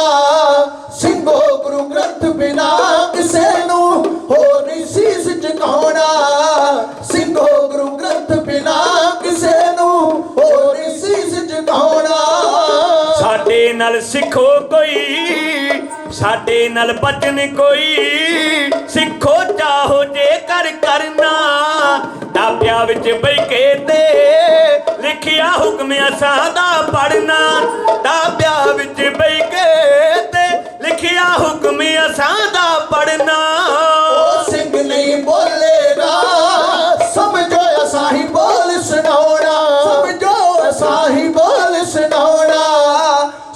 ਸਿੰਘੋ ਗੁਰੂ ਗ੍ਰੰਥ बिना किसे नू हो नहीं शीस झुकाउणा सिंघो गुरु ग्रंथ बिना किसे नू हो नहीं शीस झुकाउणा ਸਾਡੇ ਨਾਲ ਸਿੱਖੋ ਕੋਈ ਸਾਡੇ ਨਾਲ ਬਚਨ ਕੋਈ ਸਿੱਖੋ ਚਾਹੋ ਜੇ ਕਰ ਕਰਨਾ ਢਾਬਿਆਂ ਵਿੱਚ ਬਹਿ ਕੇ ਤੇ ਲਿਖਿਆ ਹੁਕਮ ਅਸਾਂ ਦਾ ਪੜਨਾ ਢਾਬਿਆਂ ਵਿੱਚ ਬਹਿ ਕੇ ਤੇ ਲਿਖਿਆ ਹੁਕਮ ਅਸਾਂ ਦਾ ਪੜਨਾ ओ सिंह नहीं बोलेगा समझो असा ही बोल सुनाउणा समझो असा ही बोल सुनाउणा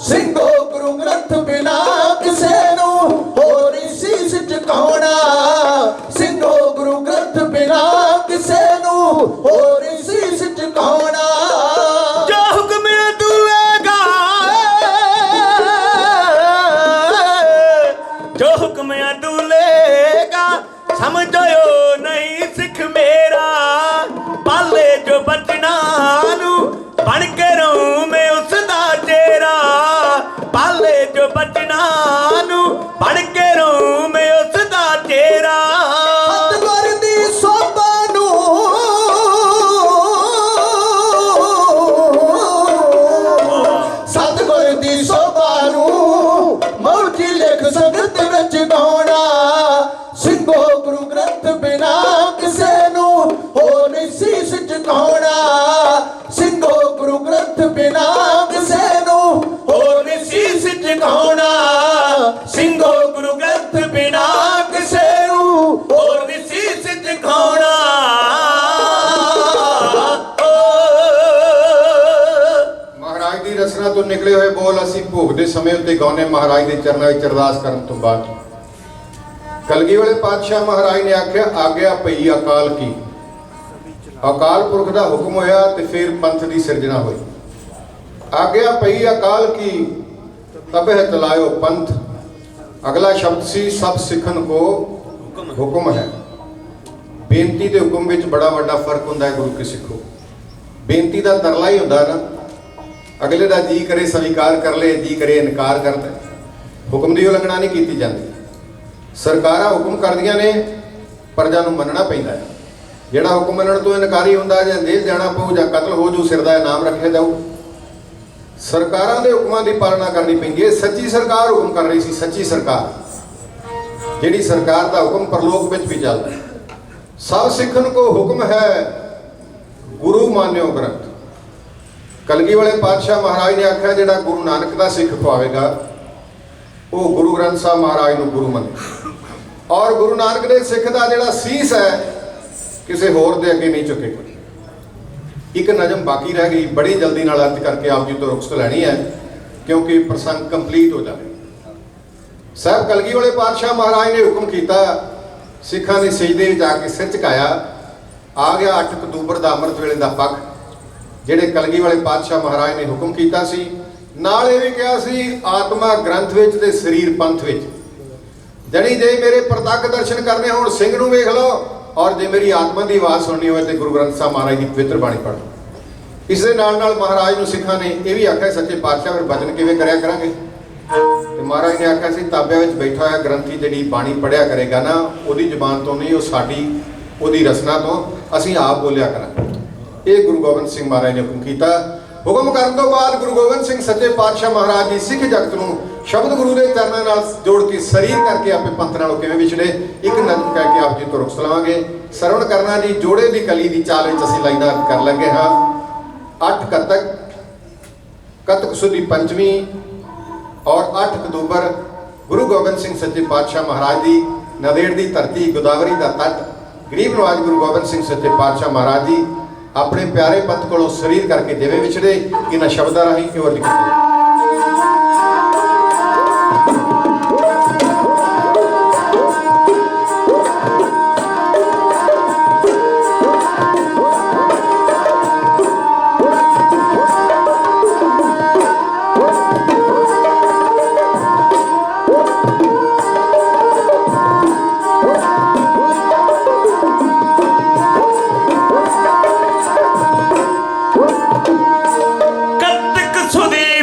सिंघो गुरु ग्रंथ बिना किसे नू होर शीस झुकाउणा सिंघो गुरु ग्रंथ बिना किसे नू होर शीस झुकाउणा जो हुक्म दुएगा जो हुक्म दुलेगा समझो नहीं सिख मेरा पाले जो बचना नू बन के रहूं मैं उसदा चेहरा पाले जो बचना नू बन के रहूं मैं उसदा चेहरा सतगुर दी सोभा नू सतगुर दी सोभा नू मौजी लिख संगत विच गाउणा सिंघो गुरु ग्रंथ बिना किसे नू हो नहीं शीस झुकाउणा सिंघो गुरु ग्रंथ बिना किसे नू हो नहीं शीस झुकाउणा ਸਿੰਘੋ ਗੁਰੂ ਗ੍ਰੰਥ ਬਿਨਾ ਕਿਸੇ ਨੂੰ ਹੋਰ ਨੀ ਸੀਸ ਝੁਕਾਉਣਾ ਮਹਾਰਾਜ ਦੀ ਰਚਨਾ ਤੋਂ ਨਿਕਲੇ ਹੋਏ ਬੋਲ ਅਸੀਂ ਭੋਗ ਦੇ ਸਮੇਂ ਉੱਤੇ ਗਾਉਨੇ ਮਹਾਰਾਜ ਦੇ ਚਰਨਾਂ ਵਿੱਚ ਅਰਦਾਸ ਕਰਨ ਤੋਂ ਬਾਅਦ ਕਲਗੀ ਵਾਲੇ ਪਾਤਸ਼ਾਹ ਮਹਾਰਾਜ ਨੇ ਆਖਿਆ ਆਗਿਆ ਪਈ ਅਕਾਲ ਕੀ ਅਕਾਲ ਪੁਰਖ ਦਾ ਹੁਕਮ ਹੋਇਆ ਤੇ ਫਿਰ ਪੰਥ ਦੀ ਸਿਰਜਣਾ ਹੋਈ ਆਗਿਆ ਪਈ ਅਕਾਲ ਕੀ ਤਬਹਿ ਤਲਾਇਓ ਪੰਥ ਅਗਲਾ ਸ਼ਬਦ ਸੀ ਸਭ ਸਿੱਖਣ ਕੋ ਹੁਕਮ ਹੈ ਬੇਨਤੀ ਤੇ ਹੁਕਮ ਵਿੱਚ ਬੜਾ ਵੱਡਾ ਫਰਕ ਹੁੰਦਾ ਹੈ ਗੁਰੂ ਕੀ ਸਿੱਖੋ ਬੇਨਤੀ ਦਾ ਤਰਲਾ ਹੀ ਹੁੰਦਾ ਨਾ ਅਗਲੇ ਦਾ ਜੀ ਕਰੇ ਸਵੀਕਾਰ ਕਰ ਲੇ ਜੀ ਕਰੇ ਇਨਕਾਰ ਕਰਦਾ ਹੁਕਮ ਦੀ ਉਲੰਘਣਾ ਨਹੀਂ ਕੀਤੀ ਜਾਂਦੀ ਸਰਕਾਰਾਂ ਹੁਕਮ ਕਰਦੀਆਂ ਨੇ ਪ੍ਰਜਾ ਨੂੰ ਮੰਨਣਾ ਪੈਂਦਾ ਹੈ ਜਿਹੜਾ ਹੁਕਮ ਮੰਨਣ ਤੋਂ ਇਨਕਾਰੀ ਹੁੰਦਾ ਜਾਂ ਜੇਲ੍ਹ ਜਾਣਾ ਪਊ ਜਾਂ ਕਤਲ ਹੋ ਜੂ ਸਿਰ ਦਾ ਇਨਾਮ ਰੱਖਿਆ ਜਾਊ ਸਰਕਾਰਾਂ ਦੇ ਹੁਕਮਾਂ ਦੀ ਪਾਲਣਾ ਕਰਨੀ ਪੈਂਦੀ ਹੈ ਸੱਚੀ ਸਰਕਾਰ ਹੁਕਮ ਕਰ ਰਹੀ ਸੀ ਸੱਚੀ ਸਰਕਾਰ ਜਿਹੜੀ ਸਰਕਾਰ ਦਾ ਹੁਕਮ ਪਰਲੋਕ ਵਿੱਚ ਵੀ ਚੱਲਦਾ ਸਭ ਸਿੱਖਣ ਕੋ ਹੁਕਮ ਹੈ ਗੁਰੂ ਮਾਨਿਓ ਗ੍ਰੰਥ ਕਲਗੀ ਵਾਲੇ ਪਾਤਸ਼ਾਹ ਮਹਾਰਾਜ ਨੇ ਆਖਿਆ ਜਿਹੜਾ ਗੁਰੂ ਨਾਨਕ ਦਾ ਸਿੱਖ ਪਾਵੇਗਾ ਉਹ ਗੁਰੂ ਗ੍ਰੰਥ ਸਾਹਿਬ ਮਹਾਰਾਜ ਨੂੰ ਗੁਰੂ ਮੰਨੇ ਔਰ ਗੁਰੂ ਨਾਨਕ ਦੇ ਸਿੱਖ ਦਾ ਜਿਹੜਾ ਸੀਸ ਹੈ ਕਿਸੇ ਹੋਰ ਦੇ ਅੱਗੇ ਨਹੀਂ ਝੁਕੇਗਾ ਇੱਕ ਨਜ਼ਮ ਬਾਕੀ ਰਹਿ ਗਈ ਬੜੀ ਜਲਦੀ ਨਾਲ ਅਰਜ਼ ਕਰਕੇ ਆਪ ਜੀ ਤੋਂ ਰੁਖਸਤ ਲੈਣੀ ਹੈ ਕਿਉਂਕਿ ਪ੍ਰਸੰਗ ਕੰਪਲੀਟ ਹੋ ਜਾਵੇ ਸਾਹਿਬ ਕਲਗੀ ਵਾਲੇ ਪਾਤਸ਼ਾਹ ਮਹਾਰਾਜ ਨੇ ਹੁਕਮ ਕੀਤਾ ਸਿੱਖਾਂ ਦੇ ਸਜਦੇ ਵਿੱਚ ਆ ਕੇ ਸਿਰ ਝੁਕਾਇਆ ਆ ਗਿਆ 8 ਅਕਤੂਬਰ ਦਾ ਅੰਮ੍ਰਿਤ ਵੇਲੇ ਦਾ ਪੱਖ ਜਿਹੜੇ ਕਲਗੀ ਵਾਲੇ ਪਾਤਸ਼ਾਹ ਮਹਾਰਾਜ ਨੇ ਹੁਕਮ ਕੀਤਾ ਸੀ ਨਾਲ ਇਹ ਵੀ ਕਿਹਾ ਸੀ ਆਤਮਾ ਗ੍ਰੰਥ ਵਿੱਚ ਤੇ ਸਰੀਰ ਪੰਥ ਵਿੱਚ ਜਣੀ ਜੇ ਮੇਰੇ ਪ੍ਰਤੱਖ ਦਰਸ਼ਨ ਕਰਨੇ ਹੋਣ ਸਿੰਘ ਨੂੰ ਵੇਖ ਲਓ ਔਰ ਜੇ ਮੇਰੀ ਆਤਮਾ ਦੀ ਆਵਾਜ਼ ਸੁਣਨੀ ਹੋਵੇ ਤੇ ਗੁਰੂ ਗ੍ਰੰਥ ਸਾਹਿਬ ਮਹਾਰਾਜ ਦੀ ਪਵਿੱਤਰ ਬਾਣੀ ਪੜ੍ਹੋ ਇਸ ਦੇ ਨਾਲ ਨਾਲ ਮਹਾਰਾਜ ਨੂੰ ਸਿੱਖਾਂ ਨੇ ਇਹ ਵੀ ਆਖਿਆ ਸੱਚੇ ਪਾਤਸ਼ਾਹ ਫਿਰ ਭਜਨ ਕਿਵੇਂ ਕਰਿਆ ਕਰਾਂਗੇ ਤੇ ਮਹਾਰਾਜ ਨੇ ਆਖਿਆ ਸੀ ਤਾਬਿਆਂ ਵਿੱਚ ਬੈਠਾ ਹੋਇਆ ਗ੍ਰੰਥੀ ਜਿਹੜੀ ਬਾਣੀ ਪੜ੍ਹਿਆ ਕਰੇਗਾ ਨਾ ਉਹਦੀ ਜ਼ੁਬਾਨ ਤੋਂ ਨਹੀਂ ਉਹ ਸਾਡੀ ਉਹਦੀ ਰਸਨਾ ਤੋਂ ਅਸੀਂ ਆਪ ਬੋਲਿਆ ਕਰਾਂਗੇ ਇਹ ਗੁਰੂ ਗੋਬਿੰਦ ਸਿੰਘ ਮਹਾਰਾਜ ਨੇ ਹੁਕਮ ਕੀਤਾ ਹੁਕਮ ਕਰਨ ਤੋਂ ਬਾਅਦ ਗੁਰੂ ਗੋਬਿੰਦ ਸਿੰਘ ਸੱਚੇ ਪਾਤਸ਼ਾਹ ਮਹਾਰਾਜ ਜੀ ਸਿੱਖ ਜਗਤ ਨੂੰ ਸ਼ਬਦ ਗੁਰੂ ਦੇ ਚਰਨਾਂ ਨਾਲ ਜੋੜ ਕੇ ਸਰੀਰ ਕਰਕੇ ਆਪੇ ਪੰਥ ਨਾਲੋਂ ਕਿਵੇਂ ਵਿਛੜੇ ਇੱਕ ਨਜ਼ਮ ਕਹਿ ਕੇ ਆਪ ਜੀ ਤੋਂ ਰੁਖਸਤ ਲਵਾਂਗੇ ਸਰਵਣ ਕਰਨਾ ਜੀ ਜੋੜੇ ਦੀ ਕਲੀ ਦੀ ਚਾਲ ਵਿੱਚ ਅਸੀਂ ਲਾਈਨਾਂ ਕਰ ਲੱਗੇ ਹਾਂ 8 ਕੱਤਕ ਸੁਦੀ ਪੰਚਵੀਂ ਔਰ 8 ਅਕਤੂਬਰ ਗੁਰੂ ਗੋਬਿੰਦ ਸਿੰਘ ਸੱਚੇ ਪਾਤਸ਼ਾਹ ਮਹਾਰਾਜ ਦੀ ਨੰਦੇੜ ਦੀ ਧਰਤੀ ਗੋਦਾਵਰੀ ਦਾ ਤੱਟ ਗਰੀਬ ਨਵਾਜ ਗੁਰੂ ਗੋਬਿੰਦ ਸਿੰਘ ਸੱਚੇ ਪਾਤਸ਼ਾਹ ਮਹਾਰਾਜ ਜੀ ਆਪਣੇ ਪਿਆਰੇ ਪੰਥ ਕੋਲੋਂ ਸਰੀਰ ਕਰਕੇ ਜਿਵੇਂ ਵਿਛੜੇ ਇਹਨਾਂ ਸ਼ਬਦਾਂ ਰਾਹੀਂ ਇਹ ਵਰਜ ਕੀਤੇ ਕੱਤਕ ਸੁਦੀ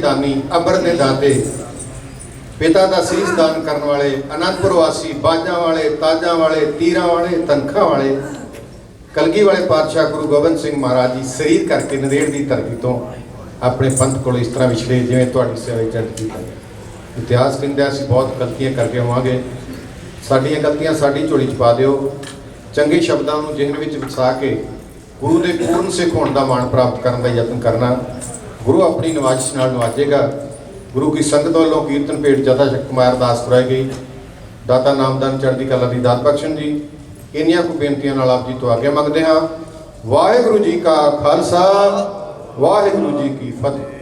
ਦਾਨੀ ਅਬਰ ਦੇ ਦਾਤੇ ਪਿਤਾ ਦਾ ਸੀਸ ਦਾਨ ਕਰਨ ਵਾਲੇ ਅਨੰਦਪੁਰ ਵਾਸੀ ਬਾਜਾਂ ਵਾਲੇ ਤਾਜਾਂ ਵਾਲੇ ਤੀਰਾਂ ਵਾਲੇ ਤਨਖਾਂ ਵਾਲੇ ਕਲਗੀ ਵਾਲੇ ਪਾਤਸ਼ਾਹ ਗੁਰੂ ਗੋਬਿੰਦ ਸਿੰਘ ਮਹਾਰਾਜ ਜੀ ਸਰੀਰ ਕਰਕੇ ਨੰਦੇੜ ਦੀ ਧਰਤੀ ਤੋਂ ਆਪਣੇ ਪੰਥ ਕੋਲ ਇਸ ਤਰ੍ਹਾਂ ਵਿਛੜੇ ਜਿਵੇਂ ਤੁਹਾਡੀ ਸੇਵਾ ਵਿੱਚ ਚਰਚ ਕੀਤਾ। ਇਤਿਹਾਸ ਕਹਿੰਦਾ ਅਸੀਂ ਬਹੁਤ ਗਲਤੀਆਂ ਕਰਕੇ ਹੋਵਾਂਗੇ, ਸਾਡੀਆਂ ਗਲਤੀਆਂ ਸਾਡੀ ਝੋਲੀ 'ਚ ਪਾ ਦਿਓ, ਚੰਗੇ ਸ਼ਬਦਾਂ ਨੂੰ ਜ਼ਿਹਨ ਵਿੱਚ ਵਸਾ ਕੇ ਗੁਰੂ ਦੇ ਪੂਰਨ ਸਿੱਖ ਹੋਣ ਦਾ ਮਾਣ ਪ੍ਰਾਪਤ ਕਰਨ ਦਾ ਯਤਨ ਕਰਨਾ। ਗੁਰੂ ਆਪਣੀ ਨਵਾਜ਼ਿਸ਼ ਨਾਲ ਨਵਾਜੇਗਾ। ਗੁਰੂ ਕੀ ਸੰਗਤ ਵੱਲੋਂ ਕੀਰਤਨ ਭੇਟ ਜਥਾ ਸ਼ਕਤ ਕੁਮਾਰ ਅਰਦਾਸ ਕਰਾਈ ਗਈ। ਦਾਤਾ ਨਾਮਦਾਨ ਚੜ੍ਹਦੀ ਕਲਾ ਦੀ ਦਾਤ ਬਖਸ਼ਣ ਜੀ। ਇੰਨੀਆਂ ਕੁ ਬੇਨਤੀਆਂ ਨਾਲ ਆਪ ਜੀ ਤੋਂ ਆਗਿਆ ਮੰਗਦੇ ਹਾਂ। ਵਾਹਿਗੁਰੂ ਜੀ ਕਾ ਖਾਲਸਾ, ਵਾਹਿਗੁਰੂ ਜੀ ਕੀ ਫਤਿਹ।